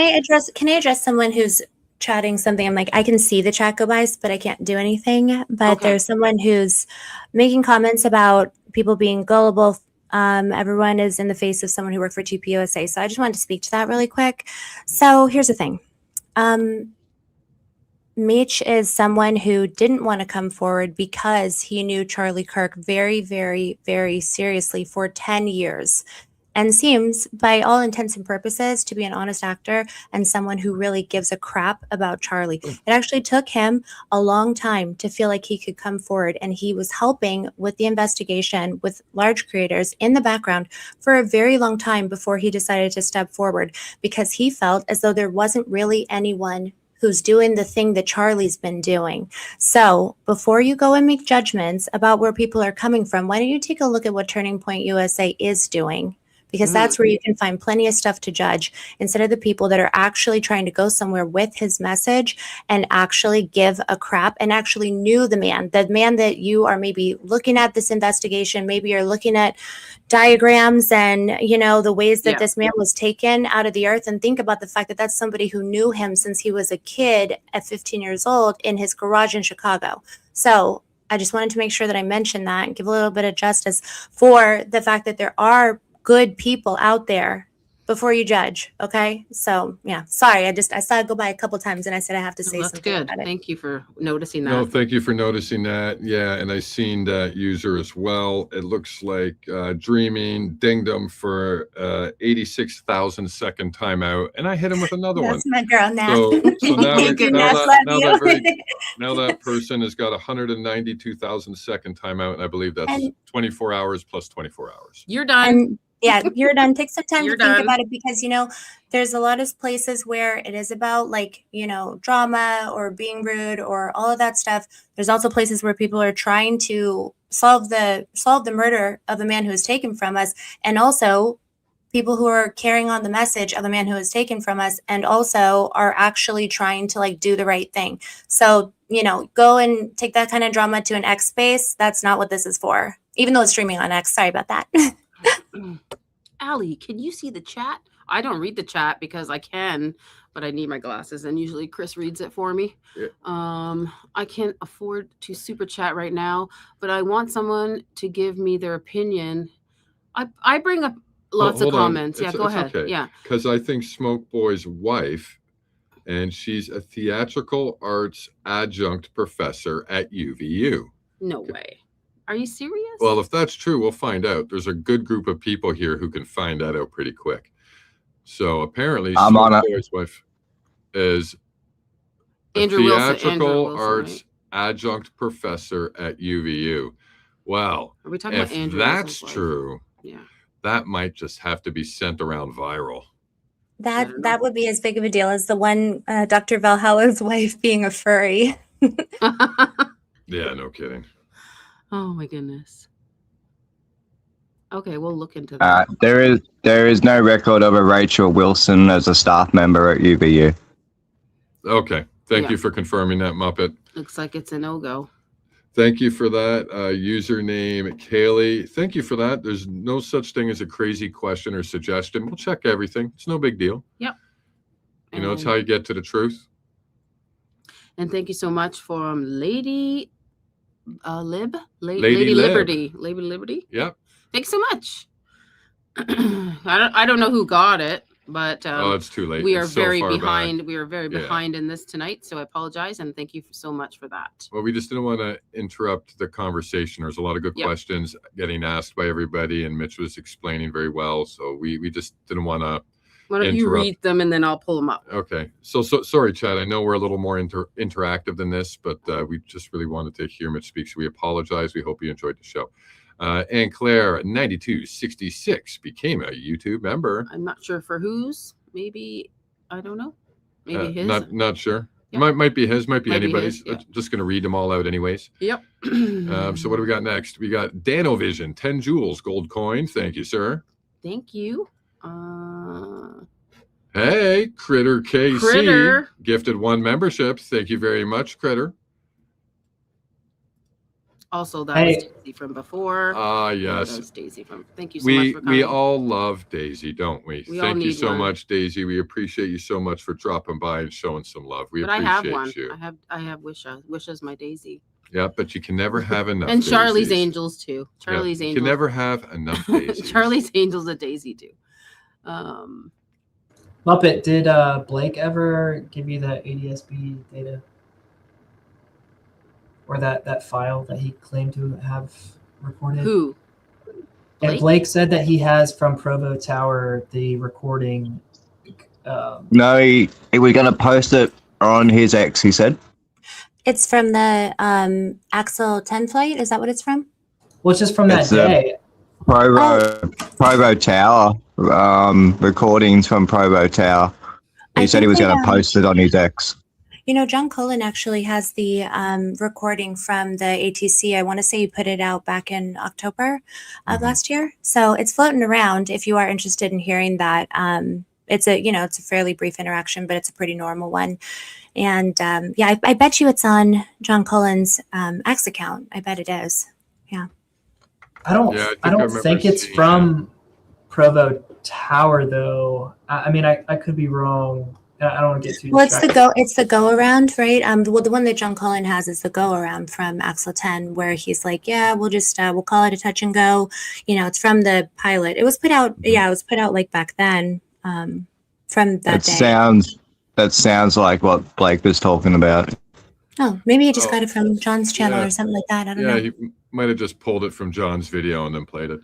Can I address someone who's chatting something? I'm like, I can see the chat go by, but I can't do anything. But there's someone who's making comments about people being gullible. Everyone is in the face of someone who worked for TPUSA. So I just wanted to speak to that really quick. So here's the thing. Meech is someone who didn't want to come forward because he knew Charlie Kirk very, very, very seriously for 10 years and seems, by all intents and purposes, to be an honest actor and someone who really gives a crap about Charlie. It actually took him a long time to feel like he could come forward, and he was helping with the investigation with large creators in the background for a very long time before he decided to step forward, because he felt as though there wasn't really anyone who's doing the thing that Charlie's been doing. So before you go and make judgments about where people are coming from, why don't you take a look at what Turning Point USA is doing because that's where you can find plenty of stuff to judge instead of the people that are actually trying to go somewhere with his message and actually give a crap and actually knew the man that you are maybe looking at this investigation. Maybe you're looking at diagrams and, the ways that this man was taken out of the earth, and think about the fact that that's somebody who knew him since he was a kid at 15 years old in his garage in Chicago. So I just wanted to make sure that I mentioned that and give a little bit of justice for the fact that there are good people out there before you judge. Okay. So yeah, sorry. I saw it go by a couple times and I said I have to say That's something good. about it. Thank you for noticing that. No, thank you for noticing that. Yeah, and I seen that user as well. It looks like Dreaming dinged him for 86,000 second timeout, and I hit him with another one. That's my girl, Nat. So now, Nat, now that person has got 192,000 second timeout, and I believe that's 24 hours plus 24 hours. You're done. And yeah, you're done. Take some time You're to think done. about it because, there's a lot of places where it is about drama or being rude or all of that stuff. There's also places where people are trying to solve the murder of a man who was taken from us, and also people who are carrying on the message of a man who was taken from us and also are actually trying to do the right thing. So, go and take that kind of drama to an X space. That's not what this is for, even though it's streaming on X. Sorry about that. Allie, can you see the chat? I don't read the chat because I can, but I need my glasses, and usually Chris reads it for me. Yeah. I can't afford to super chat right now, but I want someone to give me their opinion. I bring up lots of comments. Yeah, go ahead. Okay. Yeah. Because I think Smoke Boy's wife, and she's a theatrical arts adjunct professor at UVU. No way. Are you serious? Well, if that's true, we'll find out. There's a good group of people here who can find that out pretty quick. So apparently, Smoke Boy's wife is a theatrical arts adjunct professor at UVU. Well, are we talking if about Andrew that's Wilson's true, yeah, that might just have to be sent around viral. That would be as big of a deal as the one Dr. Valhalla's wife being a furry. Yeah, no kidding. Oh my goodness. Okay, we'll look into that. There is no record of a Rachel Wilson as a staff member at UVU. Okay, thank you for confirming that, Muppet. Looks like it's a no-go. Thank you for that. Username Kaylee. Thank you for that. There's no such thing as a crazy question or suggestion. We'll check everything. It's no big deal. Yep. It's how you get to the truth. And thank you so much for Lady Lady Liberty. Lady Liberty. Yep. Thanks so much. I don't know who got it, but it's too late. We are It's so very far behind. back. We are very behind in this tonight, so I apologize and thank you so much for that. Well, we just didn't want to interrupt the conversation. There's a lot of good questions getting asked by everybody, and Mitch was explaining very well. So we just didn't want to. Why don't you read them and then I'll pull them up? Okay. So sorry, Chad. I know we're a little more interactive than this, but we just really wanted to hear Mitch speak. So we apologize. We hope you enjoyed the show. And Claire 9266 became a YouTube member. I'm not sure for whose. Maybe I don't know. Maybe his. Not sure. Yep. Might be his. Might be Might be anybody's. his, yeah. Just going to read them all out anyways. Yep. So what do we got next? We got Danovision 10 Joules gold coin. Thank you, sir. Thank you. Hey, Critter KC Critter. gifted 1 membership. Thank you very much, Critter. Also, that was Daisy from before. Yes. That was Daisy from. Thank you so much for coming. We all love Daisy, don't we? We all Thank you need so one. much, Daisy. We appreciate you so much for dropping by and showing some love. We But I appreciate have one. you. I have Wisha. Wisha's my Daisy. Yeah, but you can never have enough. And Charlie's daisies. Angels too. Charlie's You Angels. can never have enough daisies. Charlie's Angels a Daisy too. Muppet, did Blake ever give you that ADSB data? Or that file that he claimed to have recorded? Who? And Blake said that he has from Provo Tower the recording. No, he was going to post it on his X, he said. It's from the Axel 10 flight. Is that what it's from? Well, it's just from that day. Provo Tower, recordings from Provo Tower. He said he was going to post it on his X. You know, John Cullen actually has the recording from the ATC. I want to say he put it out back in October of last year. So it's floating around if you are interested in hearing that. It's a fairly brief interaction, but it's a pretty normal one. And yeah, I bet you it's on John Cullen's X account. I bet it is. Yeah. I don't remember think it's seeing from Provo Tower though. I mean, I could be wrong. I don't want to get too Well, distracted. it's the go around, right? Well, the one that John Cullen has is the go around from Axel 10, where he's like, yeah, we'll just we'll call it a touch and go. You know, it's from the pilot. It was put out, yeah, it was put out like back then, from that day. That sounds like what Blake was talking about. Oh, maybe he just got it from John's channel or something like that. I don't know. Yeah, he might have just pulled it from John's video and then played it.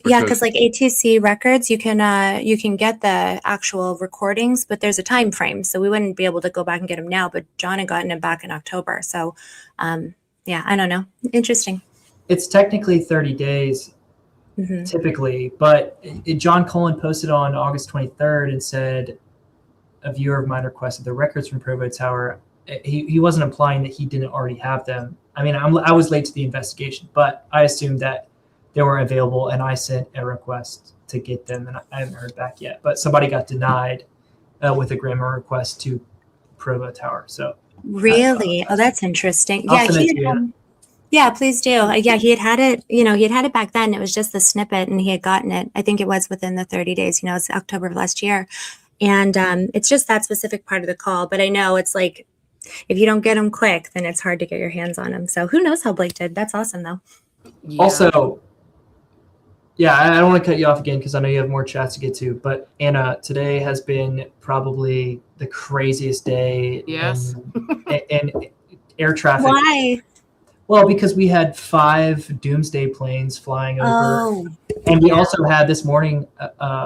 Yeah, because like ATC records, you can get the actual recordings, but there's a time frame, so we wouldn't be able to go back and get them now. But John had gotten it back in October, so yeah, I don't know. Interesting. It's technically 30 days, typically, but John Cullen posted on August 23rd and said, "A viewer of mine requested the records from Provo Tower." He wasn't implying that he didn't already have them. I mean, I was late to the investigation, but I assumed that they weren't available, and I sent a request to get them, and I haven't heard back yet. But somebody got denied with a grammar request to Provo Tower. So really, oh, that's interesting. I'll send it to you. Yeah, please do. Yeah, he had it. You know, he had had it back then. It was just the snippet, and he had gotten it. I think it was within the 30 days. You know, it's October of last year, and it's just that specific part of the call. But I know it's like, if you don't get them quick, then it's hard to get your hands on them. So who knows how Blake did? That's awesome, though. Yeah. Also, yeah, I don't want to cut you off again because I know you have more chats to get to. But Anna, today has been probably the craziest day in air traffic. Why? Well, because we had 5 doomsday planes flying over, and we also had this morning.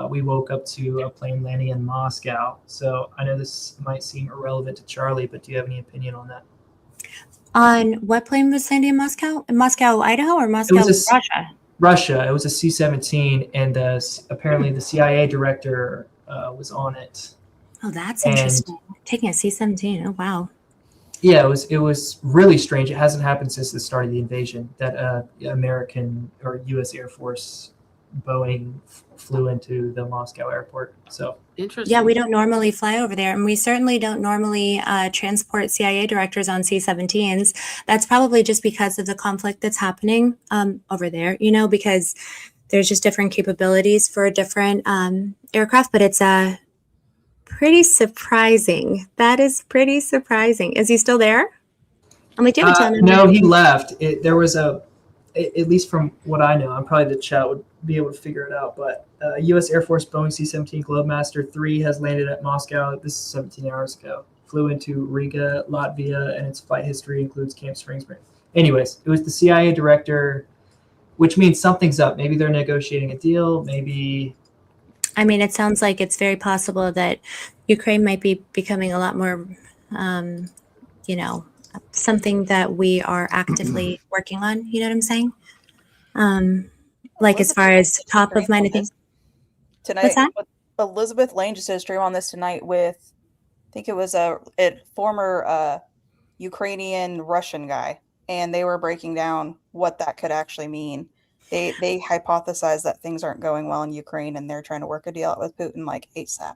We woke up to a plane landing in Moscow. So I know this might seem irrelevant to Charlie, but do you have any opinion on that? On what plane was landing in Moscow? In Moscow, Idaho, or Moscow, Russia? Russia. It was a C-17, and apparently the CIA director was on it. Oh, that's interesting. Taking a C-17. Oh, wow. Yeah, it was really strange. It hasn't happened since the start of the invasion that American or U.S. Air Force Boeing flew into the Moscow airport. So interesting. Yeah, we don't normally fly over there, and we certainly don't normally transport CIA directors on C-17s. That's probably just because of the conflict that's happening over there, you know, because there's just different capabilities for different aircraft, but it's pretty surprising. That is pretty surprising. Is he still there? I'm like, do you have a time? No, he left. There was at least from what I know, I'm probably the chat would be able to figure it out, but U.S. Air Force Boeing C-17 Globemaster 3 has landed at Moscow. This is 17 hours ago. Flew into Riga, Latvia, and its flight history includes Camp Springs. Anyways, it was the CIA director, which means something's up. Maybe they're negotiating a deal. Maybe. I mean, it sounds like it's very possible that Ukraine might be becoming a lot more, you know, something that we are actively working on. You know what I'm saying? Like as far as top of mind, I think. Tonight, what's that? Elizabeth Lane just did a stream on this tonight with, I think it was a former Ukrainian Russian guy, and they were breaking down what that could actually mean. They hypothesize that things aren't going well in Ukraine, and they're trying to work a deal out with Putin like ASAP.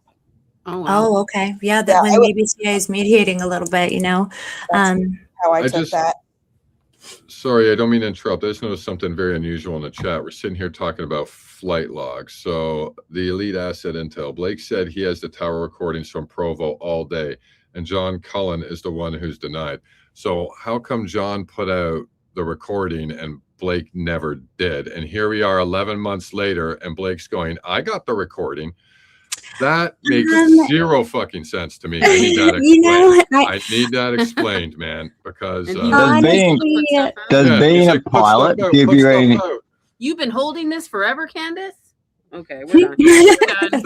Oh, wow. Oh, okay. Yeah, that when maybe CIA is mediating a little bit, you know. How I took that. Sorry, I don't mean to interrupt. I just noticed something very unusual in the chat. We're sitting here talking about flight logs. So the elite asset intel. Blake said he has the tower recordings from Provo all day, and John Cullen is the one who's denied. So how come John put out the recording and Blake never did? And here we are 11 months later, and Blake's going, I got the recording. That makes zero fucking sense to me. I need that explained. You know, I need that explained, man, because does being a pilot give you any? You've been holding this forever, Candace? Okay, we're done.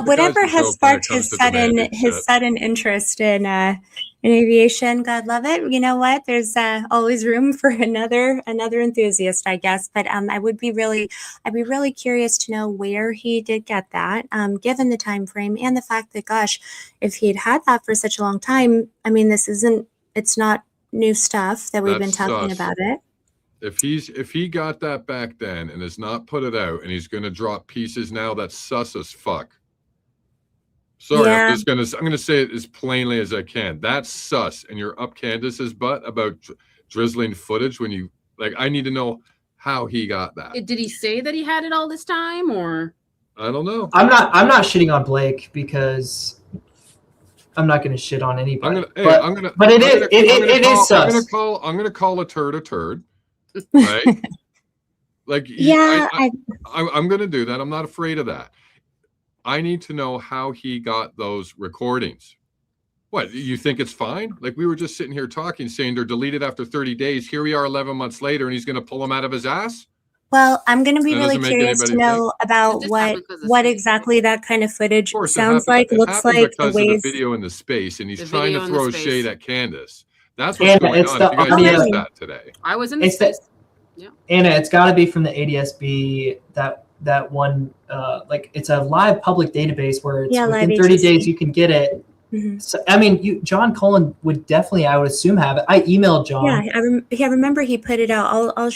Whatever has sparked his sudden interest in in aviation. God love it. You know what? There's always room for another enthusiast, I guess. But I'd be really curious to know where he did get that, given the time frame and the fact that, gosh, if he'd had that for such a long time, I mean, it's not new stuff that we've been That's talking sus. about it. If he got that back then and has not put it out and he's going to drop pieces now, that's sus as fuck. Sorry, Yeah. I'm gonna say it as plainly as I can. That's sus, and you're up Candace's butt about drizzling footage when you like. I need to know how he got that. Did he say that he had it all this time, or? I don't know. I'm not shitting on Blake because I'm not going to shit on anybody. But it is sus. I'm gonna call a turd, right? Like Yeah, I'm gonna do that. I'm not afraid of that. I need to know how he got those recordings. What, you think it's fine? Like, we were just sitting here talking, saying they're deleted after 30 days. Here we are 11 months later, and he's going to pull them out of his ass? Well, I'm going to be That really doesn't make curious to anybody know about what exactly that kind of footage Of course, sounds it happened, like, looks like, the because ways. of the video in the space, and he's The trying to video in the throw space. shade at Candace. That's what's Anna, going it's on. the If you guys audio- missed that today. I was in the It's space. Anna, it's got to be from the ADSB, that one, like, it's a live public database where it's Live within 30 ATC. days you can get it. Mhm. So, I mean, John Cullen would definitely, I would assume, have it. I emailed John. Yeah, I remember he put it out. I'll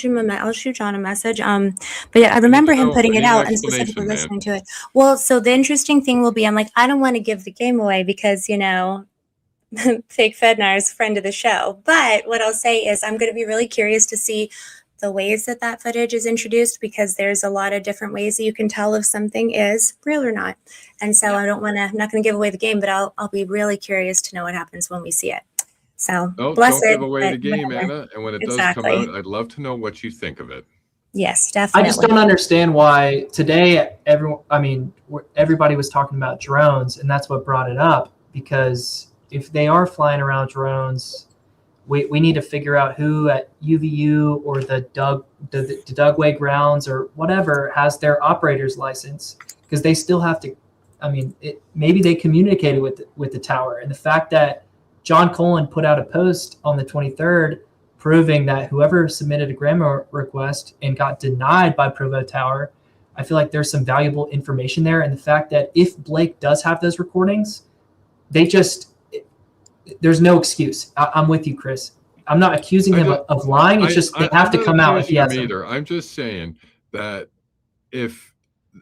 shoot John a message. But yeah, I remember him putting it out and specifically listening to it. Well, so the interesting thing will be, I'm like, I don't want to give the game away because, Fake Fednar is friend of the show. But what I'll say is I'm going to be really curious to see the ways that footage is introduced, because there's a lot of different ways that you can tell if something is real or not. And so I'm not going to give away the game, but I'll be really curious to know what happens when we see it. So No, blessed, don't give away but the game, whatever. Anna. And when it does Exactly. come out, I'd love to know what you think of it. Yes, I definitely. just don't understand why today everybody was talking about drones, and that's what brought it up, because if they are flying around drones, we need to figure out who at UVU or the Dugway grounds or whatever has their operator's license, because they still have to. I mean, maybe they communicated with the tower, and the fact that John Cullen put out a post on the 23rd proving that whoever submitted a grant request and got denied by Provo Tower, I feel like there's some valuable information there, and the fact that if Blake does have those recordings, there's no excuse. I'm with you, Chris. I'm not accusing him of lying. It's just they have to come out if he has them. Either. I'm just saying that if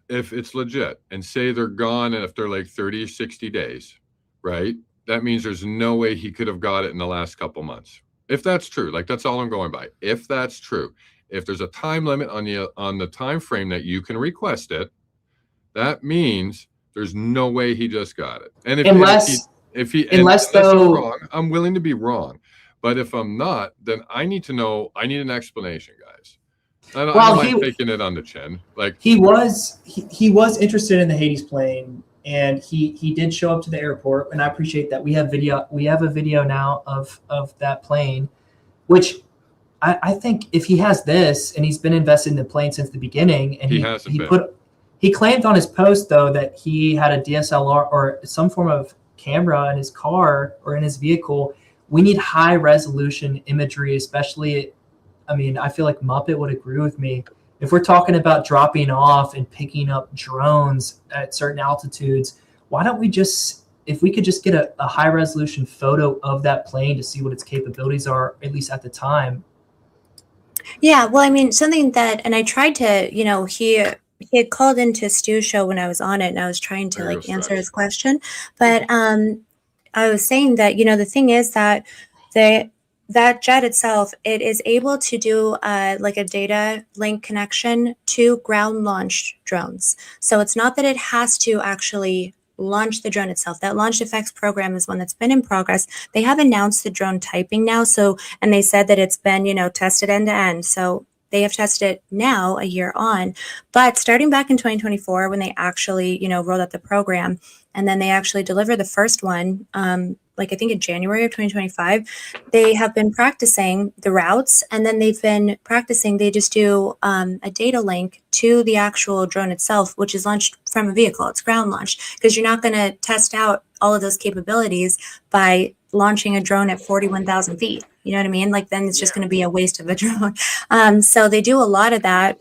it's legit and say they're gone after like 30 or 60 days, right? That means there's no way he could have got it in the last couple months. If that's true, like, that's all I'm going by. If that's true, if there's a time limit on the time frame that you can request it, that means there's no way he just got it. And unless I'm wrong, I'm willing to be wrong. But if I'm not, then I need to know. I need an explanation, guys. I don't like taking it on the chin. Like, he was interested in the Hades plane, and he did show up to the airport, and I appreciate that. We have a video now of that plane, which I think if he has this and he's been invested in the plane since the beginning, and he claimed on his post though that he had a DSLR or some form of camera in his car or in his vehicle. We need high resolution imagery, especially. I mean, I feel like Muppet would agree with me. If we're talking about dropping off and picking up drones at certain altitudes, why don't we if we could just get a high resolution photo of that plane to see what its capabilities are, at least at the time. Yeah, well, I mean, something that, and I tried to, he had called into Stu's show when I was on it, and I was trying to answer his question, but I was saying that, the thing is that that jet itself, it is able to do like a data link connection to ground launched drones. So it's not that it has to actually launch the drone itself. That launch effects program is one that's been in progress. They have announced the drone typing now. And they said that it's been, tested end to end. So they have tested it now a year on, but starting back in 2024, when they actually, rolled out the program, and then they actually delivered the first one, like I think in January of 2025, they have been practicing the routes, and then they've been practicing, they just do a data link to the actual drone itself, which is launched from a vehicle. It's ground launched, because you're not going to test out all of those capabilities by launching a drone at 41,000 feet. You know what I mean? Like then it's just going to be a waste of a drone. So they do a lot of that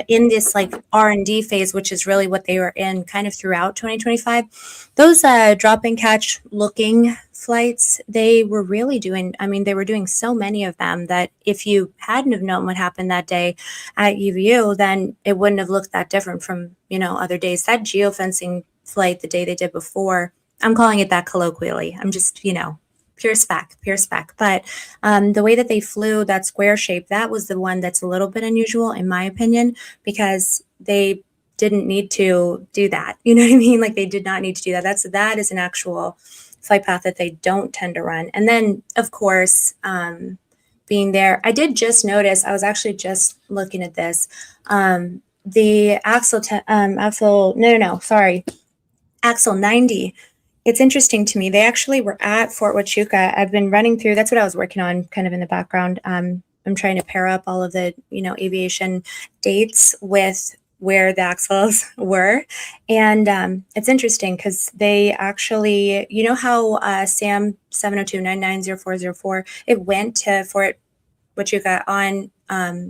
in this like R&D phase, which is really what they were in kind of throughout 2025. Those drop and catch looking flights, they were really doing, I mean, they were doing so many of them that if you hadn't have known what happened that day at UVU, then it wouldn't have looked that different from, you know, other days. That geofencing flight the day they did before, I'm calling it that colloquially. I'm just, you know, pure spec. But the way that they flew that square shape, that was the one that's a little bit unusual, in my opinion, because they didn't need to do that. You know what I mean? Like they did not need to do that. That is an actual flight path that they don't tend to run. And then, of course, being there, I did just notice, I was actually just looking at this, the Axel 90. It's interesting to me. They actually were at Fort Huachuca. I've been running through, that's what I was working on kind of in the background. I'm trying to pair up all of the, you know, aviation dates with where the Axels were. And it's interesting because they actually, you know how SAM 702-990404, it went to Fort Huachuca on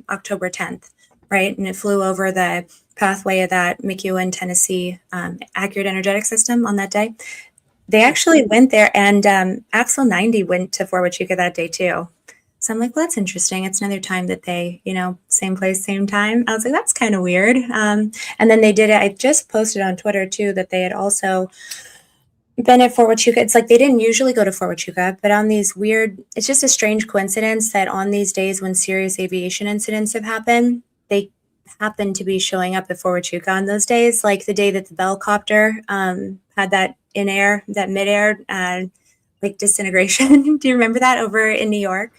October 10th, right? And it flew over the pathway of that McEwen, Tennessee accurate energetic system on that day. They actually went there, and Axel 90 went to Fort Huachuca that day too. So I'm like, well, that's interesting. It's another time that they, you know, same place, same time. I was like, that's kind of weird. And then they did it. I just posted on Twitter too that they had also been at Fort Huachuca. It's like they didn't usually go to Fort Huachuca, but on these weird, it's just a strange coincidence that on these days when serious aviation incidents have happened, they happen to be showing up at Fort Huachuca on those days. Like the day that the Bellcopter had that midair like disintegration. Do you remember that over in New York?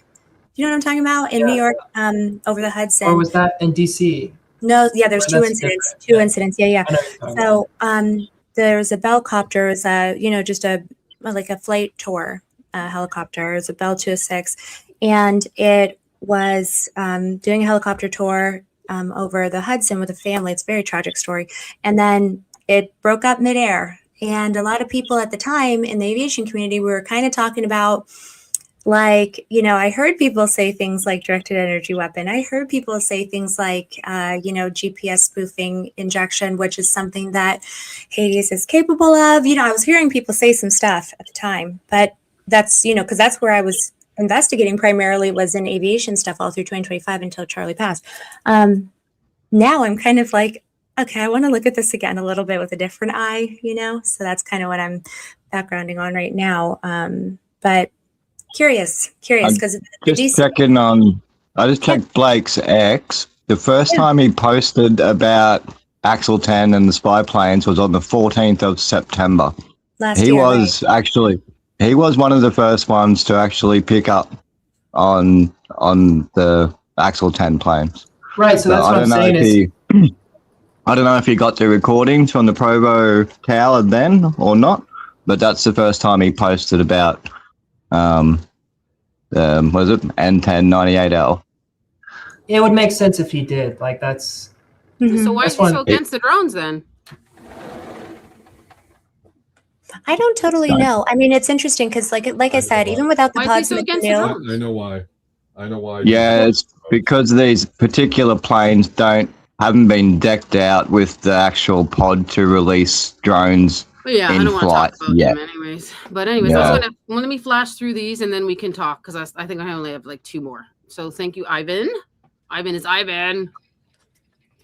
Do you know what I'm talking about? In New York, over the Hudson. Or was that in DC? No, yeah, there's two incidents. Yeah. I know what you're talking So there's a Bellcopter, it was just a flight tour helicopter. It was a Bell 206, and it was doing a helicopter tour over the Hudson with a family. It's a very tragic story. And then it broke up midair. And a lot of people at the time in the aviation community were kind of talking about, like, you know, I heard people say things like directed energy weapon. I heard people say things like, GPS spoofing injection, which is something that Hades is capable of. You know, I was hearing people say some stuff at the time, but that's, you know, because that's where I was investigating primarily, was in aviation stuff all through 2025 until Charlie passed. Now I'm kind of like, okay, I want to look at this again a little bit with a different eye, you know? So that's kind of what I'm backgrounding on right now. But curious because just checking on, I just checked Blake's X. The first time he posted about Axel 10 and the spy planes was on the 14th of September. He was one of the first ones to actually pick up on the Axel 10 planes. Right, so that's what I'm saying I don't know if he got the recordings from the Provo Tower then or not, but that's the first time he posted about what is it, N1098L. It would make sense if he did. Like that's. So why is he so against the drones then? I don't totally know. I mean, it's interesting because, like I said, even without the pods and the canoe, I know why. Yeah, it's because these particular planes haven't been decked out with the actual pod to release drones. Yeah, I don't want to talk about them anyways. But anyways, Yeah. let me flash through these and then we can talk because I think I only have like 2 more. So thank you, Ivan. Ivan is Ivan.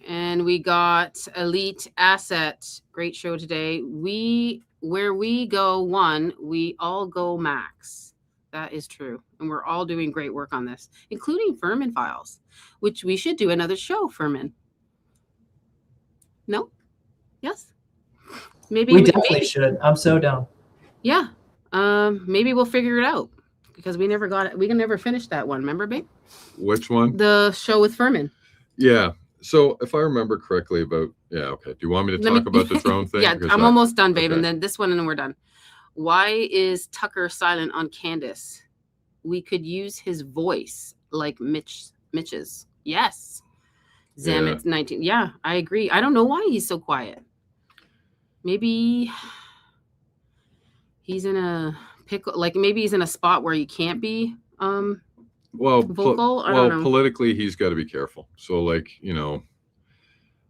And we got Elite Asset. Great show today. Where we go 1, we all go max. That is true. And we're all doing great work on this, including Furman files, which we should do another show, Furman. No? Yes? We definitely should. I'm so down. Yeah. Maybe we'll figure it out because we never got it. We can never finish that one. Remember, babe? Which one? The show with Furman. Yeah. So if I remember correctly okay. Do you want me to talk about the drone thing? Yeah, I'm almost done, babe. Okay. And then this one and then we're done. Why is Tucker silent on Candace? We could use his voice like Mitch's. Yes. Zamet 19. Yeah, I agree. I don't know why he's so quiet. Maybe he's in a pick, like maybe he's in a spot where he can't be Well, vocal. I don't know. politically, he's got to be careful. So, like,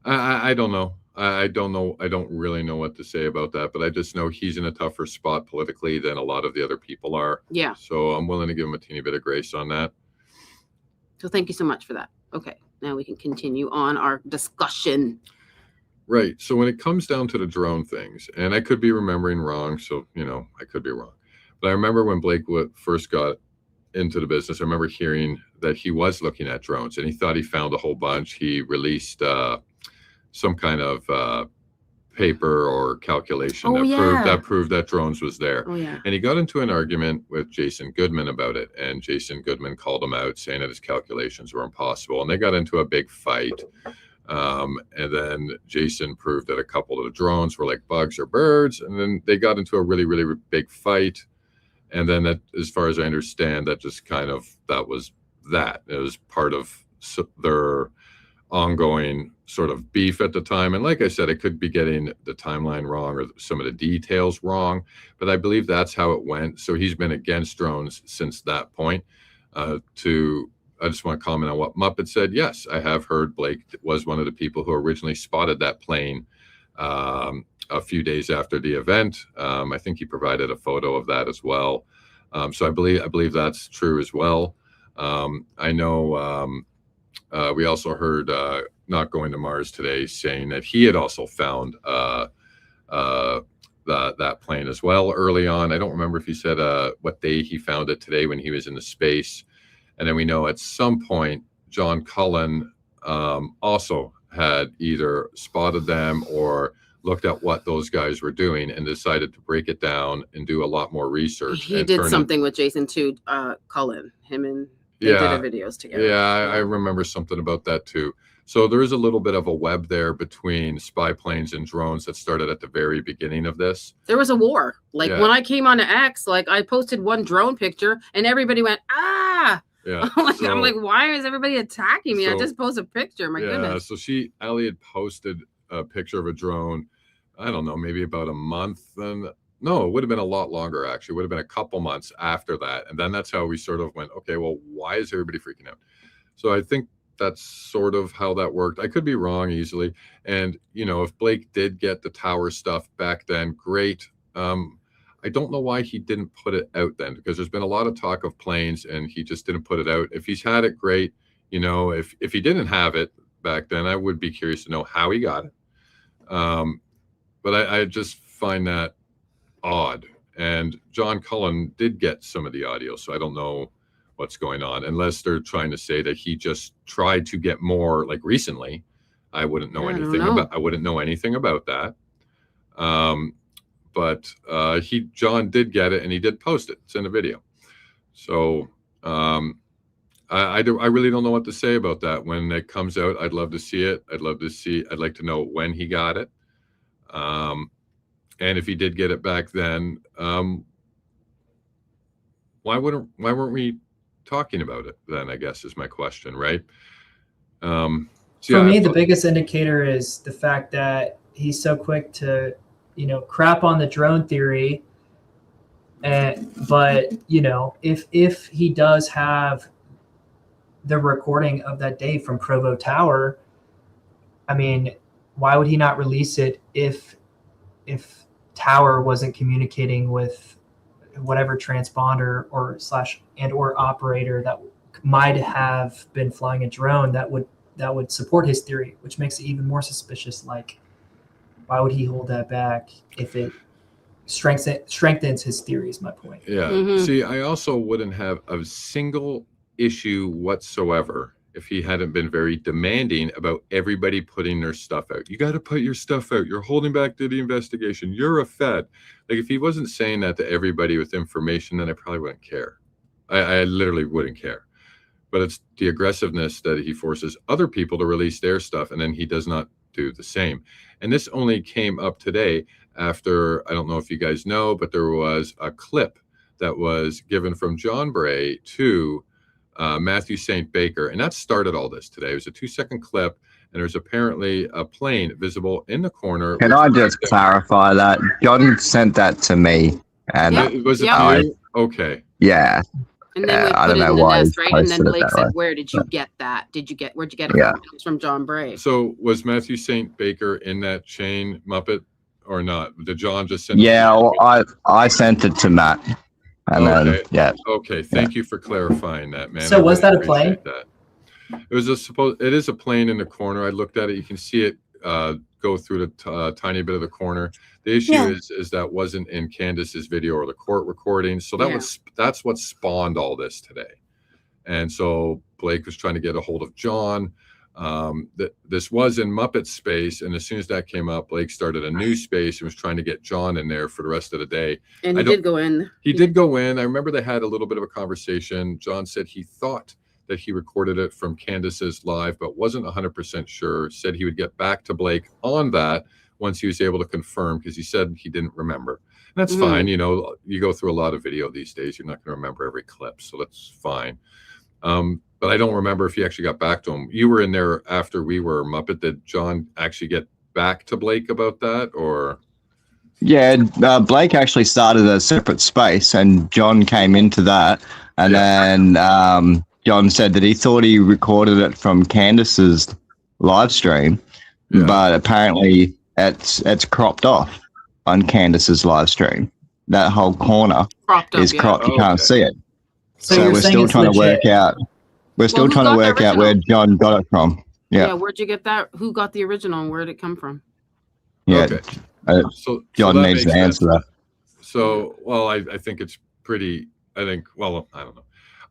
I don't know. I don't know. I don't really know what to say about that, but I just know he's in a tougher spot politically than a lot of the other people are. Yeah. So I'm willing to give him a teeny bit of grace on that. So thank you so much for that. Okay, now we can continue on our discussion. Right. So when it comes down to the drone things, and I could be remembering wrong, so I could be wrong, but I remember when Blake first got into the business, I remember hearing that he was looking at drones and he thought he found a whole bunch. He released some kind of paper or calculation that proved that drones was there. Oh, yeah. And he got into an argument with Jason Goodman about it, and Jason Goodman called him out, saying that his calculations were impossible, and they got into a big fight. And then Jason proved that a couple of the drones were like bugs or birds, and then they got into a really, really big fight. And then that, as far as I understand, that just that was that. It was part of their ongoing sort of beef at the time. And like I said, I could be getting the timeline wrong or some of the details wrong, but I believe that's how it went. So he's been against drones since that point. I just want to comment on what Muppet said. Yes, I have heard Blake was one of the people who originally spotted that plane a few days after the event. I think he provided a photo of that as well. So I believe that's true as well. I know we also heard Not Going to Mars today saying that he had also found that plane as well early on. I don't remember if he said what day he found it today when he was in the space. And then we know at some point John Cullen also had either spotted them or looked at what those guys were doing and decided to break it down and do a lot more research. He did something with Jason too, Cullen, him and they did the videos together. Yeah, I remember something about that too. So there is a little bit of a web there between spy planes and drones that started at the very beginning of this. There was a war. Like when I came on to X, like I posted one drone picture and everybody went, ah. Yeah. I'm like, why is everybody attacking me? I just posted a picture. My goodness. So Allie had posted a picture of a drone, I don't know, maybe about a month. No, it would have been a lot longer, actually. It would have been a couple months after that. And then that's how we sort of went, okay, well, why is everybody freaking out? So I think that's sort of how that worked. I could be wrong easily. And, if Blake did get the tower stuff back then, great. I don't know why he didn't put it out then, because there's been a lot of talk of planes and he just didn't put it out. If he's had it, great. If he didn't have it back then, I would be curious to know how he got it. But I just find that odd. And John Cullen did get some of the audio, so I don't know what's going on, unless they're trying to say that he just tried to get more, like recently. I wouldn't know anything about that. But John did get it and he did post it. It's in the video. So I really don't know what to say about that. When it comes out, I'd love to see it. I'd like to know when he got it. And if he did get it back then, why weren't we talking about it then, I guess is my question, right? For me, the biggest indicator is the fact that he's so quick to, crap on the drone theory. But if he does have the recording of that day from Provo Tower, I mean, why would he not release it if Tower wasn't communicating with whatever transponder or operator that might have been flying a drone that would support his theory, which makes it even more suspicious. Like, why would he hold that back if it strengthens his theory is my point. Yeah. Mhm. See, I also wouldn't have a single issue whatsoever if he hadn't been very demanding about everybody putting their stuff out. You got to put your stuff out. You're holding back to the investigation. You're a Fed. Like, if he wasn't saying that to everybody with information, then I probably wouldn't care. I literally wouldn't care. But it's the aggressiveness that he forces other people to release their stuff, and then he does not do the same. And this only came up today after, I don't know if you guys know, but there was a clip that was given from John Bray to Matthew St. Baker, and that started all this today. It was a 2-second clip, and there's apparently a plane visible in the corner. Can I just clarify that? John sent that to me, And Was it Yeah. you? Okay. yeah, And then we I put don't it know in the why nest, he right? And then posted it Blake that said, way. "Where did you get that? Where'd you get it Yeah. from?" It was from John Bray. So was Matthew St. Baker in that chain, Muppet, or not? Did John just send it? Yeah, well, I sent it to Matt, and Okay. then yeah. Okay. Thank you for clarifying that, man. So I was really that a plane? appreciate that. It was it is a plane in the corner. I looked at it. You can see it go through the tiny bit of the corner. The issue is that wasn't in Candace's video or the court recording. So that's what spawned all this today. And so Blake was trying to get a hold of John. This was in Muppet space, and as soon as that came up, Blake started a new space and was trying to get John in there for the rest of the day. And he did go in. He did go in. I remember they had a little bit of a conversation. John said he thought that he recorded it from Candace's live, but wasn't 100% sure. Said he would get back to Blake on that once he was able to confirm, because he said he didn't remember. And that's fine. You know, you go through a lot of video these days. You're not going to remember every clip, so that's fine. But I don't remember if he actually got back to him. You were in there after we were, Muppet. Did John actually get back to Blake about that, or? Yeah, Blake actually started a separate space, and John came into that, and then John said that he thought he recorded it from Candace's live stream, but apparently it's cropped off on Candace's live stream. That whole corner is cropped. You can't see it. So we're still trying to work out. We're still trying to work out where John got it from. Yeah. Where'd you get that? Who got the original, and where did it come from? Yeah. Okay. John needs to answer that. So, well, I think it's pretty. Well, I don't know.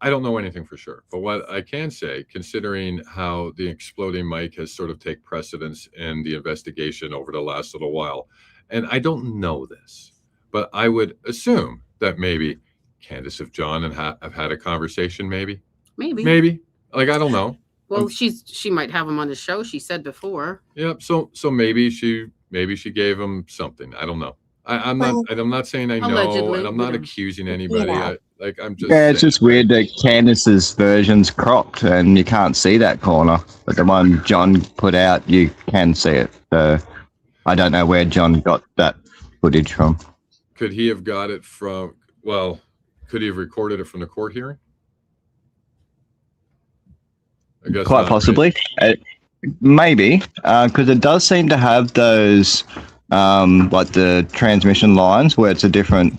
I don't know anything for sure, but what I can say, considering how the exploding mic has sort of take precedence in the investigation over the last little while, and I don't know this, but I would assume that maybe Candace and John have had a conversation, maybe. Like, I don't know. Well, she might have him on the show. She said before. Yep. So maybe she gave him something. I don't know. I'm not saying I know, allegedly, and I'm not accusing anybody. I'm just. Yeah, it's just weird that Candace's version's cropped, and you can't see that corner. But the one John put out, you can see it. So I don't know where John got that footage from. Could he have got it from? Well, could he have recorded it from the court hearing? I guess quite possibly. Right? Maybe, because it does seem to have those, like the transmission lines where it's a different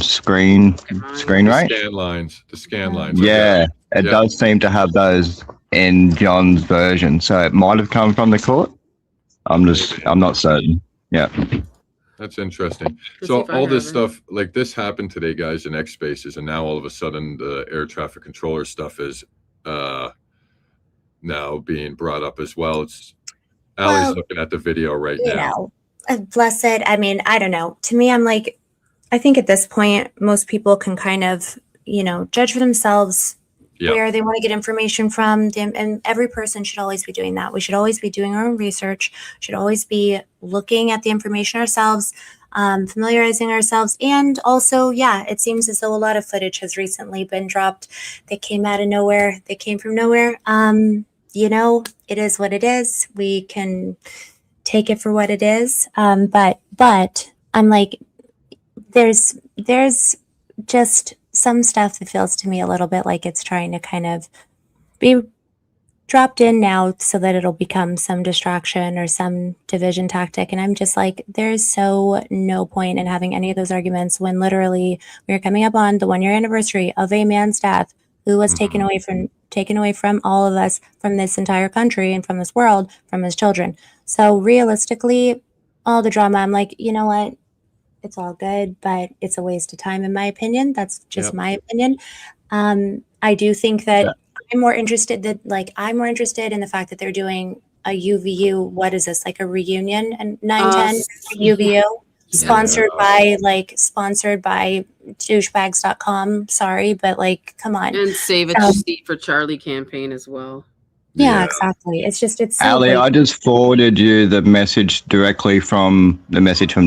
screen rate. The scan lines. Yeah, it does seem to have those in John's version, so it might have come from the court. I'm not certain. Yeah. That's interesting. So all this stuff, like this happened today, guys, in X Spaces, and now all of a sudden the air traffic controller stuff is now being brought up as well. It's Allie's looking at the video right now. Blessed. I mean, I don't know. To me, I'm like, I think at this point, most people can kind of, judge for themselves where they want to get information from. And every person should always be doing that. We should always be doing our own research, should always be looking at the information ourselves, familiarizing ourselves. And also, it seems as though a lot of footage has recently been dropped that came out of nowhere. They came from nowhere. It is what it is. We can take it for what it is. But I'm like, there's just some stuff that feels to me a little bit like it's trying to kind of be dropped in now so that it'll become some distraction or some division tactic. And I'm just like, there's so no point in having any of those arguments when literally we're coming up on the 1-year anniversary of a man's death who was taken away from all of us, from this entire country and from this world, from his children. So realistically, all the drama, I'm like, you know what? It's all good, but it's a waste of time, in my opinion. That's just my opinion. I do think that I'm more interested in the fact that they're doing a UVU. What is this, like a reunion and 9/10 UVU sponsored by douchebags.com. Sorry, but come on. And Save a Seat for Charlie campaign as well. Yeah, exactly. It's so Ali, I just forwarded you the message directly from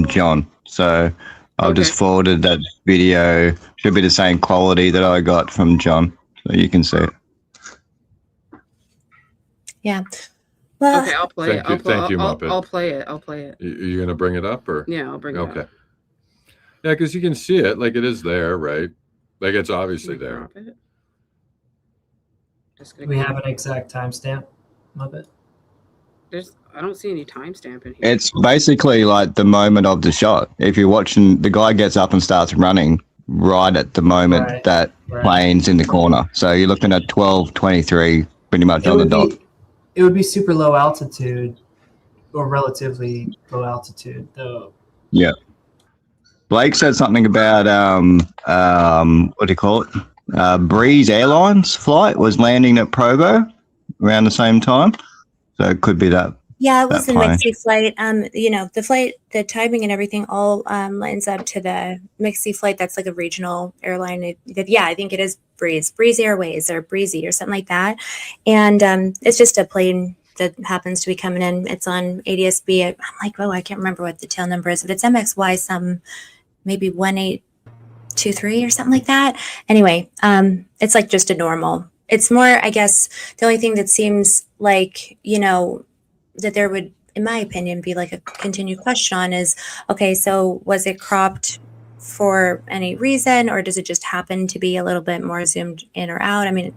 John. So I've just forwarded that video. Should be the same quality that I got from John. So you can see it. Yeah. Well, okay, I'll play it. Thank you, Muppet. I'll play it. You're going to bring it up, or? Yeah, I'll bring it up. Okay. Yeah, because you can see it, like it is there, right? Like it's obviously there. Do we have an exact timestamp of it? I don't see any timestamp in here. It's basically like the moment of the shot. If you're watching, the guy gets up and starts running right at the moment that plane's in the corner. So you're looking at 12:23, pretty much on the dot. It would be super low altitude, or relatively low altitude, though. Yeah. Blake said something about what do you call it? Breeze Airlines flight was landing at Provo around the same time, so it could be that. Yeah, it was the plane. Mixie flight. The flight, the timing and everything all lines up to the Mixie flight. That's like a regional airline. I think it is Breeze Airways or Breezy or something like that. And it's just a plane that happens to be coming in. It's on ADSB. I'm like, I can't remember what the tail number is, but it's MXY some maybe 1823 or something like that. Anyway, it's like just a normal. It's more, I guess, the only thing that seems like, that there would, in my opinion, be like a continued question on is, okay, so was it cropped for any reason, or does it just happen to be a little bit more zoomed in or out? I mean,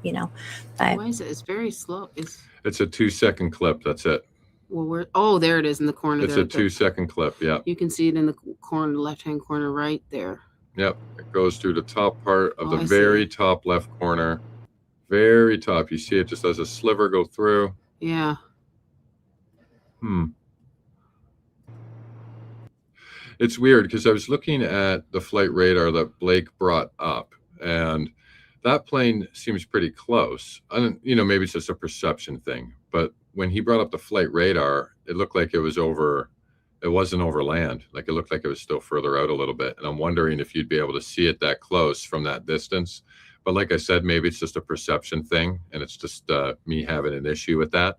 but Why is it? It's very slow. It's a 2-second clip. That's it. Well, there it is in the corner. It's there. a 2-second clip. Yeah. You can see it in the corner, left-hand corner, right there. Yep. It goes through the top part of the I very top left corner. Very top. You see it just as a sliver go through. Yeah. It's weird because I was looking at the flight radar that Blake brought up, and that plane seems pretty close. Maybe it's just a perception thing, but when he brought up the flight radar, it looked like it wasn't over land. Like it looked like it was still further out a little bit. And I'm wondering if you'd be able to see it that close from that distance. But like I said, maybe it's just a perception thing, and it's just me having an issue with that.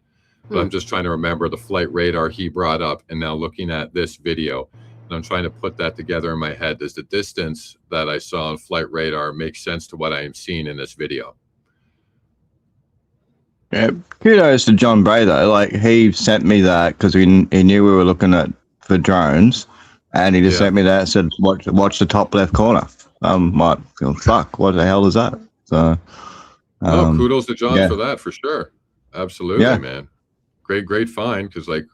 But I'm just trying to remember the flight radar he brought up, and now looking at this video, and I'm trying to put that together in my head. Does the distance that I saw on flight radar make sense to what I am seeing in this video? Yeah, kudos to John Bray though. Like he sent me that because he knew we were looking for drones, and he just sent me that and said, "Watch the top left corner." I'm like, fuck, what the hell is that? So, kudos to John for that, for sure. Absolutely, man. Great find, because like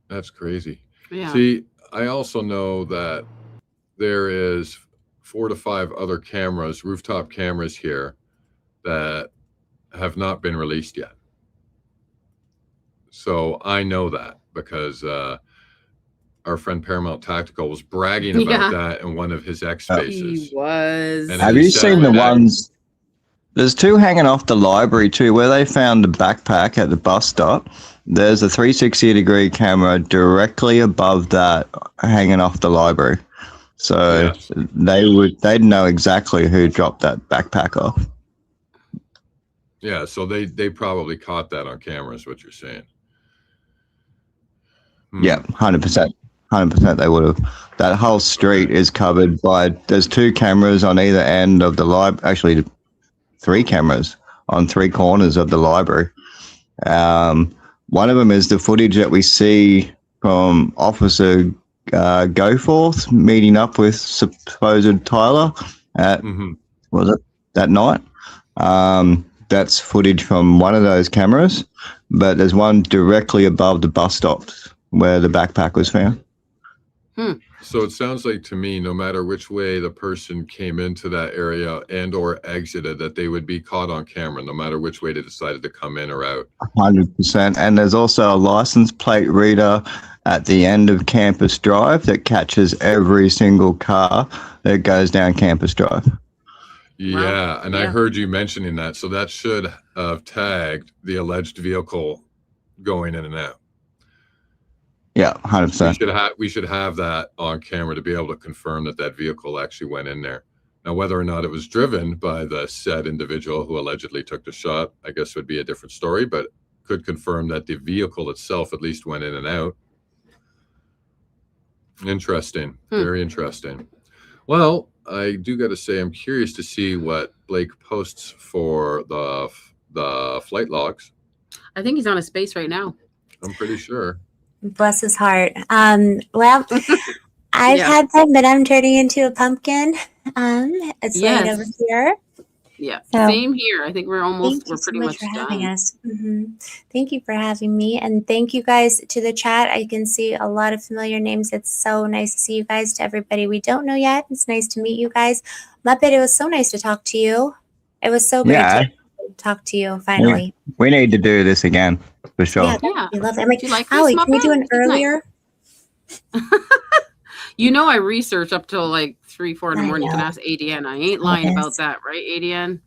that's crazy. Yeah. See, I also know that there is 4 to 5 other cameras, rooftop cameras here, that have not been released yet. So I know that because our friend Paramount Tactical was bragging about that in one of his X spaces. He was. And have you seen the ones? There's 2 hanging off the library too, where they found the backpack at the bus stop. There's a 360-degree camera directly above that, hanging off the library. So they'd know exactly who dropped that backpack off. Yeah, so they probably caught that on camera, is what you're saying. Yeah, 100%. 100% they would have. That whole street is covered by, there's 2 cameras on either end of the library, actually 3 cameras on 3 corners of the library. One of them is the footage that we see from Officer Goforth meeting up with supposed Tyler at, was it, that night? That's footage from one of those cameras, but there's one directly above the bus stops where the backpack was found. So it sounds like to me, no matter which way the person came into that area and or exited, that they would be caught on camera, no matter which way they decided to come in or out. 100%. And there's also a license plate reader at the end of Campus Drive that catches every single car that goes down Campus Drive. Yeah, and I heard you mentioning that. So that should have tagged the alleged vehicle going in and out. Yeah, 100%. We should have that on camera to be able to confirm that vehicle actually went in there. Now, whether or not it was driven by the said individual who allegedly took the shot, I guess would be a different story, but could confirm that the vehicle itself at least went in and out. Interesting. Very interesting. Well, I do got to say, I'm curious to see what Blake posts for the flight logs. I think he's on a space right now. I'm pretty sure. Bless his heart. Well, I've Yeah. had fun, but I'm turning into a pumpkin. It's laying over Yes. here. Yeah. So Same here. I think we're thank you so pretty much much for having done. us. Thank you for having me, and thank you guys to the chat. I can see a lot of familiar names. It's so nice to see you guys. To everybody we don't know yet, it's nice to meet you guys. Muppet, it was so nice to talk to you. It was so great Yeah, to talk to you finally. we need to do this again for sure. Yeah, that Yeah. would be lovely. I'm like, Do you like this, Allie, can we do Muppet? an He's nice. earlier? You know I research up till like 3, 4 in the I morning. You can know. ask ADN. I ain't lying about that, right, ADN?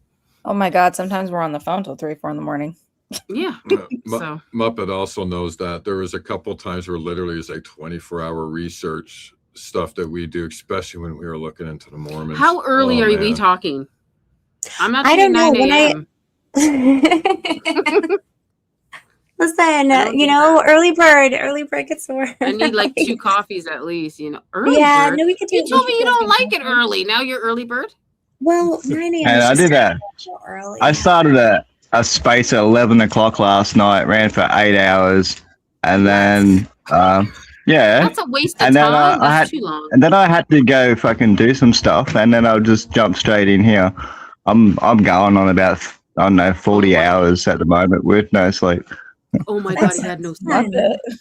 Oh my God! Sometimes we're on the phone till 3, 4 in the morning. Yeah. So Muppet also knows that there was a couple times where literally it's like 24-hour research stuff that we do, especially when we were looking into the Mormons. How early Oh, are we man. talking? I'm not I saying don't know. 9 a.m. Listen, don't you do know, that. early bird gets the worm. I need like 2 coffees at least, you know. Early Yeah, bird. no, we could do. You told me you don't like it early. early. Now you're early bird. Well, 9 a.m. And is I just did that. so early. I started a space at 11 o'clock last night, ran for 8 hours, and then yeah, That's a waste of and then time. I That's had too long. and then I had to go fucking do some stuff, and then I'll just jump straight in here. I'm going on about, I don't know, 40 hours at the moment with no sleep. Oh my God, he had no sleep.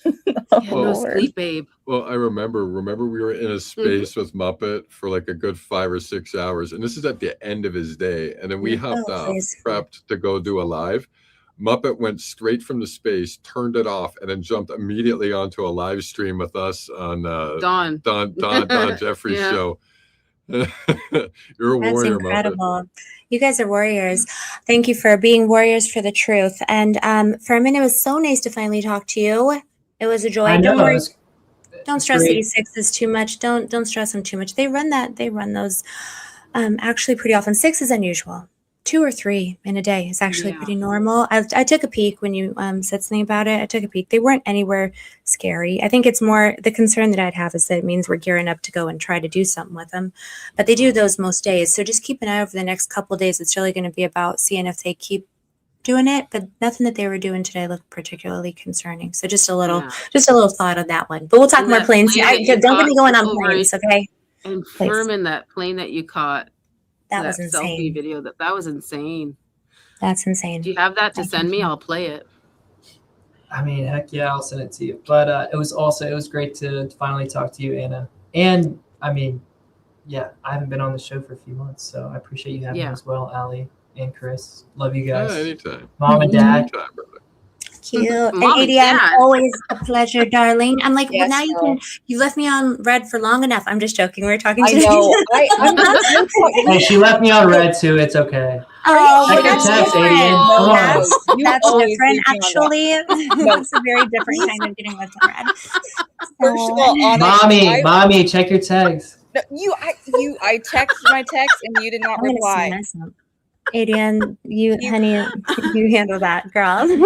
He had no sleep, babe. Well, I remember we were in a space with Muppet for like a good 5 or 6 hours, and this is at the end of his day. And then we hopped off, prepped to go do a live. Muppet went straight from the space, turned it off, and then jumped immediately onto a live stream with us on Don Jeffrey's Yeah. show. You're a That's warrior, incredible. You guys are warriors. Thank you for being warriors for the truth. And Furman, it was so nice to finally talk to you. It was a joy. I Don't know, worry. it's Don't stress great. the E6s too much. Don't stress them too much. They run those actually pretty often. 6 is unusual. 2 or 3 in a day is actually pretty normal. I took a peek when you said something about it. I took a peek. They weren't anywhere scary. I think it's more the concern that I'd have is that it means we're gearing up to go and try to do something with them. But they do those most days. So just keep an eye over the next couple of days. It's really going to be about seeing if they keep doing it, but nothing that they were doing today looked particularly concerning. So just a little thought on that one. But we'll talk And more that planes. plane that you Don't get me caught going on over planes, okay? And Please. Furman, that plane that you caught, That was selfie insane. video, that was insane. That's insane. Do you have that to send me? I'll play it. I mean, heck yeah, I'll send it to you. But it was great to finally talk to you, Anna. And I mean, yeah, I haven't been on the show for a few months, so I appreciate you having me as well, Allie and Chris. Love you guys. Yeah, anytime. Mom and Dad. Anytime, brother. Cute. And Mom and ADM, Dad. always a pleasure, darling. I'm like, Yes, well, now you left me on red for long enough. I'm just joking. We were talking I to know. I'm not Hey, she left me on red too. It's okay. Oh, Check well, your that's text, different. Aiden. Come on. That's always different, leave me on actually. That's a very different kind of getting left on red. First of all, Anna, Mommy, check your tags. No, I texted my text and you did not I'm gonna reply. mess up. Adrian, honey, you handle that, girl. He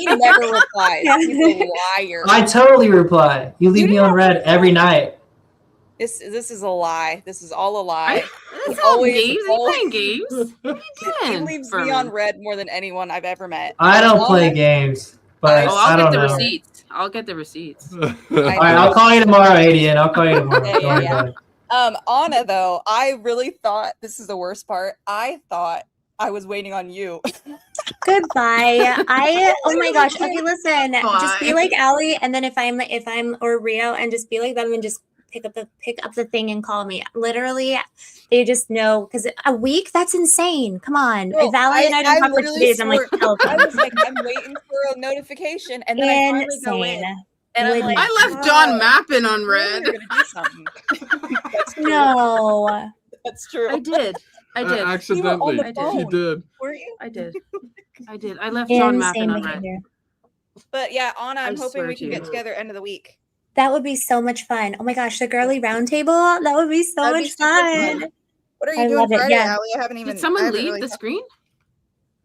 never replies. Yeah. He's a liar. I totally reply. You leave me on red every night. This is a lie. This is all a lie. It's all games. He's playing games. He leaves me on red more than anyone I've ever met. I don't play games, but I I'll don't get the know. receipts. I'll get the receipts. All right, I'll call you tomorrow, Adrian. I'll call you tomorrow. Don't worry about it. Anna, though, I really thought this is the worst part. I thought I was waiting on you. Goodbye. Oh my gosh. Okay, listen. Just be like Allie, and then if I'm or Rio, and just be like them, and just pick up the thing and call me. Literally, they just know, because a week, that's insane. Come on. Bro, If Allie and I don't talk for 2 days, I'm like, tell I was like, I'm waiting for a notification, and then I finally go in. And I'm like, I left John Mappin on red. You're gonna do something. That's true. No. That's true. I did. Accidentally. She did. Were you? I did. I left John Insane Mappin on red. behavior. But yeah, Anna, I'm I hoping swear we to can you. get together end of the week. That would be so much fun. Oh my gosh, the girly round table. That would be so That'd be much super fun. fun. What are you I doing love it, Friday, yeah. Allie? I haven't even. Did someone I haven't leave really the screen?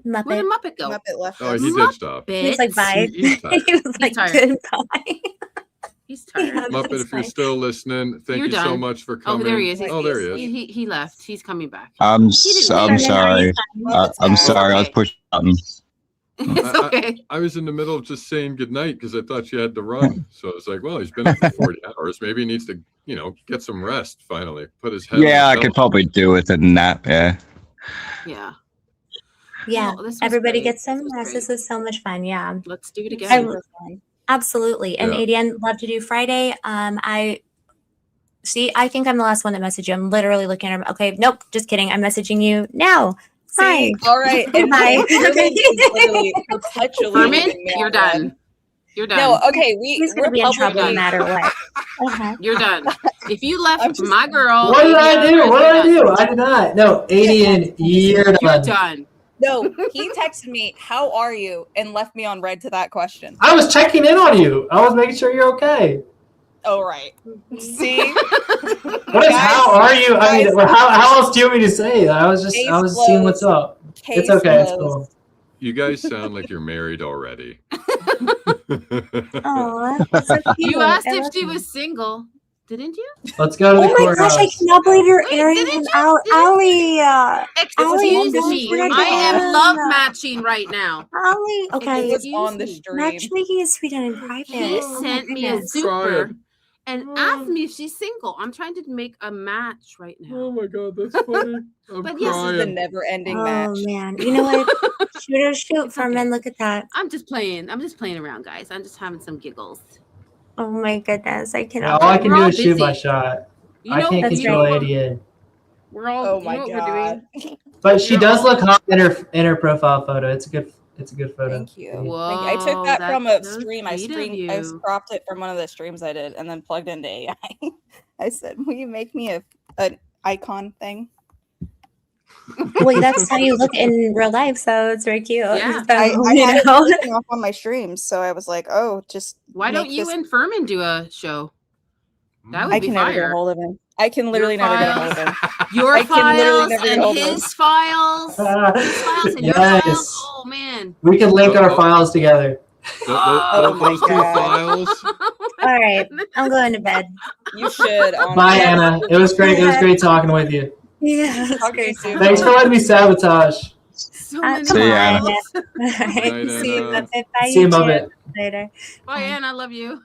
Muppet. Where did Muppet go? Muppet left. Oh, us. he ditched off. He was like, bye. He's tired. He was like, tired. goodbye. He's tired. Muppet, if you're still listening, thank You're you so done. much for Oh, coming. there he is. Oh, there he is. He left. He's coming back. I'm didn't sorry. leave. I'm sorry. I was pushing buttons. It's okay. I was in the middle of just saying goodnight because I thought she had to run. So I was like, well, he's been up for 40 hours. Maybe he needs to, get some rest finally. Put his head Yeah, on I the could pillow. probably do with a nap. Yeah. Yeah. Yeah, Well, this was everybody great. gets some This was rest. great. This was so much fun. Yeah. Let's do it It's again. super fun. Absolutely. And Yeah. Adian, love to do Friday. I think I'm the last one that messaged you. I'm literally looking at him. Okay, nope, just kidding. I'm messaging you now. See, Hi. all right. And Bye. Furman is literally perpetually Furman, leaving me you're on done. red. You're done. No, okay, He's gonna we're be in trouble no publicly. matter what. Uh-huh. You're done. If you left I'm just- my girl, What did I do? Adriana, What you're did I done. do? I did not. No, Adian, you're You're done. done. No, he texted me, "How are you?" and left me on red to that question. I was checking in on you. I was making sure you're okay. Oh right. See, What is? Guys, How are you? I mean, guys. how else do you want me to say? I was Case seeing what's closed. up. Case It's okay. It's closed. cool. You guys sound like you're married already. Aw, that's so cute. You asked I if love she him. was single, didn't you? Let's go to Oh the my courthouse. gosh, I cannot believe you're Wait, airing didn't him you? out. Allie. Excuse on me. the I am stream. love matching right now. Allie. It Okay. was on the stream. Matchmaking is sweet and in private. He Oh my sent me a goodness. super Crying. and asked me if she's single. I'm trying to make a match right now. Oh my god, that's funny. I'm But This is the crying. never-ending Oh match. man. You know what? Shoot or shoot, It's Furman. okay. Look at that. I'm just playing. I'm just playing around, guys. I'm just having some giggles. Oh my goodness. I Yeah, cannot. all I can We're do all is shoot my busy. shot. You I know, can't That's you control know, AD in. we're all. Oh you my know what god. we're doing. But she You're does all- look hot in her profile photo. It's a good photo. Thank you. Yeah. Thank you. I took Whoa, that from a that's so stream. I sweet of I you. cropped it from one of the streams I did and then plugged into AI. I said, "Will you make me an icon thing?" Well, that's how you look in real life, so it's very cute. Yeah. So, I you had it know. taken off on my streams, so I was like, "Oh, just Why don't make you this- and Furman do a show? That would I be can never get a fire. hold of him. I can literally never get a hold of him. Your I can literally files never get and a hold of him. his files. His files and your Yes. files. Oh man. We can link our files together. Oh my Those two God. files. All right, I'm going to bed. You should. Honestly. Bye, Anna. It was great. It was great talking with you. Yeah, that's Talk to you great. soon. Thanks for letting me sabotage. So many Come See ya, Anna. on. All right, Night, see you, Anna. Muppet. Bye, See you, YouTube. Muppet. Later. Bye, Ann. I love you.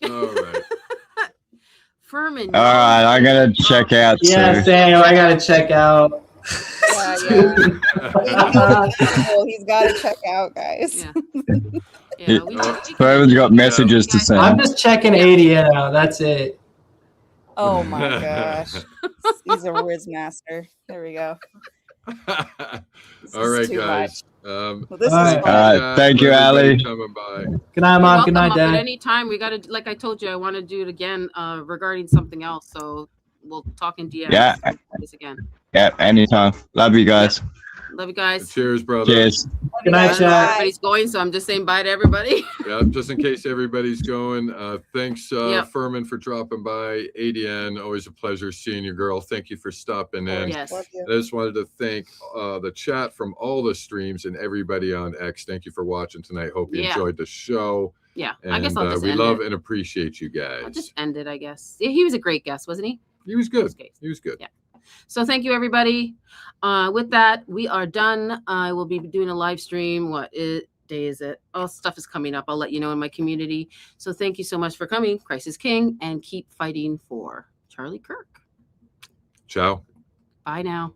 All right. Furman. All right, I'm gonna check out Yeah, too. Sam, I gotta check out. He's got to check out, guys. Yeah. Yeah, we Furman's got messages to guys- send. I'm just checking AD out. That's it. Oh my gosh, he's a whiz master. There we go. This All is right, too guys. Well, this All is right. fun. Thank you, Everybody Ali. coming by. Good night, You're Mom. Good welcome, night, Muppet. Dad. Anytime. We gotta, like I told you, I want to do it again regarding something else. So we'll talk in DMs. Yeah. This again. Yeah, anytime. Love you guys. Love you guys. Cheers, brother. Cheers. Good night, I don't know chat. everybody's going, so I'm just saying bye to everybody. Yeah, just in case everybody's going. Thanks, Yep. Furman, for dropping by. ADN, always a pleasure seeing you, girl. Thank you for stopping in. Yes. Love you. I just wanted to thank the chat from all the streams and everybody on X. Thank you for watching tonight. Hope you Yeah. enjoyed the show. Yeah. And I guess I'll just we end love it. and appreciate you I'll guys. just end it, I guess. Yeah, he was a great guest, wasn't he? He was good. Okay. He was good. Yeah. So thank you, everybody. With that, we are done. I will be doing a live stream. What day is it? All stuff is coming up. I'll let you know in my community. So thank you so much for coming. Christ is King, and keep fighting for Charlie Kirk. Ciao. Bye now.